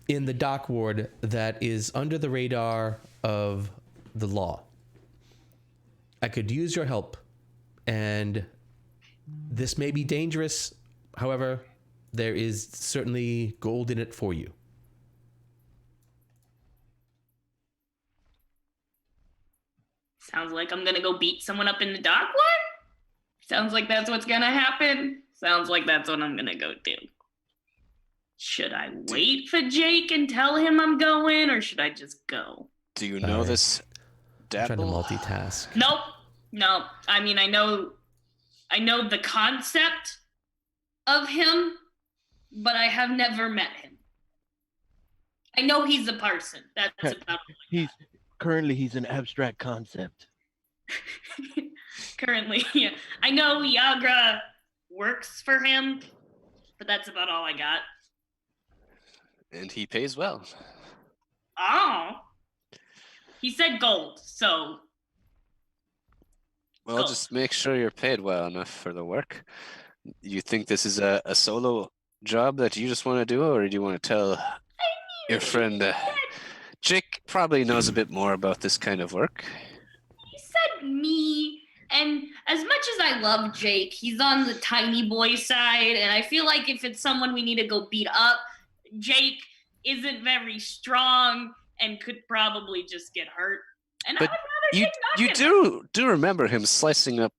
in the dock ward that is under the radar of the law. I could use your help, and this may be dangerous. However, there is certainly gold in it for you. Sounds like I'm gonna go beat someone up in the dock ward? Sounds like that's what's gonna happen. Sounds like that's what I'm gonna go do. Should I wait for Jake and tell him I'm going, or should I just go? Do you know this I'm trying to dabble? multitask. Nope. I mean, I know the concept of him, but I have never met him. I know he's a person. That's about all. He's an abstract concept. Currently, yeah. I know Iagra works for him, but that's about all I got. And he pays well. Oh. He said gold, so. Well, Gold. just make sure you're paid well enough for the work. You think this is a solo job that you just want to do, or do you want to tell your friend Jake probably knows a bit more about this kind of work. He said me, and as much as I love Jake, he's on the tiny boy side, and I feel like if it's someone we need to go beat up, Jake isn't very strong and could probably just get hurt. And But I would rather You Jake not you get hurt. do remember him slicing up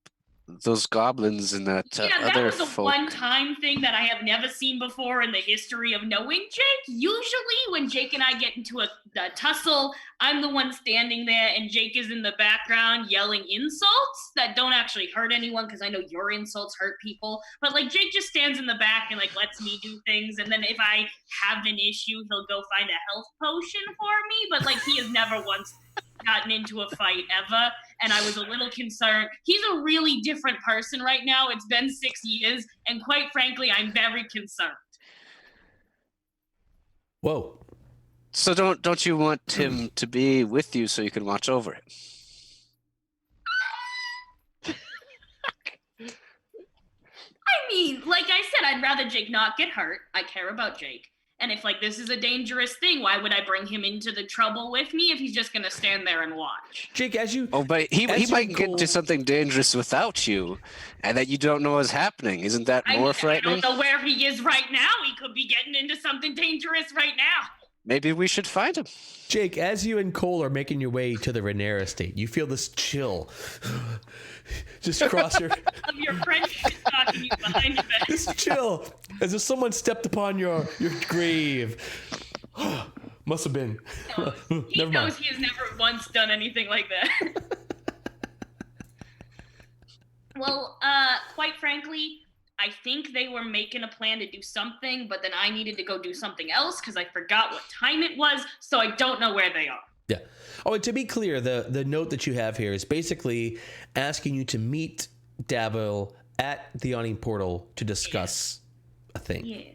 those goblins and that Yeah, that other was a folk. one-time thing that I have never seen before in the history of knowing Jake. Usually when Jake and I get into a tussle, I'm the one standing there and Jake is in the background yelling insults that don't actually hurt anyone because I know your insults hurt people. But like Jake just stands in the back and like lets me do things, and then if I have an issue, he'll go find a health potion for me. But like he has never once gotten into a fight ever, and I was a little concerned. He's a really different person right now. It's been 6 years, and quite frankly, I'm very concerned. Whoa. So don't you want him to be with you so you can watch over it? I mean, like I said, I'd rather Jake not get hurt. I care about Jake. And if like this is a dangerous thing, why would I bring him into the trouble with me if he's just gonna stand there and watch? Jake, as you Oh, but he as might you get go- into something dangerous without you, and that you don't know is happening. Isn't that I more mean, I frightening? don't know where he is right now. He could be getting into something dangerous right now. Maybe we should find him. Jake, as you and Cole are making your way to the Rhaenyra estate, you feel this chill just cross your Of your friend talking you behind your back. this chill as if someone stepped upon your grave. Must have been. No, he Never mind. knows he has never once done anything like that. Well, quite frankly, I think they were making a plan to do something, but then I needed to go do something else because I forgot what time it was, so I don't know where they are. Yeah. Oh, and to be clear, the note that you have here is basically asking you to meet Davil at the Yawning Portal to discuss a thing. Yeah.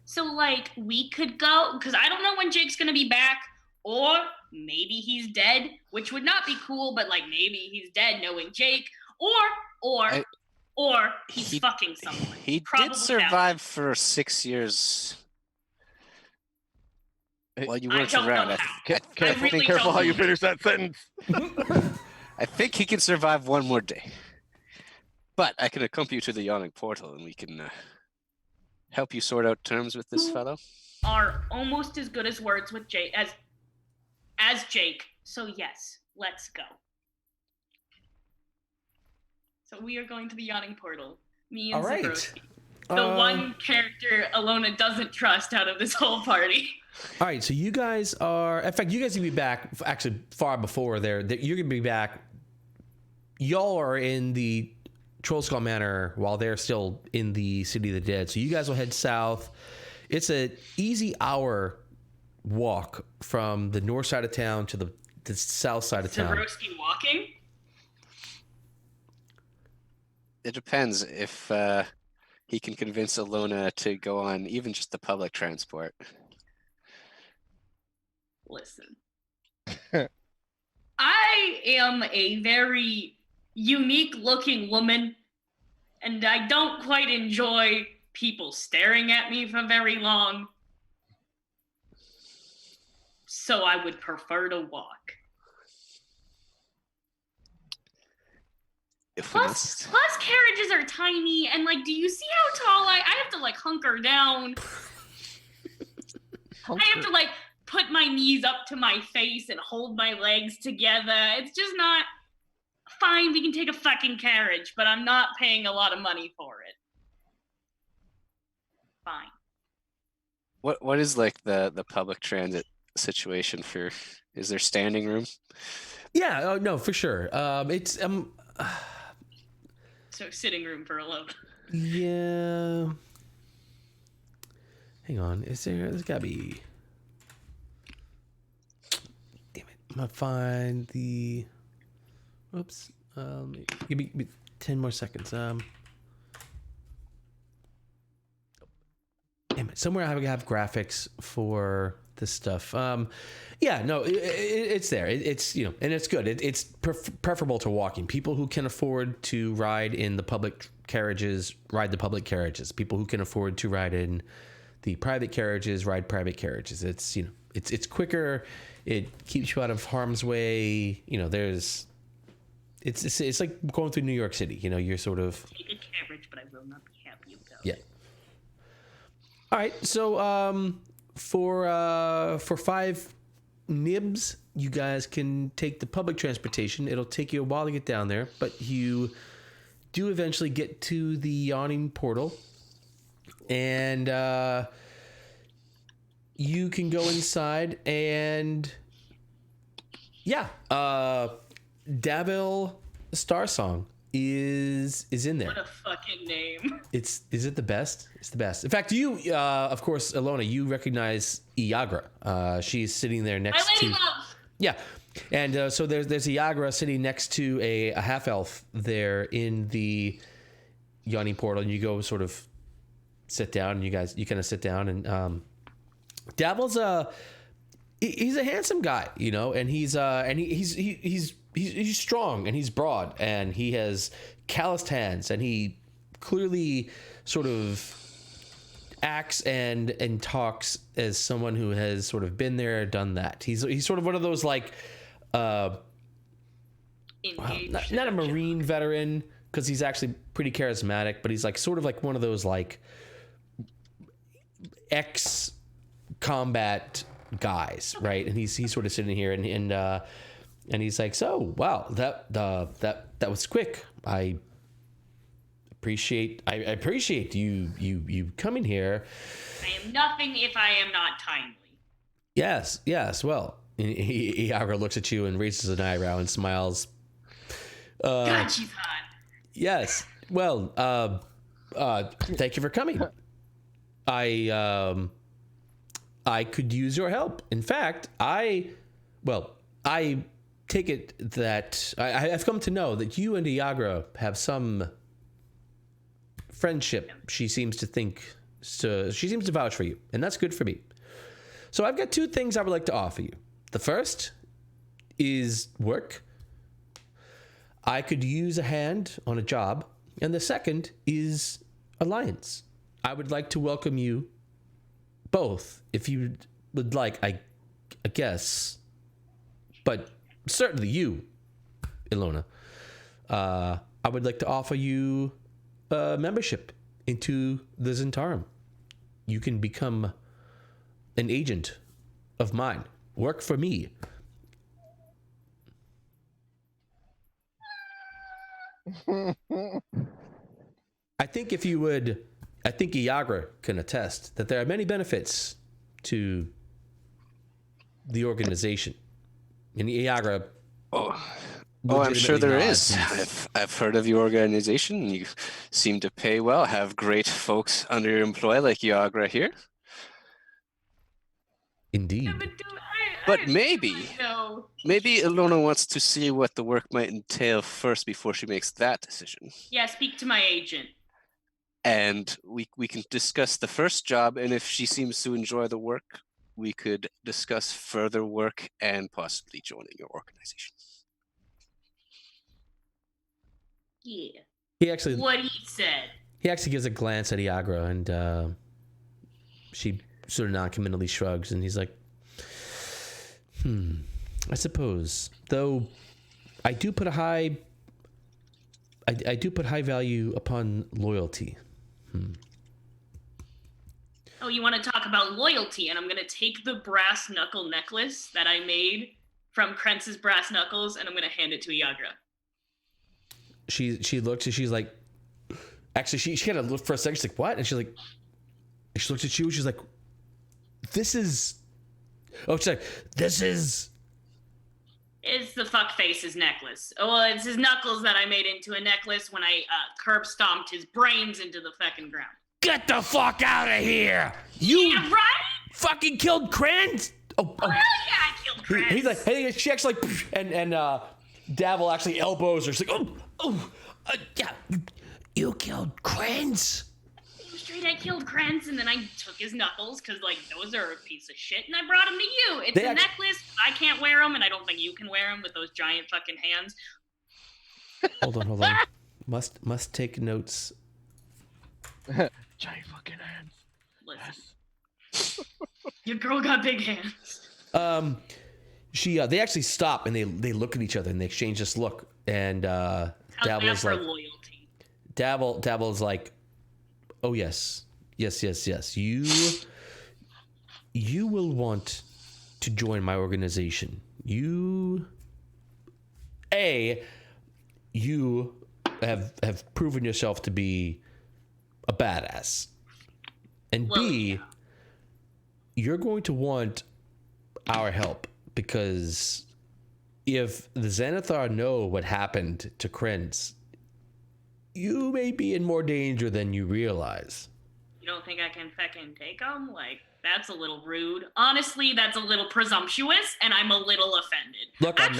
So, like, we could go, because I don't know when Jake's going to be back, or maybe he's dead, which would not be cool, but, like, maybe he's dead knowing Jake, or he's fucking someone. He Probably did survive for 6 years. Well, you I weren't don't know around. how. Careful, really careful don't how you know. finish that sentence. I think he can survive one more day. But I can accompany you to the Yawning Portal, and we can help you sort out terms with this fellow. Are almost as good as words with Jake as Jake. So yes, let's go. So we are going to the Yawning Portal. Me and All right. Zavroski. The one character Elona doesn't trust out of this whole party. All right, so you guys are. In fact, you guys will be back actually far before there. You're gonna be back. Y'all are in the Trollskull Manor while they're still in the City of the Dead. So you guys will head south. It's an easy hour walk from the north side of town to the south side of town. Zavroski walking? It depends if he can convince Elona to go on even just the public transport. Listen. I am a very unique looking woman, and I don't quite enjoy people staring at me for very long. So I would prefer to walk. If we Plus must. carriages are tiny, and like, do you see how tall I have to like hunker down? I have to like put my knees up to my face and hold my legs together. It's just not fine. We can take a fucking carriage, but I'm not paying a lot of money for it. Fine. What is like the public transit situation for? Is there standing room? Yeah, no, for sure. It's So sitting room for alone. yeah. Hang on, there's gotta be. Damn it! I'm gonna find the. Oops. Give me 10 more seconds. Damn it! Somewhere I have graphics for this stuff. Yeah, no, it's there. It's and it's good. It's preferable to walking. People who can afford to ride in the public carriages ride the public carriages. People who can afford to ride in the private carriages ride private carriages. It's it's quicker. It keeps you out of harm's way. You know, it's like going through New York City. You know, you're sort of take a carriage, but I will not be happy about. Yeah. All right. So for 5 nibs, you guys can take the public transportation. It'll take you a while to get down there, but you do eventually get to the yawning portal, and you can go inside, and Davil Starsong is in there. What a fucking name. Is it the best? It's the best. In fact, you of course, Elona, you recognize Iagra. She's sitting there next My to lady love. Yeah. And so there's Iagra sitting next to a half elf there in the yawning portal, and you go sort of sit down, and you kind of sit down, and Davil's he's a handsome guy, you know, and he's strong, and he's broad, and he has calloused hands, and he clearly sort of acts and talks as someone who has sort of been there, done that. He's sort of one of those like not a Marine veteran, because he's actually pretty charismatic, but he's like sort of like one of those like ex-combat guys, right? And he's sort of sitting here, and he's like, so wow, that was quick. I appreciate you coming here. I am nothing if I am not timely. Yes. Well, Iagra looks at you and raises an eyebrow and smiles. God, she's hot. Yes. Well, thank you for coming. I could use your help. In fact, I take it that I've come to know that you and Iagra have some friendship. She seems to vouch for you, and that's good for me. So I've got 2 things I would like to offer you. The first is work. I could use a hand on a job, and the second is alliance. I would like to welcome you both, if you would like, I guess, but certainly you, Elona. I would like to offer you membership into the Zentarum. You can become an agent of mine. Work for me. I think Iagra can attest that there are many benefits to the organization. And Iagra... Oh, I'm sure there is. I've heard of your organization. You seem to pay well, have great folks under your employ like Iagra here. Indeed. Yeah, But maybe Elona wants to see what the work might entail first before she makes that decision. Yeah, speak to my agent. And we can discuss the first job, and if she seems to enjoy the work, we could discuss further work and possibly joining your organization. Yeah. What he said. He actually gives a glance at Iagra, and she sort of non-committally shrugs, and he's like, I suppose. Though I do put high value upon loyalty. Oh, you want to talk about loyalty? And I'm going to take the brass knuckle necklace that I made from Krentz's brass knuckles, and I'm going to hand it to Iagra. She looks, and she's like, actually, she kind of looked for a second. She's like, what? And she looks at you, and she's like, this is... Oh, she's like, this is... It's the fuckface's necklace. Oh, well, it's his knuckles that I made into a necklace when I curb stomped his brains into the fucking ground. Get the fuck out of here! You right? Fucking killed Krenz! Oh, yeah, I killed Krenz. He's like, hey, she actually like, and Davil actually elbows her. She's like, yeah, you killed Krenz. Straight, I killed Krenz, and then I took his knuckles, because, like, those are a piece of shit, and I brought them to you. It's a necklace. I can't wear them, and I don't think you can wear them with those giant fucking hands. Hold on. Must take notes. Giant fucking hands. Listen. Yes. Your girl got big hands. They actually stop and they look at each other and they exchange this look. And Dabble's like, loyalty. Dabble's like, oh yes. You will want to join my organization. You have proven yourself to be a badass. And B, you're going to want our help, because if the Xanathar know what happened to Krens, you may be in more danger than you realize. You don't think I can fucking take them? Like, that's a little rude. Honestly, that's a little presumptuous, and I'm a little offended. Look, I'm a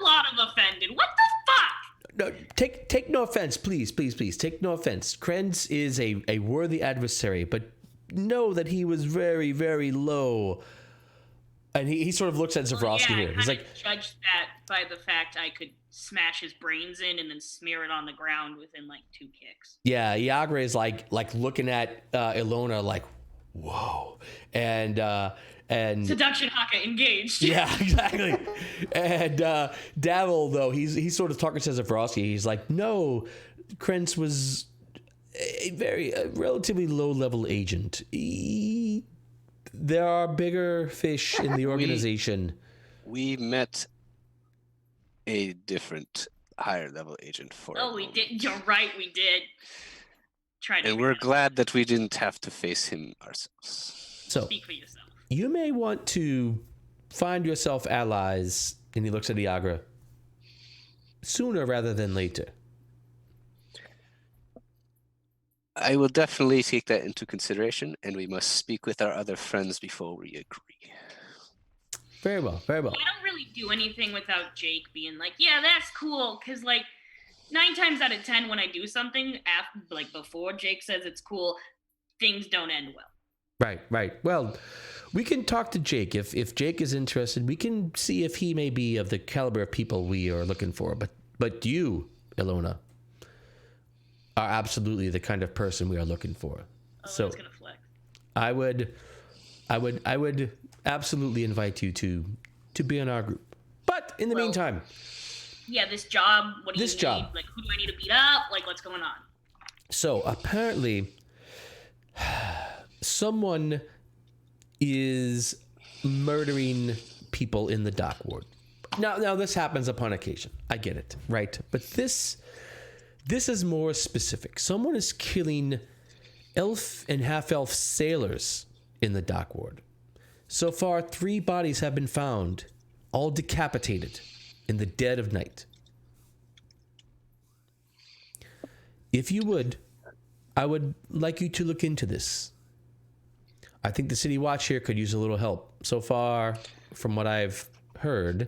lot of offended. What the fuck? No, take no offense, please. Take no offense. Krens is a worthy adversary, but know that he was very, very low. And he sort of looks at Zavroski here. He's like, judged that by the fact I could smash his brains in and then smear it on the ground within like 2 kicks. Yeah, Yagra is like looking at Elona like, whoa, and seduction haka engaged. Yeah, exactly. And Dabble, though, he's sort of talking to Zavroski. He's like, no, Krens was a relatively low level agent. There are bigger fish in the organization. We met a different higher level agent for Oh, we did. You're right, we did. And we're glad that we didn't have to face him ourselves. So, speak for yourself. You may want to find yourself allies, and he looks at Iagra, sooner rather than later. I will definitely take that into consideration, and we must speak with our other friends before we agree. Very well. I don't really do anything without Jake being like, yeah, that's cool, because, like, 9 times out of 10, when I do something, before Jake says it's cool, things don't end well. Right. Well, we can talk to Jake. If Jake is interested, we can see if he may be of the caliber of people we are looking for. But you, Elona, are absolutely the kind of person we are looking for. So gonna flex. I would absolutely invite you to be in our group. But in the meantime, yeah, this job. What do you need? Job. Like, who do I need to beat up? Like, what's going on? So apparently, someone is murdering people in the dock ward. Now this happens upon occasion. I get it, right? But this is more specific. Someone is killing elf and half-elf sailors in the dock ward. So far, 3 bodies have been found, all decapitated in the dead of night. If you would, I would like you to look into this. I think the City Watch here could use a little help. So far, from what I've heard.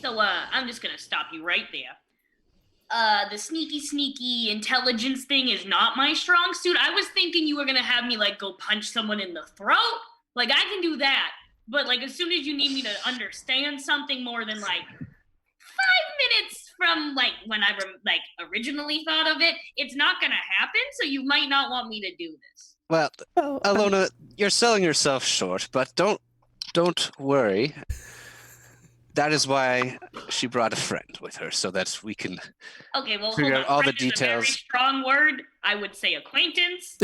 So, I'm just gonna stop you right there. The sneaky intelligence thing is not my strong suit. I was thinking you were gonna have me, like, go punch someone in the throat. Like, I can do that. But, like, as soon as you need me to understand something more than, like, 5 minutes from, like, when I, originally thought of it, it's not gonna happen, so you might not want me to do this. Well, Elona, you're selling yourself short, but don't worry. That is why she brought a friend with her, so that we can figure out all the details. A very strong word. I would say acquaintance.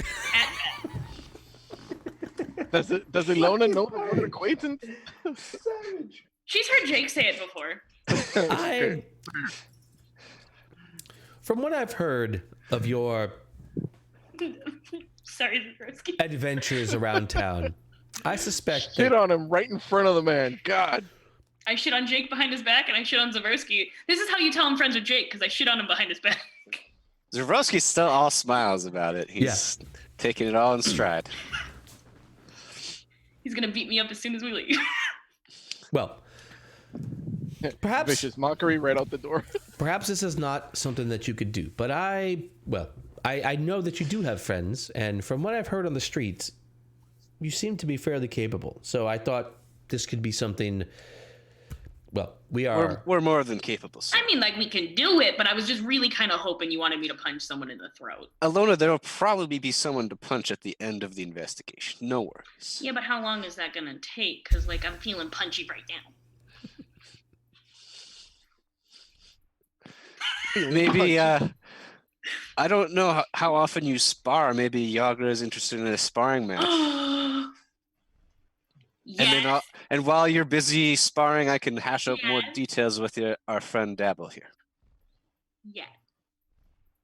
Does Elona know the word acquaintance? Savage. She's heard Jake say it before. From what I've heard of your Zavroski. adventures around town, I suspect Shit on him right in front of the man. God. I shit on Jake behind his back, and I shit on Zavroski. This is how you tell I'm friends with Jake, because I shit on him behind his back. Zavroski's still all smiles about it. He's taking it all in stride. He's gonna beat me up as soon as we leave. Well, perhaps Vicious mockery right out the door. Perhaps this is not something that you could do, but I know that you do have friends, and from what I've heard on the streets, you seem to be fairly capable. So I thought this could be something Well, we are. We're more than capable, sir. I mean, like, we can do it, but I was just really kind of hoping you wanted me to punch someone in the throat. Elona, there will probably be someone to punch at the end of the investigation. No worries. Yeah, but how long is that gonna take? Because, like, I'm feeling punchy right now. Maybe, I don't know how often you spar. Maybe Yagra is interested in a sparring match. Yes. And while you're busy sparring, I can hash out more Yes. details with our friend Dabble here. Yeah.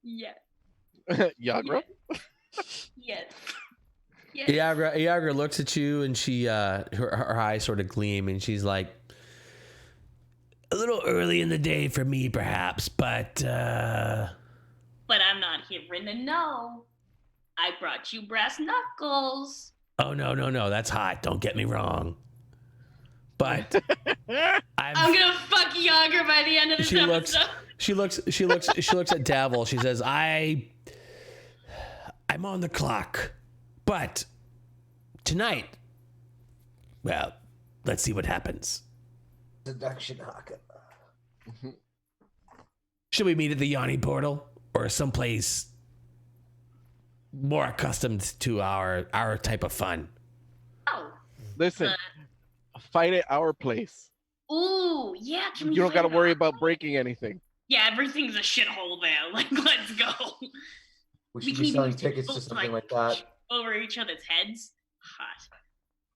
Yeah. Yagra? Yes. Yes. Iagra looks at you and she her eyes sort of gleam and she's like, a little early in the day for me perhaps, but But I'm not hearing a no. I brought you brass knuckles. oh no, that's hot, don't get me wrong, but I'm gonna fuck Yager by the end of this episode. She looks at Davil. She says, I'm on the clock, but tonight, well, let's see what happens. Seduction haka. Should we meet at the Yanni portal or someplace more accustomed to our type of fun? Oh. Listen, fight at our place. Ooh, yeah. Can we You don't got to fight worry out? about breaking anything. Yeah, everything's a shithole there. Like, let's go. We should can be even selling use tickets to both, something like that. over each other's heads. Hot.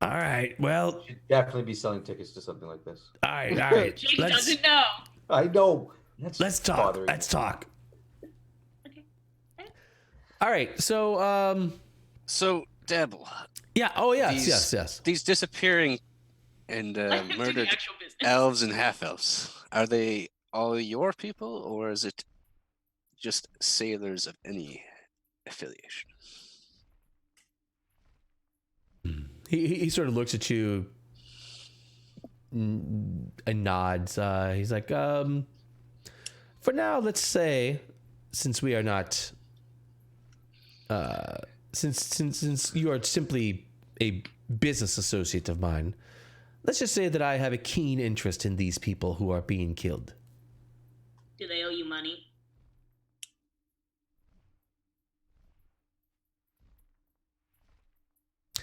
All right, well, Should definitely be selling tickets to something like this. all right. Jake Let's doesn't know. I know. let's talk. bothering Let's me. talk. Okay. All right, so So, Dabble, yeah. Oh yes. these disappearing and Let's do the murdered actual business. elves and half-elves, are they all your people, or is it just sailors of any affiliation? He sort of looks at you and nods. He's like, for now, let's say, since we are not, since you are simply a business associate of mine, let's just say that I have a keen interest in these people who are being killed. Do they owe you money?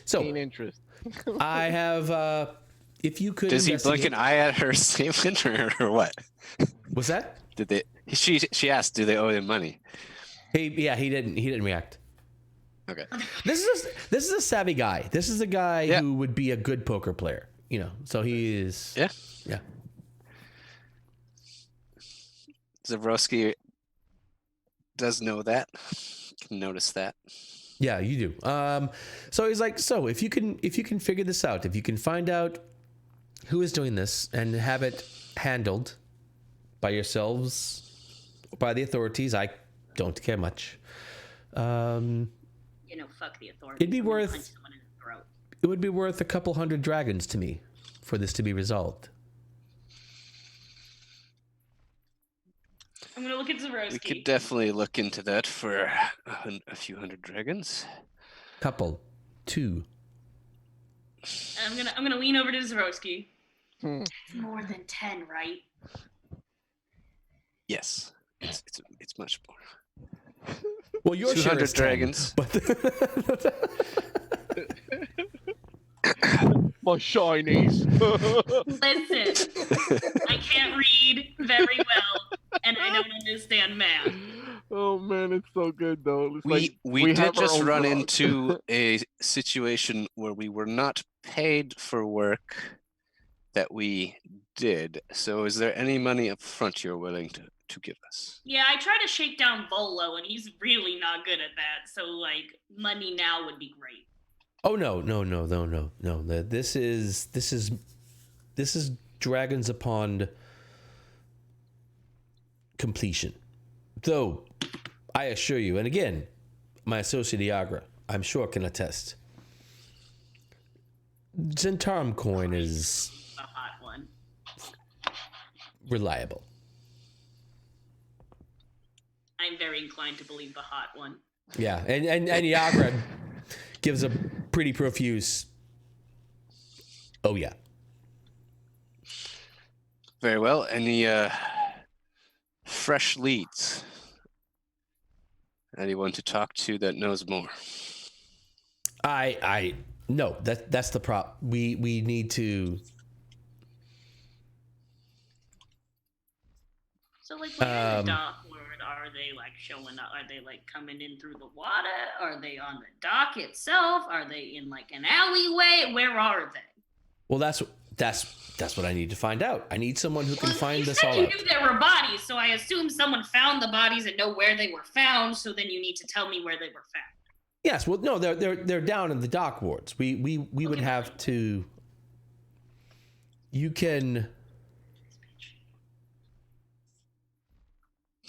So Keen interest. I have, if you could, Does he blink an investigate- eye at her statement, or what? What's that? Did they? She asked, "Do they owe him money?" He didn't react. Okay. This is a savvy guy. This is a guy Yeah. who would be a good poker player. You know, so he is. Yeah. Yeah. Zavroski does know that. Can notice that. Yeah, you do. So he's like, so if you can figure this out, if you can find out who is doing this and have it handled by yourselves, by the authorities, I don't care much. You know, fuck the authorities. It'd be I'm gonna worth- punch someone in the throat. It would be worth a couple hundred dragons to me for this to be resolved. I'm gonna look at Zavroski. We could definitely look into that for a few hundred dragons. Couple, two. I'm gonna lean over to Zavroski. Hmm. It's more than 10, right? Yes, it's much more. Well, your share 200 is 10, dragons. but My shinies. Listen, I can't read very well, and I don't understand math. Oh man, it's so good though. It's We like we have did our just own run dog. into a situation where we were not paid for work that we did. So is there any money up front you're willing to give us? Yeah, I try to shake down Volo, and he's really not good at that. So, like, money now would be great. oh no. This is Dragons Upon completion. Though I assure you, and again, my associate Iagra, I'm sure can attest. Zentarum coin is A hot one. reliable. I'm very inclined to believe the hot one. Yeah, and Iagra gives a pretty profuse. Oh yeah. Very well. Any fresh leads? Anyone to talk to that knows more? No, that's the prop. We need to. So like when you're in the dockward, are they like showing up? Are they like coming in through the water? Are they on the dock itself? Are they in like an alleyway? Where are they? Well, that's what I need to find out. I need someone who can find this all you out. knew there were bodies, so I assume someone found the bodies and know where they were found. So then you need to tell me where they were found. Yes, well, no, they're down in the dock wards. We would have to. You can.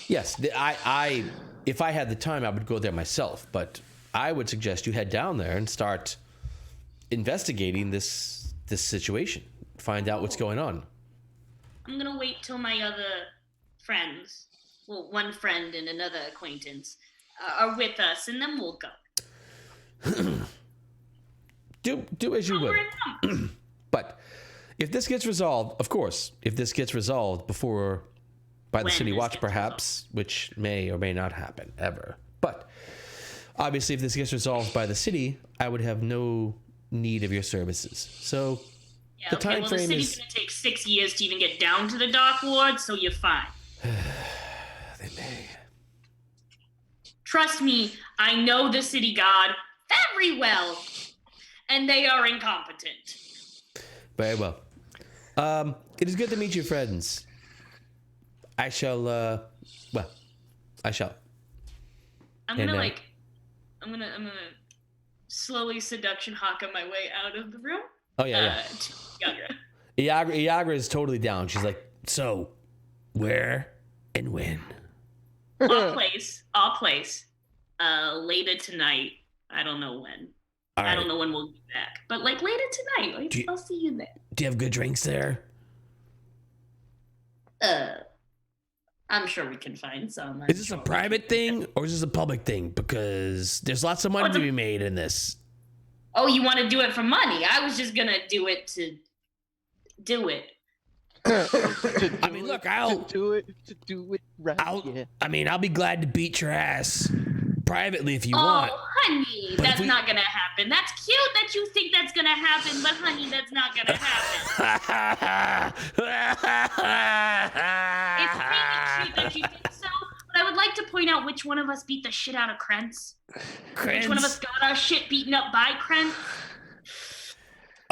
Yes, I if I had the time, I would go there myself. But I would suggest you head down there and start investigating this situation. Find out what's going on. I'm gonna wait till my other friends, well, one friend and another acquaintance, are with us, and then we'll go. do as you will. But if this gets resolved, of course, if this gets resolved before by the city watch, perhaps, which may or may not happen ever. But obviously, if this gets resolved by the city, I would have no need of your services. So yeah, the time the frame city's gonna take 6 years to even get down to the dock ward, so you're fine. They may. Trust me, I know the city god very well, and they are incompetent. Very well. It is good to meet you, friends. I shall. I shall. I'm gonna slowly seduction hawk my way out of the room. Oh yeah. To Yagra. Yagra is totally down. She's like, so, where and when? All place. Later tonight. I don't know when. All right. I don't know when we'll be back. But like later tonight. I'll see you there. Do you have good drinks there? I'm sure we can find some. Is this a private thing or is this a public thing? Because there's lots of money to be made in this. Oh, you want to do it for money? I was just gonna do it to do it. I mean, look, to do it right. I'll be glad to beat your ass privately if you oh, want. honey, But that's not gonna happen. That's cute that you think that's gonna happen, but honey, that's not gonna happen. It's really cute that you think so, but I would like to point out which one of us beat the shit out of Krentz. Which one of us got our shit beaten up by Krentz?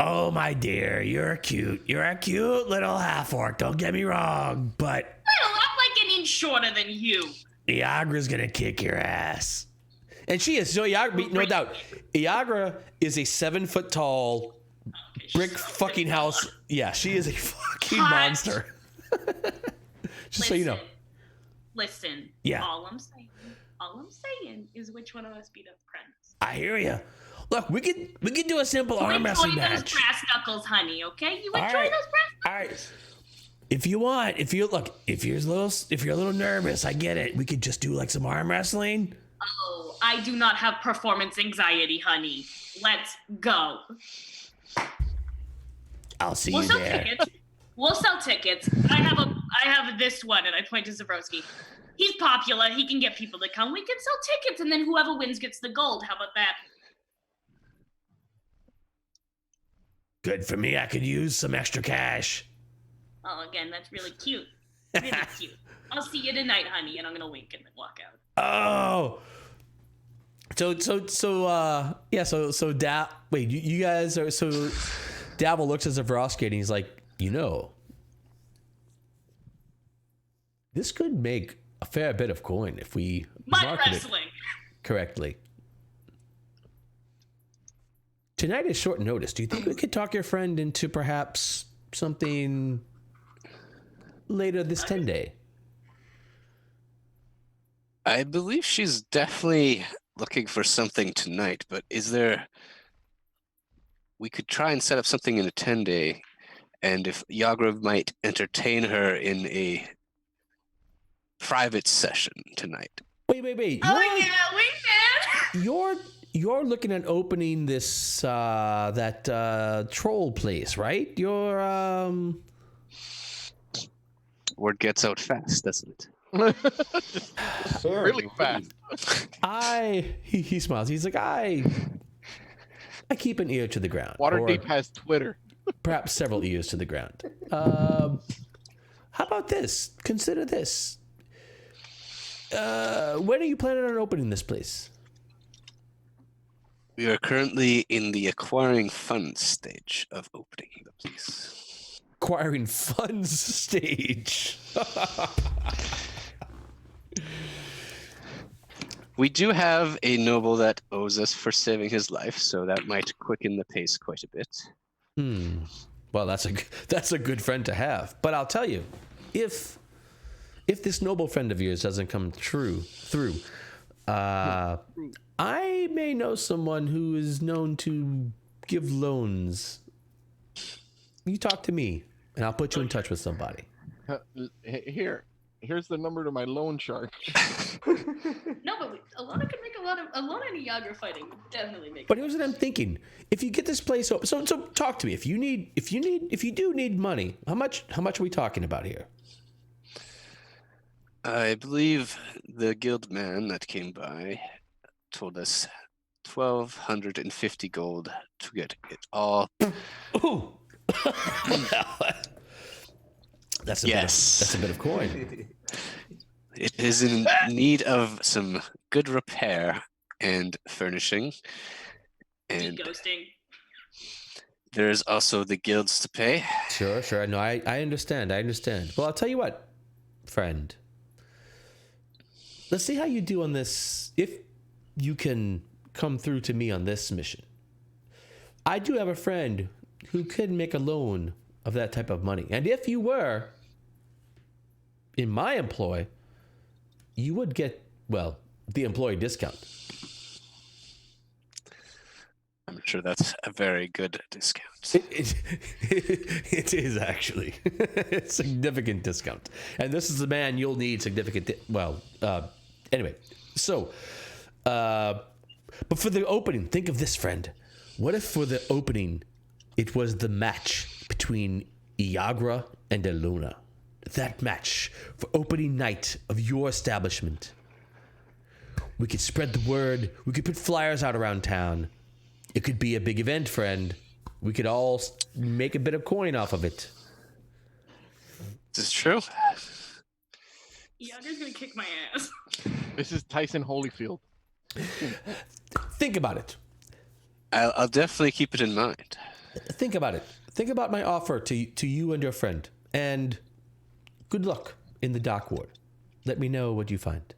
Oh, my dear, you're cute. You're a cute little half-orc, don't get me wrong, but... I'm like an inch shorter than you. Iagra's gonna kick your ass. And she is. So Iagra, no doubt. Iagra is a 7-foot tall brick fucking house. Yeah, she is a fucking monster. Just so you know. Listen. Yeah. All I'm saying is which one of us beat up Krentz. I hear you. Look, we could do a simple arm wrestling match. Enjoy those brass knuckles, honey. Okay, you enjoy those brass knuckles. All right. If you want, if you're a little nervous, I get it. We could just do like some arm wrestling. Oh, I do not have performance anxiety, honey. Let's go. I'll see you there. We'll sell tickets. I have this one, and I point to Zavroski. He's popular. He can get people to come. We can sell tickets, and then whoever wins gets the gold. How about that? Good for me. I could use some extra cash. Oh, again, that's really cute. Really cute. I'll see you tonight, honey, and I'm gonna wink and then walk out. Oh. So wait, you guys are so Davil looks at Zavroski and he's like, this could make a fair bit of coin if we market it correctly. Tonight is short notice. Do you think we could talk your friend into perhaps something later this 10-day? I believe she's definitely looking for something tonight, but we could try and set up something in a 10-day, and if Yagra might entertain her in a private session tonight. Wait. Oh yeah, wait, man. You're looking at opening this that troll place, right? Word gets out fast, doesn't it? Really fast. He smiles. He's like, I keep an ear to the ground. Waterdeep or has Twitter. perhaps several ears to the ground. How about this? Consider this. When are you planning on opening this place? We are currently in the acquiring funds stage of opening the place. Acquiring funds stage. We do have a noble that owes us for saving his life, so that might quicken the pace quite a bit. Well, that's a good friend to have. But I'll tell you, if this noble friend of yours doesn't come through, I may know someone who is known to give loans. You talk to me, and I'll put you in touch with somebody. Here's the number to my loan shark. No, but Elona could make a lot of Elona and Iagra fighting would definitely make. But here's what I'm thinking: if you get this place open, so talk to me. If you do need money, how much are we talking about here? I believe the guild man that came by told us 1,250 gold to get it all. Ooh. That's a bit of coin. It is in need of some good repair and furnishing. And ghosting. there's also the guilds to pay. Sure. No, I understand. Well, I'll tell you what, friend. Let's see how you do on this. If you can come through to me on this mission. I do have a friend who could make a loan of that type of money. And if you were in my employ, you would get, well, the employee discount. I'm sure that's a very good discount. It is actually a significant discount. And this is the man you'll need significant, anyway. So, but for the opening, think of this, friend. What if for the opening, it was the match between Iagra and Elona? That match for opening night of your establishment. We could spread the word. We could put flyers out around town. It could be a big event, friend. We could all make a bit of coin off of it. This is true. Iagra's gonna kick my ass. This is Tyson Holyfield. Think about it. I'll definitely keep it in mind. Think about it. Think about my offer to you and your friend. And good luck in the dock ward. Let me know what you find.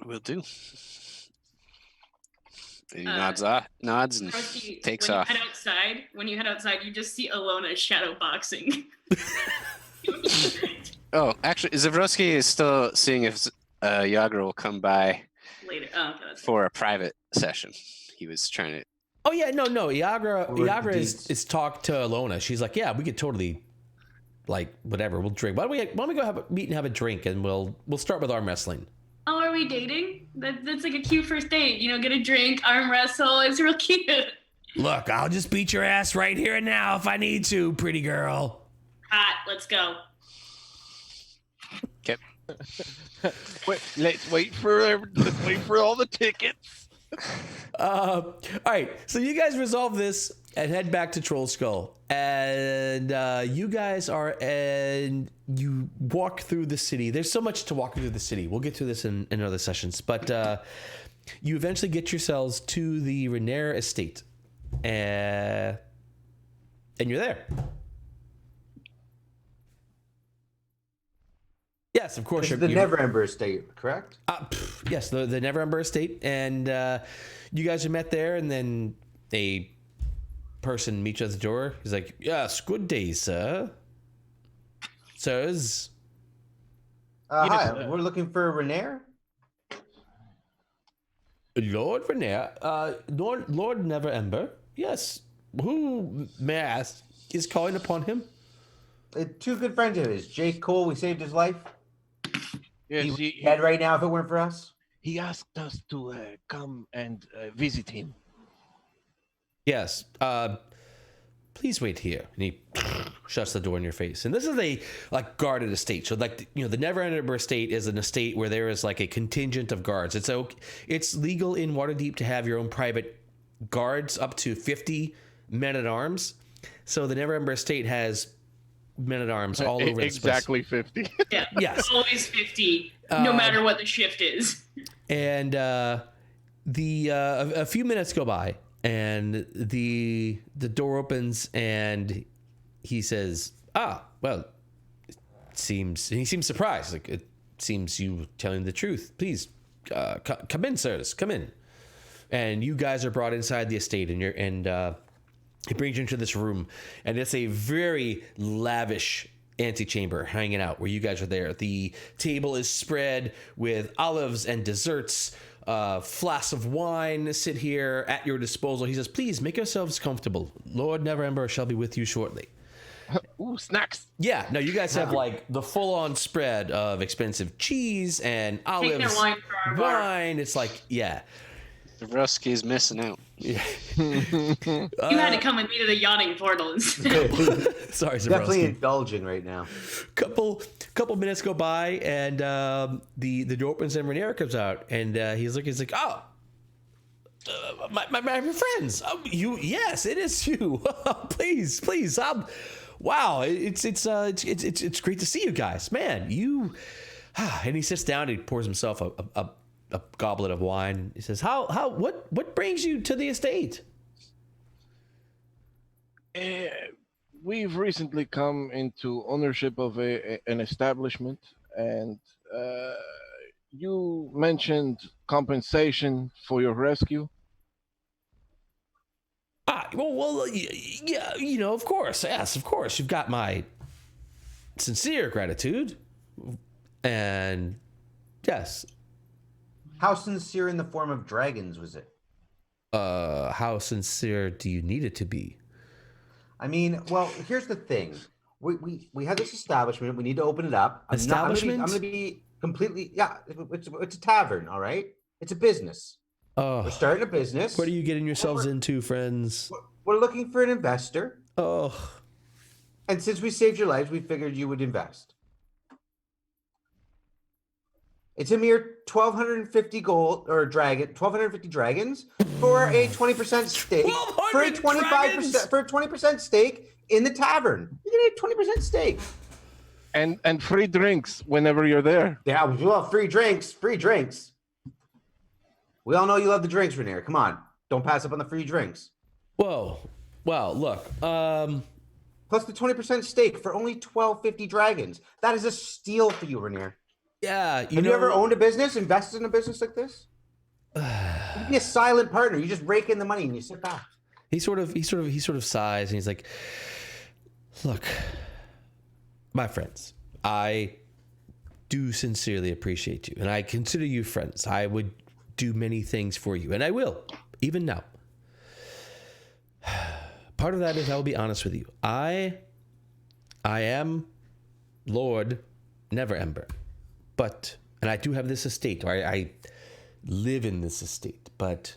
Will do. And he nods and Rusty, takes when off. When you head outside, you just see Elona shadow boxing. Oh, actually, Zavroski is still seeing if Iagra will come by Later. for a private session. He was trying to. Oh yeah, no. Iagra is talked to Elona. She's like, yeah, we could totally, like, whatever. We'll drink. Why don't we go meet and have a drink, and we'll start with arm wrestling. Oh, are we dating? That's like a cute first date. You know, get a drink, arm wrestle. It's real cute. Look, I'll just beat your ass right here and now if I need to, pretty girl. Hot. Let's go. Okay. Let's wait for all the tickets. All right, so you guys resolve this and head back to Troll Skull, and you guys you walk through the city. There's so much to walk through the city. We'll get to this in other sessions, but you eventually get yourselves to the Renair estate, and you're there. Yes, of course. The Neverember estate, correct? Yes, the Neverember estate, and you guys are met there, and then a person meets you at the door. He's like, "Yes, good day, sir. Sirs." Hi, we're looking for Renair. Lord Renair, Lord Neverember. Yes. Who, may I ask, is calling upon him? Two good friends of his. Jake Cole, we saved his life. Yes, He's dead right now if it weren't for us. he asked us to come and visit him. Yes. please wait here. And he shuts the door in your face. And this is a like guarded estate. So like, you know, the Neverember estate is an estate where there is like a contingent of guards. It's legal in Waterdeep to have your own private guards up to 50 men at arms. So the Neverember estate has men at arms all over exactly this place. 50. Yeah, Yes. always 50, no matter what the shift is. And a few minutes go by, and the door opens, and he says, well, he seems surprised. Like, it seems you telling the truth. Please, come in, sirs, come in. And you guys are brought inside the estate, and he brings you into this room, and it's a very lavish antechamber hanging out where you guys are there. The table is spread with olives and desserts. Flasks of wine sit here at your disposal. He says, please make yourselves comfortable. Lord Neverember shall be with you shortly. Ooh, snacks. Yeah, no, you guys have like the full-on spread of expensive cheese and olives. Take their wine for our bar. Wine. It's like, yeah. Zavroski's missing out. Yeah. You had to come with me to the yachting portal instead. Sorry, Definitely Zavroski. indulging right now. Couple minutes go by, and the door opens, and Rhaenyra comes out, and he's like, oh, my friends, yes, it is you. please, wow, it's great to see you guys, man. You, and he sits down, and he pours himself a goblet of wine. He says, what brings you to the estate? We've recently come into ownership of an establishment, and you mentioned compensation for your rescue. Well, yeah, you know, of course, yes, of course. You've got my sincere gratitude, and yes. How sincere in the form of dragons was it? How sincere do you need it to be? I mean, well, here's the thing. We have this establishment. We need to open it up. I'm going to be completely, yeah, it's a tavern, all right? It's a business. We're starting a business. What are you getting yourselves into, friends? We're looking for an investor. Oh. And since we saved your lives, we figured you would invest. It's a mere 1,250 gold or 1,250 dragons for a 20% stake. For a 25% for a 20% stake in the tavern. You're gonna get a 20% stake. And free drinks whenever you're there. Yeah, well, free drinks. We all know you love the drinks, Rhaenyra. Come on, don't pass up on the free drinks. Whoa, wow, look. Plus the 20% stake for only 1,250 dragons. That is a steal for you, Rhaenyra. Yeah, Have you ever owned a business, invested in a business like this? You'd be a silent partner. You just rake in the money and you sit back. He sort of sighs, and he's like, look, my friends, I do sincerely appreciate you, and I consider you friends. I would do many things for you, and I will, even now. Part of that is I will be honest with you. I am Lord Neverember. And I do have this estate, or I live in this estate, but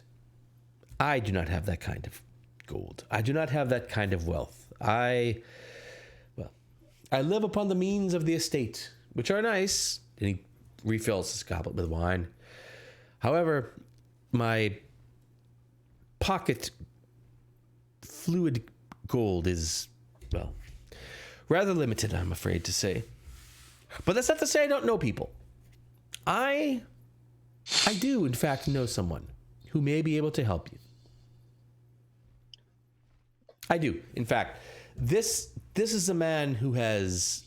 I do not have that kind of gold. I do not have that kind of wealth. I live upon the means of the estate, which are nice. And he refills his goblet with wine. However, my pocket fluid gold is, well, rather limited, I'm afraid to say. But that's not to say I don't know people. I do, in fact, know someone who may be able to help you. I do. In fact, this is a man who has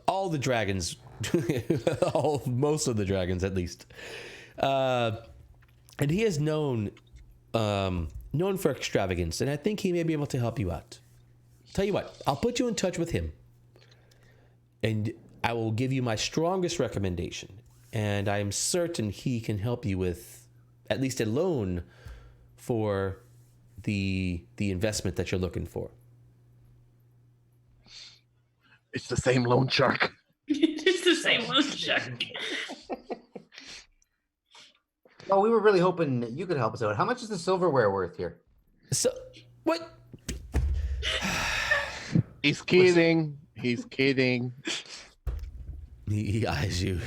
all the dragons, most of the dragons at least. And he is known for extravagance, and I think he may be able to help you out. Tell you what, I'll put you in touch with him. And I will give you my strongest recommendation, and I am certain he can help you with at least a loan for the investment that you're looking for. It's the same loan shark. It's the same loan shark. Well, we were really hoping that you could help us out. How much is the silverware worth here? So, what? He's kidding. He's kidding. He eyes you.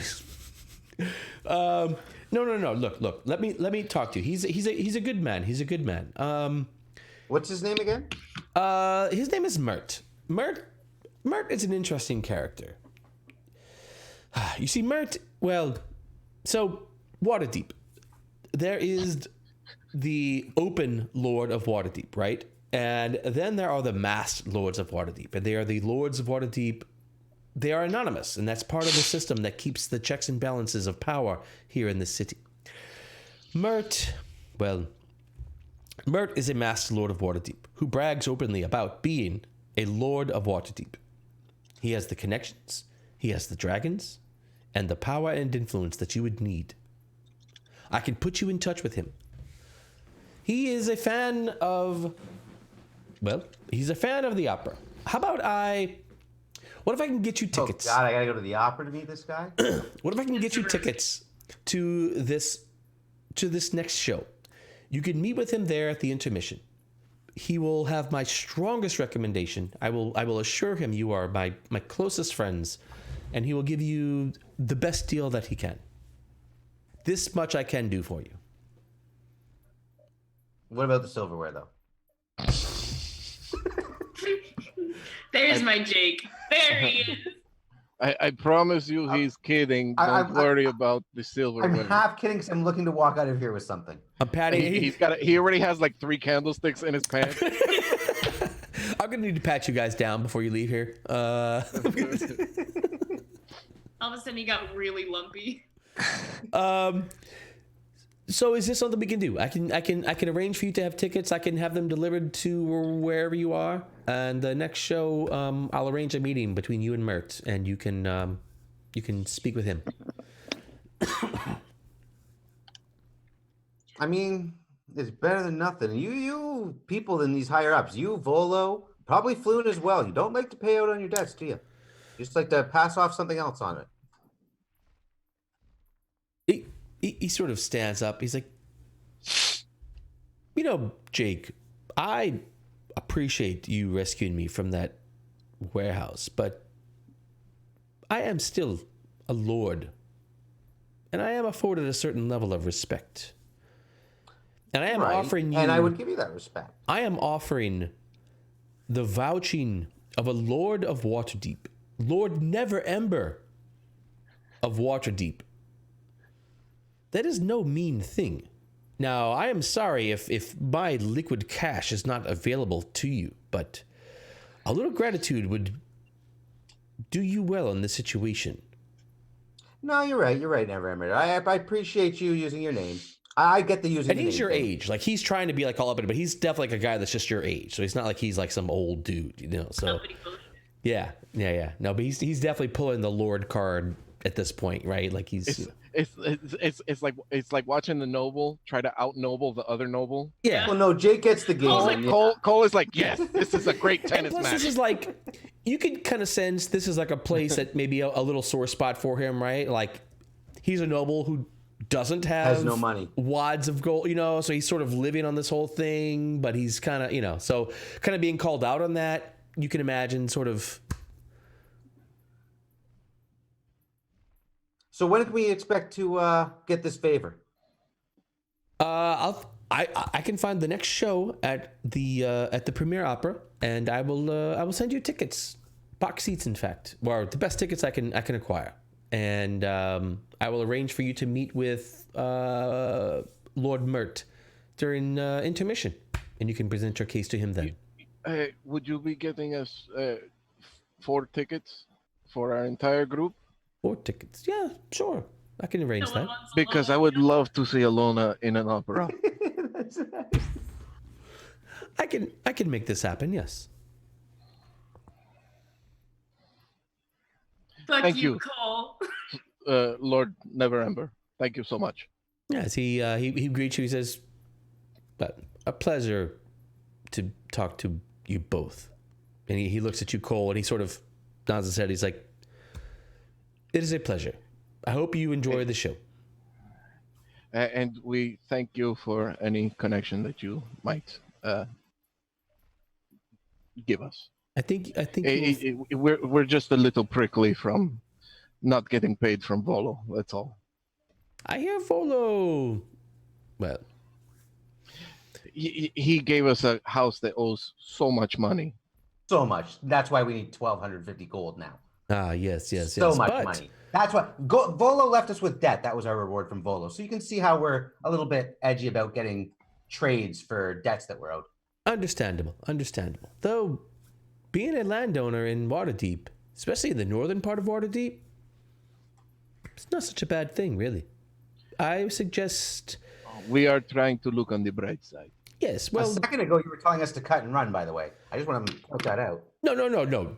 No. Look. Let me talk to you. He's a good man. He's a good man. What's his name again? His name is Mert. Mert is an interesting character. You see, Mert. Well, so Waterdeep. There is the open Lord of Waterdeep, right? And then there are the masked Lords of Waterdeep, and they are the Lords of Waterdeep. They are anonymous, and that's part of the system that keeps the checks and balances of power here in the city. Mert is a masked Lord of Waterdeep who brags openly about being a Lord of Waterdeep. He has the connections, he has the dragons, and the power and influence that you would need. I can put you in touch with him. He is a fan of... Well, he's a fan of the opera. How about what if I can get you tickets? Oh God, I gotta go to the opera to meet this guy. What if I can get you tickets to this next show? You can meet with him there at the intermission. He will have my strongest recommendation. I will assure him you are my closest friends, and he will give you the best deal that he can. This much I can do for you. What about the silverware, though? There's my Jake. There he is. I promise you he's kidding. Don't worry about the silverware. I'm half kidding because I'm looking to walk out of here with something. I'm patting. He already has like 3 candlesticks in his pants. I'm gonna need to pat you guys down before you leave here. All of a sudden, he got really lumpy. So is this something we can do? I can arrange for you to have tickets. I can have them delivered to wherever you are. And the next show, I'll arrange a meeting between you and Mert, and you can speak with him. I mean, it's better than nothing. You people in these higher ups, you Volo, probably Floon as well. You don't like to pay out on your debts, do you? You just like to pass off something else on it. He sort of stands up. He's like, Jake, I appreciate you rescuing me from that warehouse, but I am still a lord, and I am afforded a certain level of respect. And I am offering you... And I would give you that respect. I am offering the vouching of a Lord of Waterdeep, Lord Never Ember of Waterdeep. That is no mean thing. Now, I am sorry if my liquid cash is not available to you, but a little gratitude would do you well in this situation. No, you're right. You're right, Never Ember. I appreciate you using your name. I get the using. And he's your age. Like, he's trying to be like all up in it, but he's definitely like a guy that's just your age. So he's not like he's like some old dude, So yeah. No, but he's definitely pulling the Lord card at this point, right? Like he's. It's like watching the noble try to out-noble the other noble. Yeah. Well, no, Jake gets the game. Cole is like, yes, this is a great tennis plus match. This is like, you can kind of sense this is like a place that maybe a little sore spot for him, right? Like, he's a noble who doesn't have has no money, wads of gold, so he's sort of living on this whole thing, but he's kind of, so kind of being called out on that. You can imagine sort of. So when can we expect to get this favor? I can find the next show at the Premier Opera, and I will send you tickets, box seats, in fact, or the best tickets I can acquire, and I will arrange for you to meet with Lord Mert during intermission, and you can present your case to him then. Would you be getting us 4 tickets for our entire group? 4 tickets? Yeah, sure. I can arrange that. Because I would love to see Elona in an opera. That's nice. I can make this happen. Yes. Thank you, Cole. Lord Never Ember. Thank you so much. Yes, he greets you. He says, "But a pleasure to talk to you both." And he looks at you, Cole, and he sort of nods his head. He's like, "It is a pleasure. I hope you enjoy the show." And we thank you for any connection that you might give us. I think We're just a little prickly from not getting paid from Volo. That's all. I hear Volo. Well, he gave us a house that owes so much money. So much. That's why we need 1,250 gold now. Yes. So much money. That's what Volo left us with debt. That was our reward from Volo. So you can see how we're a little bit edgy about getting trades for debts that we're owed. Understandable. Though, being a landowner in Waterdeep, especially in the northern part of Waterdeep, it's not such a bad thing, really. I suggest... We are trying to look on the bright side. Yes, well... A second ago, you were telling us to cut and run, by the way. I just want to point that out. No.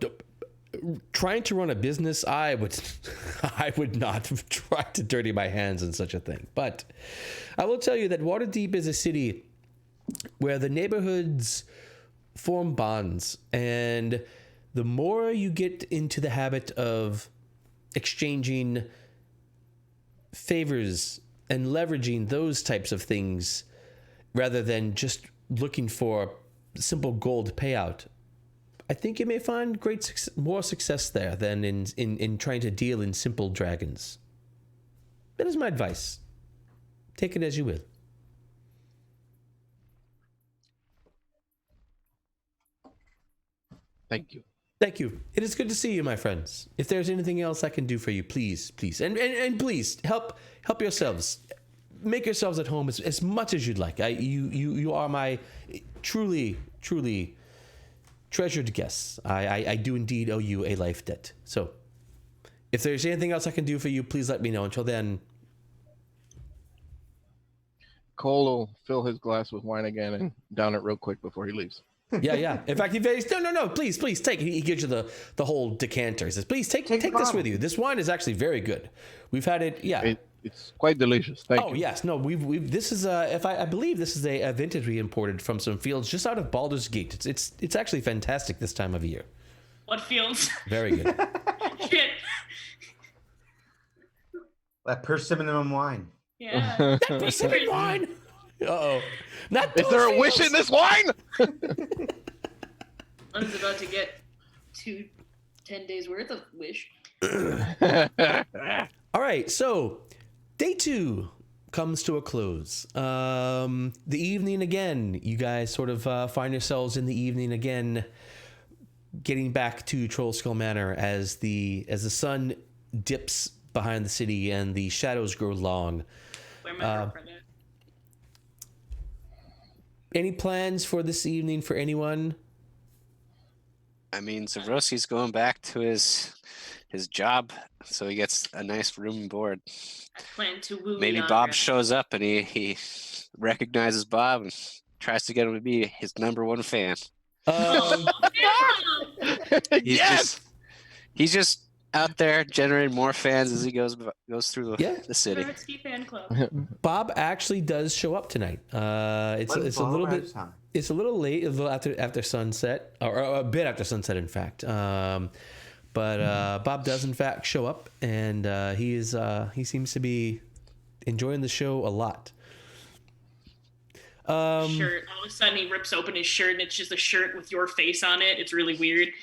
Trying to run a business, I would not try to dirty my hands in such a thing. But I will tell you that Waterdeep is a city where the neighborhoods form bonds, and the more you get into the habit of exchanging favors and leveraging those types of things rather than just looking for simple gold payout, I think you may find more success there than in trying to deal in simple dragons. That is my advice. Take it as you will. Thank you. Thank you. It is good to see you, my friends. If there's anything else I can do for you, please, and please help yourselves. Make yourselves at home as much as you'd like. You are my truly treasured guests. I do indeed owe you a life debt. So, if there's anything else I can do for you, please let me know. Until then, Cole will fill his glass with wine again and down it real quick before he leaves. Yeah. In fact, no, please take it. He gives you the whole decanter. He says, please take this with you. This wine is actually very good. We've had it. Yeah. It's quite delicious. Thank you. Oh yes, no, we've this is I believe this is a vintage we imported from some fields just out of Baldur's Gate. It's actually fantastic this time of year. What fields? Very good. Shit. That persimmon wine. Yeah. That persimmon wine. Uh-oh. Is there a wish in this wine? I was about to get 10 days worth of wish. All right, so day 2 comes to a close. The evening again. You guys sort of find yourselves in the evening again, getting back to Trollskull Manor as the sun dips behind the city and the shadows grow long. Where my girlfriend at? Any plans for this evening for anyone? I mean, Zavroski's going back to his job, so he gets a nice room and board. I plan to woo Maybe Yonder. Bob shows up and he recognizes Bob and tries to get him to be his #1 fan. He's just out there generating more fans as he goes through the city. Zavroski fan club. Bob actually does show up tonight. It's a little bit. It's a little late, a little after sunset, or a bit after sunset, in fact. But Bob does in fact show up, and he seems to be enjoying the show a lot. Shirt. All of a sudden, he rips open his shirt, and it's just a shirt with your face on it. It's really weird.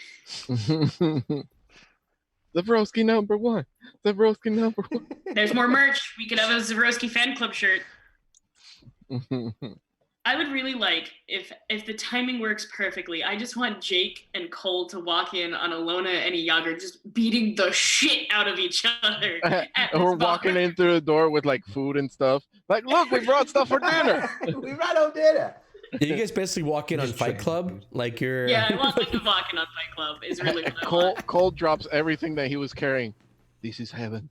Zavroski #1. Zavroski #1. There's more merch. We could have a Zavroski fan club shirt. I would really like, if the timing works perfectly, I just want Jake and Cole to walk in on Elona and Yager just beating the shit out of each other. We're walking in through the door with like food and stuff. Like, look, we brought stuff for dinner. We brought out dinner. You guys basically walk in on Fight Club, like you're. Yeah, I want like to walk in on Fight Club. Is really what I want. Cole drops everything that he was carrying. This is heaven.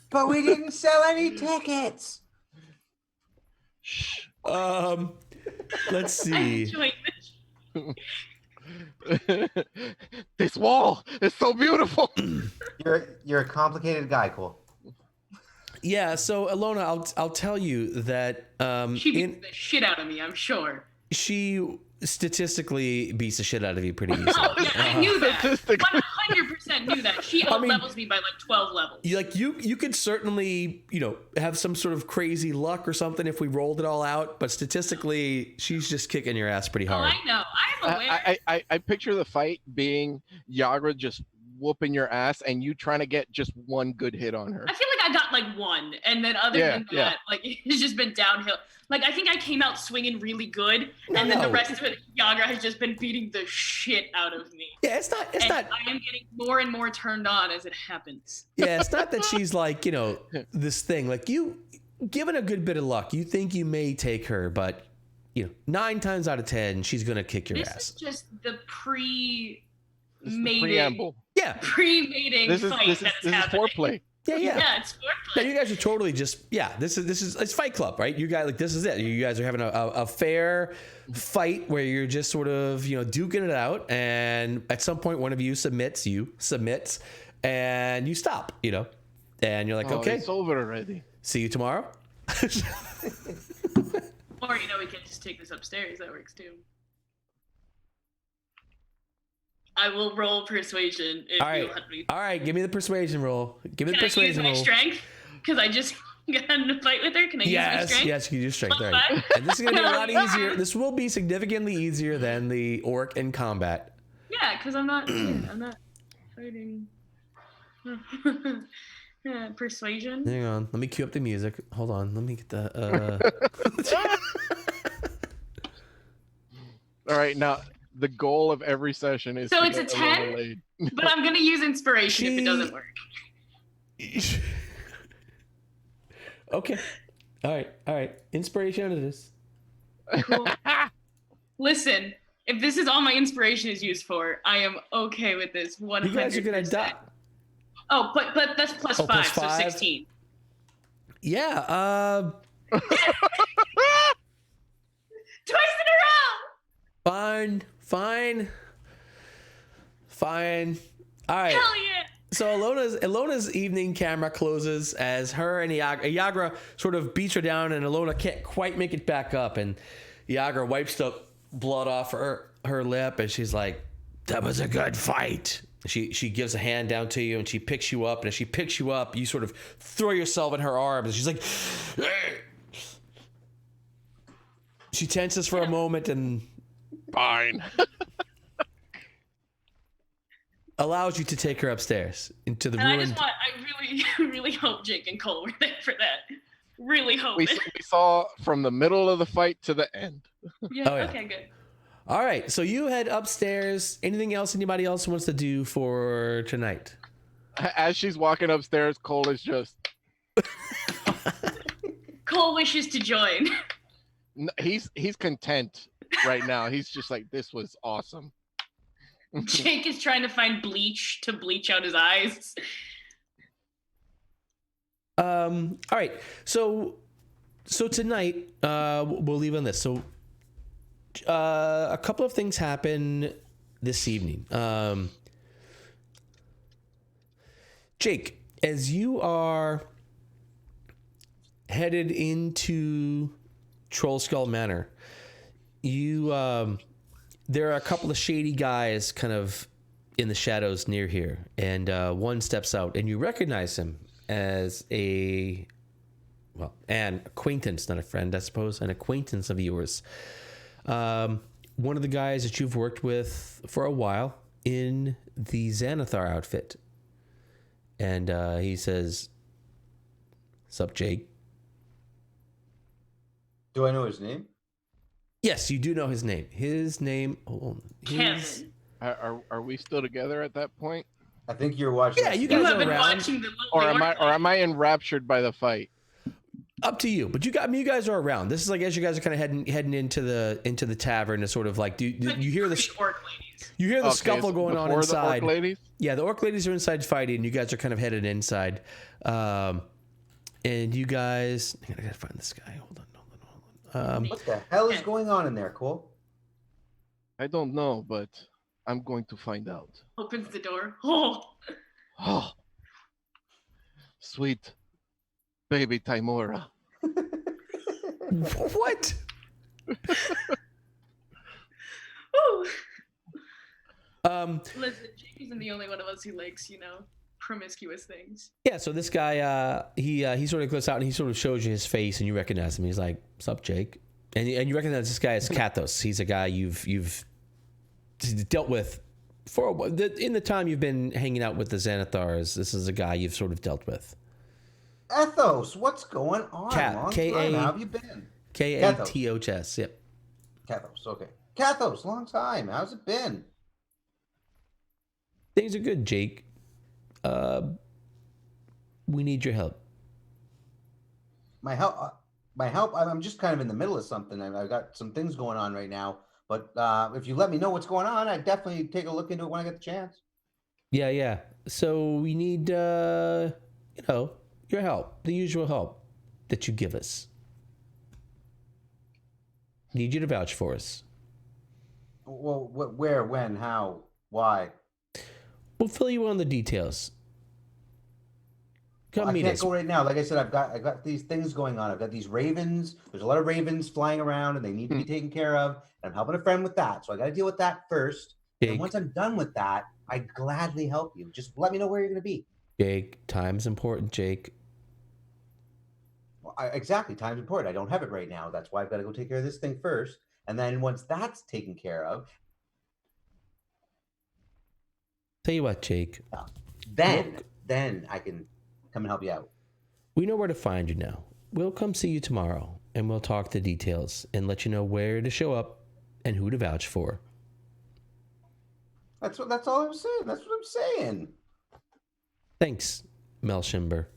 But we didn't sell any tickets. Shh. Let's I'm see. enjoying this. This wall is so beautiful. You're a complicated guy, Cole. Yeah, so Elona, I'll tell you that She beats the shit out of me, I'm sure. she statistically beats the shit out of you pretty easily. Oh, yeah, I knew that. 100% knew that. She I mean, out-levels me by like 12 levels. You could certainly, have some sort of crazy luck or something if we rolled it all out, but statistically, she's just kicking your ass pretty Oh, hard. I know. I'm aware. I picture the fight being Yagra just whooping your ass and you trying to get just one good hit on her. I feel like I got like one, and then other than that, like it's just been downhill. Like I think I came out swinging really good, and then the rest of it, Yagra has just been beating the shit out of me. Yeah, it's not. I am getting more and more turned on as it happens. Yeah, it's not that she's like, this thing. Like you, given a good bit of luck, you think you may take her, but 9 times out of 10, she's gonna kick your ass. This is just the pre-mating. Preamble. Yeah. Pre-mating fight this is foreplay. Yeah. Yeah, it's foreplay. Yeah, you guys are totally just this is it's Fight Club, right? You guys this is it. You guys are having a fair fight where you're just sort of duking it out, and at some point one of you submits, and you stop, and you're like, okay, it's over already. See you tomorrow. Or we can just take this upstairs. That works too. I will roll persuasion if you let me. All right, give me the persuasion roll. Give me the Can persuasion I use roll. my strength? Because I just got in a fight with her. Can I use my strength? Yes, you can use strength. All right. And this is going to be a lot easier. This will be significantly easier than the orc in combat. Yeah, because I'm not fighting. Persuasion. Hang on. Let me cue up the music. Hold on. Let me get the... All right, now... The goal of every session is so it's a 10, but I'm gonna use inspiration if it doesn't work. Okay. All right. Inspiration it is. Cool. Listen, if this is all my inspiration is used for, I am okay with this. 100%. You guys are gonna die. Oh, but that's plus 5, so 16. Yeah. Twice in a row. Fine. All right. Hell yeah. So Elona's evening camera closes as her and Yagra sort of beats her down, and Elona can't quite make it back up, and Yagra wipes the blood off her lip, and she's like, "That was a good fight." She gives a hand down to you, and she picks you up, and as she picks you up, you sort of throw yourself in her arms, and she's like, she tenses for a moment and fine. allows you to take her upstairs into the ruined. I really hope Jake and Cole were there for that. Really hope we saw from the middle of the fight to the end. Yeah. Okay. Good. All right. So you head upstairs. Anything else anybody else wants to do for tonight? As she's walking upstairs, Cole is just. Cole wishes to join. He's content right now. He's just like, this was awesome. Jake is trying to find bleach to bleach out his eyes. All right. So tonight, we'll leave on this. So a couple of things happen this evening. Jake, as you are headed into Trollskull Manor, there are a couple of shady guys kind of in the shadows near here, and one steps out, and you recognize him as an acquaintance, not a friend, I suppose, an acquaintance of yours. One of the guys that you've worked with for a while in the Xanathar outfit. And he says, "Sup, Jake?" Do I know his name? Yes, you do know his name. His name... Kevin. Are we still together at that point? I think you're watching. Yeah, you guys have are been around. watching the Or am I enraptured by the fight? Up to you, but you guys are around. This is like as you guys are kind of heading into the tavern to sort of like you hear the orc ladies. You hear the scuffle going on inside. The orc ladies? Yeah, the orc ladies are inside fighting, and you guys are kind of headed inside. And you guys, I gotta find this guy. Hold on. What the hell is going on in there, Cole? I don't know, but I'm going to find out. Opens the door. Oh, sweet baby Timora. What? Ooh. Listen, Jake isn't the only one of us who likes, promiscuous things. Yeah, so this guy, he sort of goes out and he sort of shows you his face, and you recognize him. He's like, "Sup, Jake?" And you recognize this guy as Kathos. He's a guy you've dealt with in the time you've been hanging out with the Xanathars. This is a guy you've sort of dealt with. Ethos, what's going on? Long time. How have you been? Kathos. Yep. Kathos. Okay. Kathos, long time. How's it been? Things are good, Jake. We need your help. My help. I'm just kind of in the middle of something. I've got some things going on right now. But if you let me know what's going on, I'd definitely take a look into it when I get the chance. Yeah. So we need, your help, the usual help that you give us. Need you to vouch for us. Well, where, when, how, why? We'll fill you on the details. Come meet us. I can't go right now. Like I said, I've got these things going on. I've got these ravens. There's a lot of ravens flying around, and they need to be taken care of. And I'm helping a friend with that, so I got to deal with that first. And once I'm done with that, I'd gladly help you. Just let me know where you're going to be. Jake, time's important, Jake. Well, exactly, time's important. I don't have it right now. That's why I've got to go take care of this thing first. And then once that's taken care of, tell you what, Jake. Then I can come and help you out. We know where to find you now. We'll come see you tomorrow, and we'll talk the details and let you know where to show up and who to vouch for. That's all I'm saying. That's what I'm saying. Thanks, Melshimber.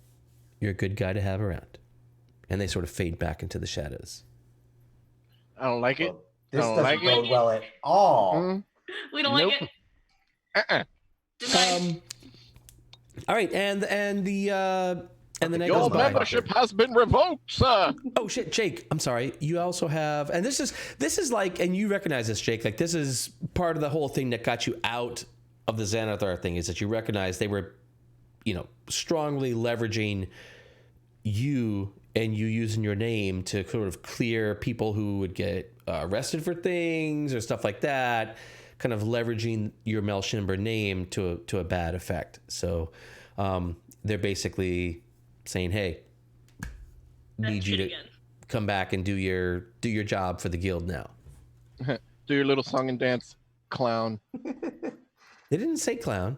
You're a good guy to have around. And they sort of fade back into the shadows. I don't like it. Well, this doesn't go well at all. We don't like it. Denied. All right, and the next your membership has been revoked, sir. Oh shit, Jake, I'm sorry. You also have, and this is like, and you recognize this, Jake. Like, this is part of the whole thing that got you out of the Xanathar thing, is that you recognize they were, strongly leveraging you and you using your name to sort of clear people who would get arrested for things or stuff like that. Kind of leveraging your Melshimber name to a bad effect. So they're basically saying, "Hey, need you to come back and do your job for the guild now." Do your little song and dance, clown. They didn't say clown.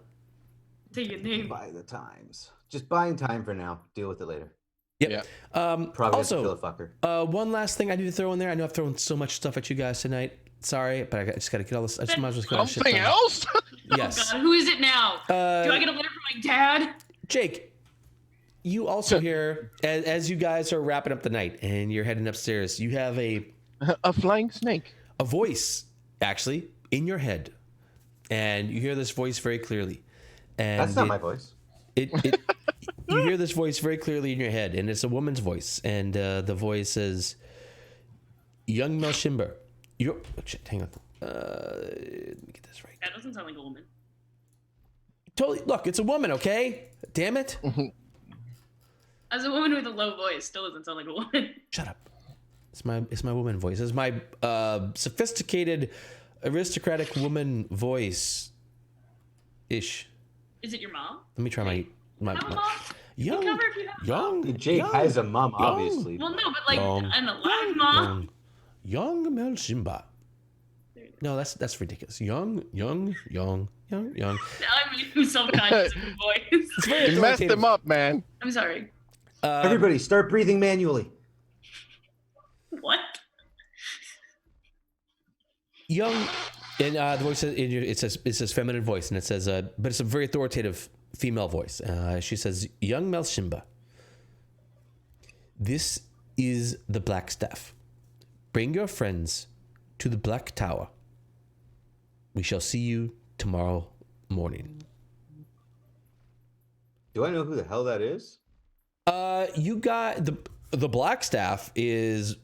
Say your name. Buy the times. Just buying time for now. Deal with it later. Yep. Yeah. Probably also, kill a fucker. One last thing I need to throw in there. I know I've thrown so much stuff at you guys tonight. Sorry, but I just got to get all this. I just might as well get all this shit Something done. else? Yes. Oh God, who is it now? Do I get a letter from my dad? Jake, you also hear, as you guys are wrapping up the night and you're heading upstairs, you have a flying snake. A voice, actually, in your head. And you hear this voice very clearly. And that's not my voice. You hear this voice very clearly in your head, and it's a woman's voice. And the voice says, "Young Melshimber, hang on. Let me get this right. That doesn't sound like a woman. Totally. Look, it's a woman, okay? Damn it. As a woman with a low voice, still doesn't sound like a woman. Shut up. It's my woman voice. It's my sophisticated, aristocratic woman voice. Ish. Is it your mom? Let me try my Have a mom? young. You cover if you have a mom. Jake has a mom, obviously. Well, no, but like an alive mom. Young Melshimber. No, that's ridiculous. Young. I'm self-conscious of your voice. You messed him up, man. I'm sorry. Everybody, start breathing manually. What? Young, and the voice says, it says feminine voice, and it says, but it's a very authoritative female voice. She says, "Young Melshimber, this is the Black Staff. Bring your friends to the Black Tower. We shall see you tomorrow morning." Do I know who the hell that is? You got the Black Staff is,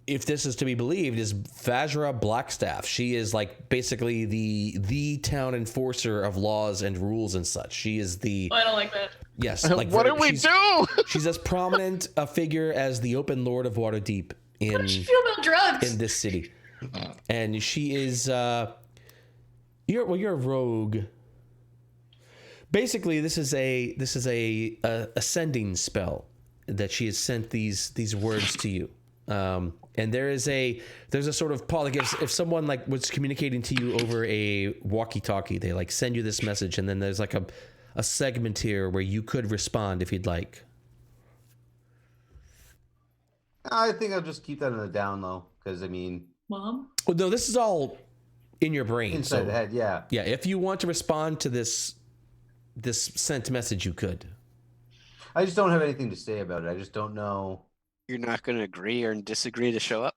if this is to be believed, is Vajra Blackstaff. She is like basically the town enforcer of laws and rules and such. She is the. Oh, I don't like that. Yes. Like what did we do? She's as prominent a figure as the Open Lord of Waterdeep in. How does she feel about drugs? In this city, and she is. You're a rogue. Basically, this is a ascending spell that she has sent these words to you. And there's a sort of pause. Like if someone like was communicating to you over a walkie-talkie, they like send you this message, and then there's like a segment here where you could respond if you'd like. I think I'll just keep that on the down low because I mean, Mom? Well, no, this is all in your brain. inside the head, yeah. Yeah, if you want to respond to this sent message, you could. I just don't have anything to say about it. I just don't know. You're not going to agree or disagree to show up?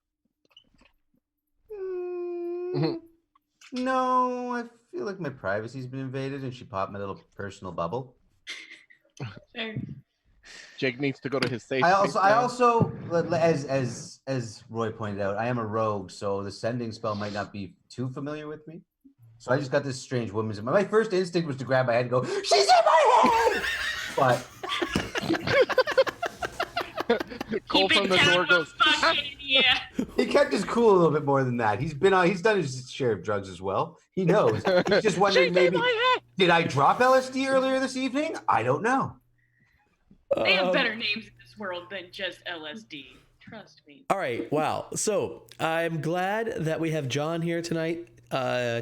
No, I feel like my privacy's been invaded, and she popped my little personal bubble. Fair. Jake needs to go to his safe. I space also, now. as Roy pointed out, I am a rogue, so the sending spell might not be too familiar with me. So I just got this strange woman's. My first instinct was to grab my head and go, "She's in my head!" But Cole from the door goes. Yeah. he kept his cool a little bit more than that. He's done his share of drugs as well. He knows. He's just wondering maybe, did I drop LSD earlier this evening? I don't know. They have better names in this world than just LSD. Trust me. All right. Wow. So I'm glad that we have John here tonight,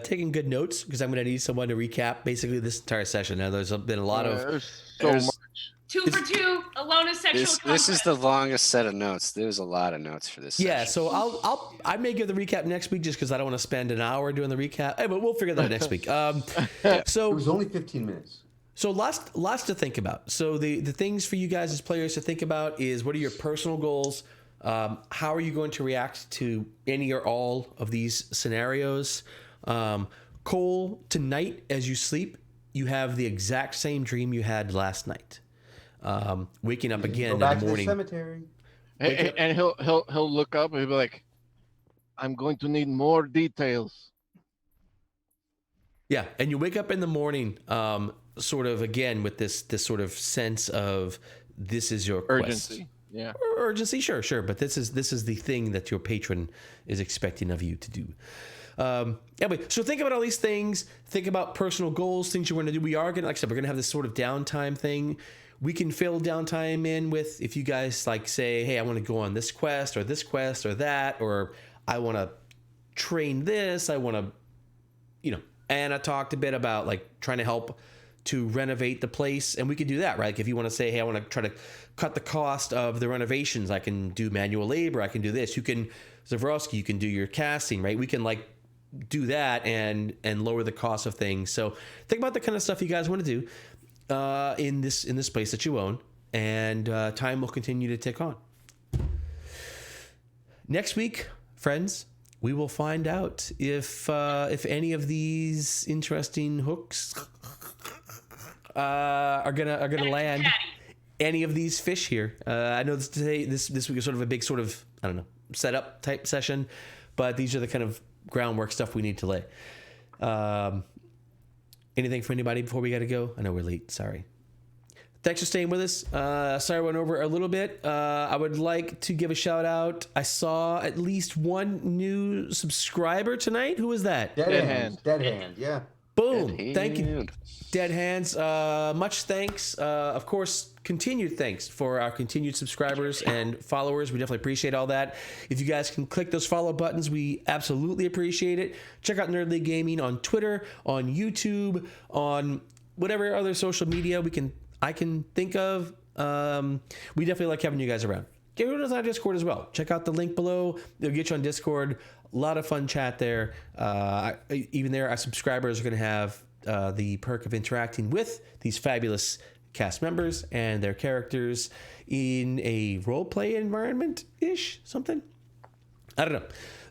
taking good notes, because I'm going to need someone to recap basically this entire session. Now, there's been a lot of. There's so much. 2 for 2. Elona sexual. This is the longest set of notes. There's a lot of notes for this. Yeah. Session. So I may give the recap next week just because I don't want to spend an hour doing the recap. Hey, but we'll figure that out next week. So It was only 15 minutes. So lots to think about. So the things for you guys as players to think about is, what are your personal goals? How are you going to react to any or all of these scenarios? Cole, tonight as you sleep, you have the exact same dream you had last night. Waking up again Go back in the to the morning. cemetery. And he'll look up and he'll be like, "I'm going to need more details." Yeah, and you wake up in the morning, sort of again with this sort of sense of this is your quest. Urgency. Yeah. Urgency, sure, but this is the thing that your patron is expecting of you to do. Anyway, so think about all these things. Think about personal goals, things you want to do. We are gonna, like I said, we're gonna have this sort of downtime thing. We can fill downtime in with, if you guys like say, hey, I want to go on this quest or that, or I want to train this. I want to, Anna talked a bit about like trying to help to renovate the place, and we could do that, right? Like if you want to say, hey, I want to try to cut the cost of the renovations, I can do manual labor, I can do this. You can, Zavroski, you can do your casting, right? We can like do that and lower the cost of things. So think about the kind of stuff you guys want to do in this place that you own, and time will continue to tick on. Next week, friends, we will find out if any of these interesting hooks are gonna land any of these fish here. I know this week is sort of a big sort of, I don't know, setup type session, but these are the kind of groundwork stuff we need to lay. Anything for anybody before we got to go? I know we're late. Sorry. Thanks for staying with us. Sorry I went over a little bit. I would like to give a shout out. I saw at least one new subscriber tonight. Who was that? Dead hand, yeah. Boom. Thank you. Dead Hands. Much thanks. Of course, continued thanks for our continued subscribers and followers. We definitely appreciate all that. If you guys can click those follow buttons, we absolutely appreciate it. Check out Nerd League Gaming on Twitter, on YouTube, on whatever other social media I can think of. We definitely like having you guys around. Get rid of our Discord as well. Check out the link below. It'll get you on Discord. A lot of fun chat there. Even there, our subscribers are going to have the perk of interacting with these fabulous cast members and their characters in a roleplay environment-ish, something. I don't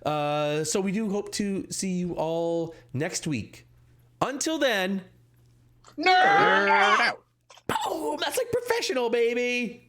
know. So we do hope to see you all next week. Until then, Nerd out! boom! That's like professional, baby.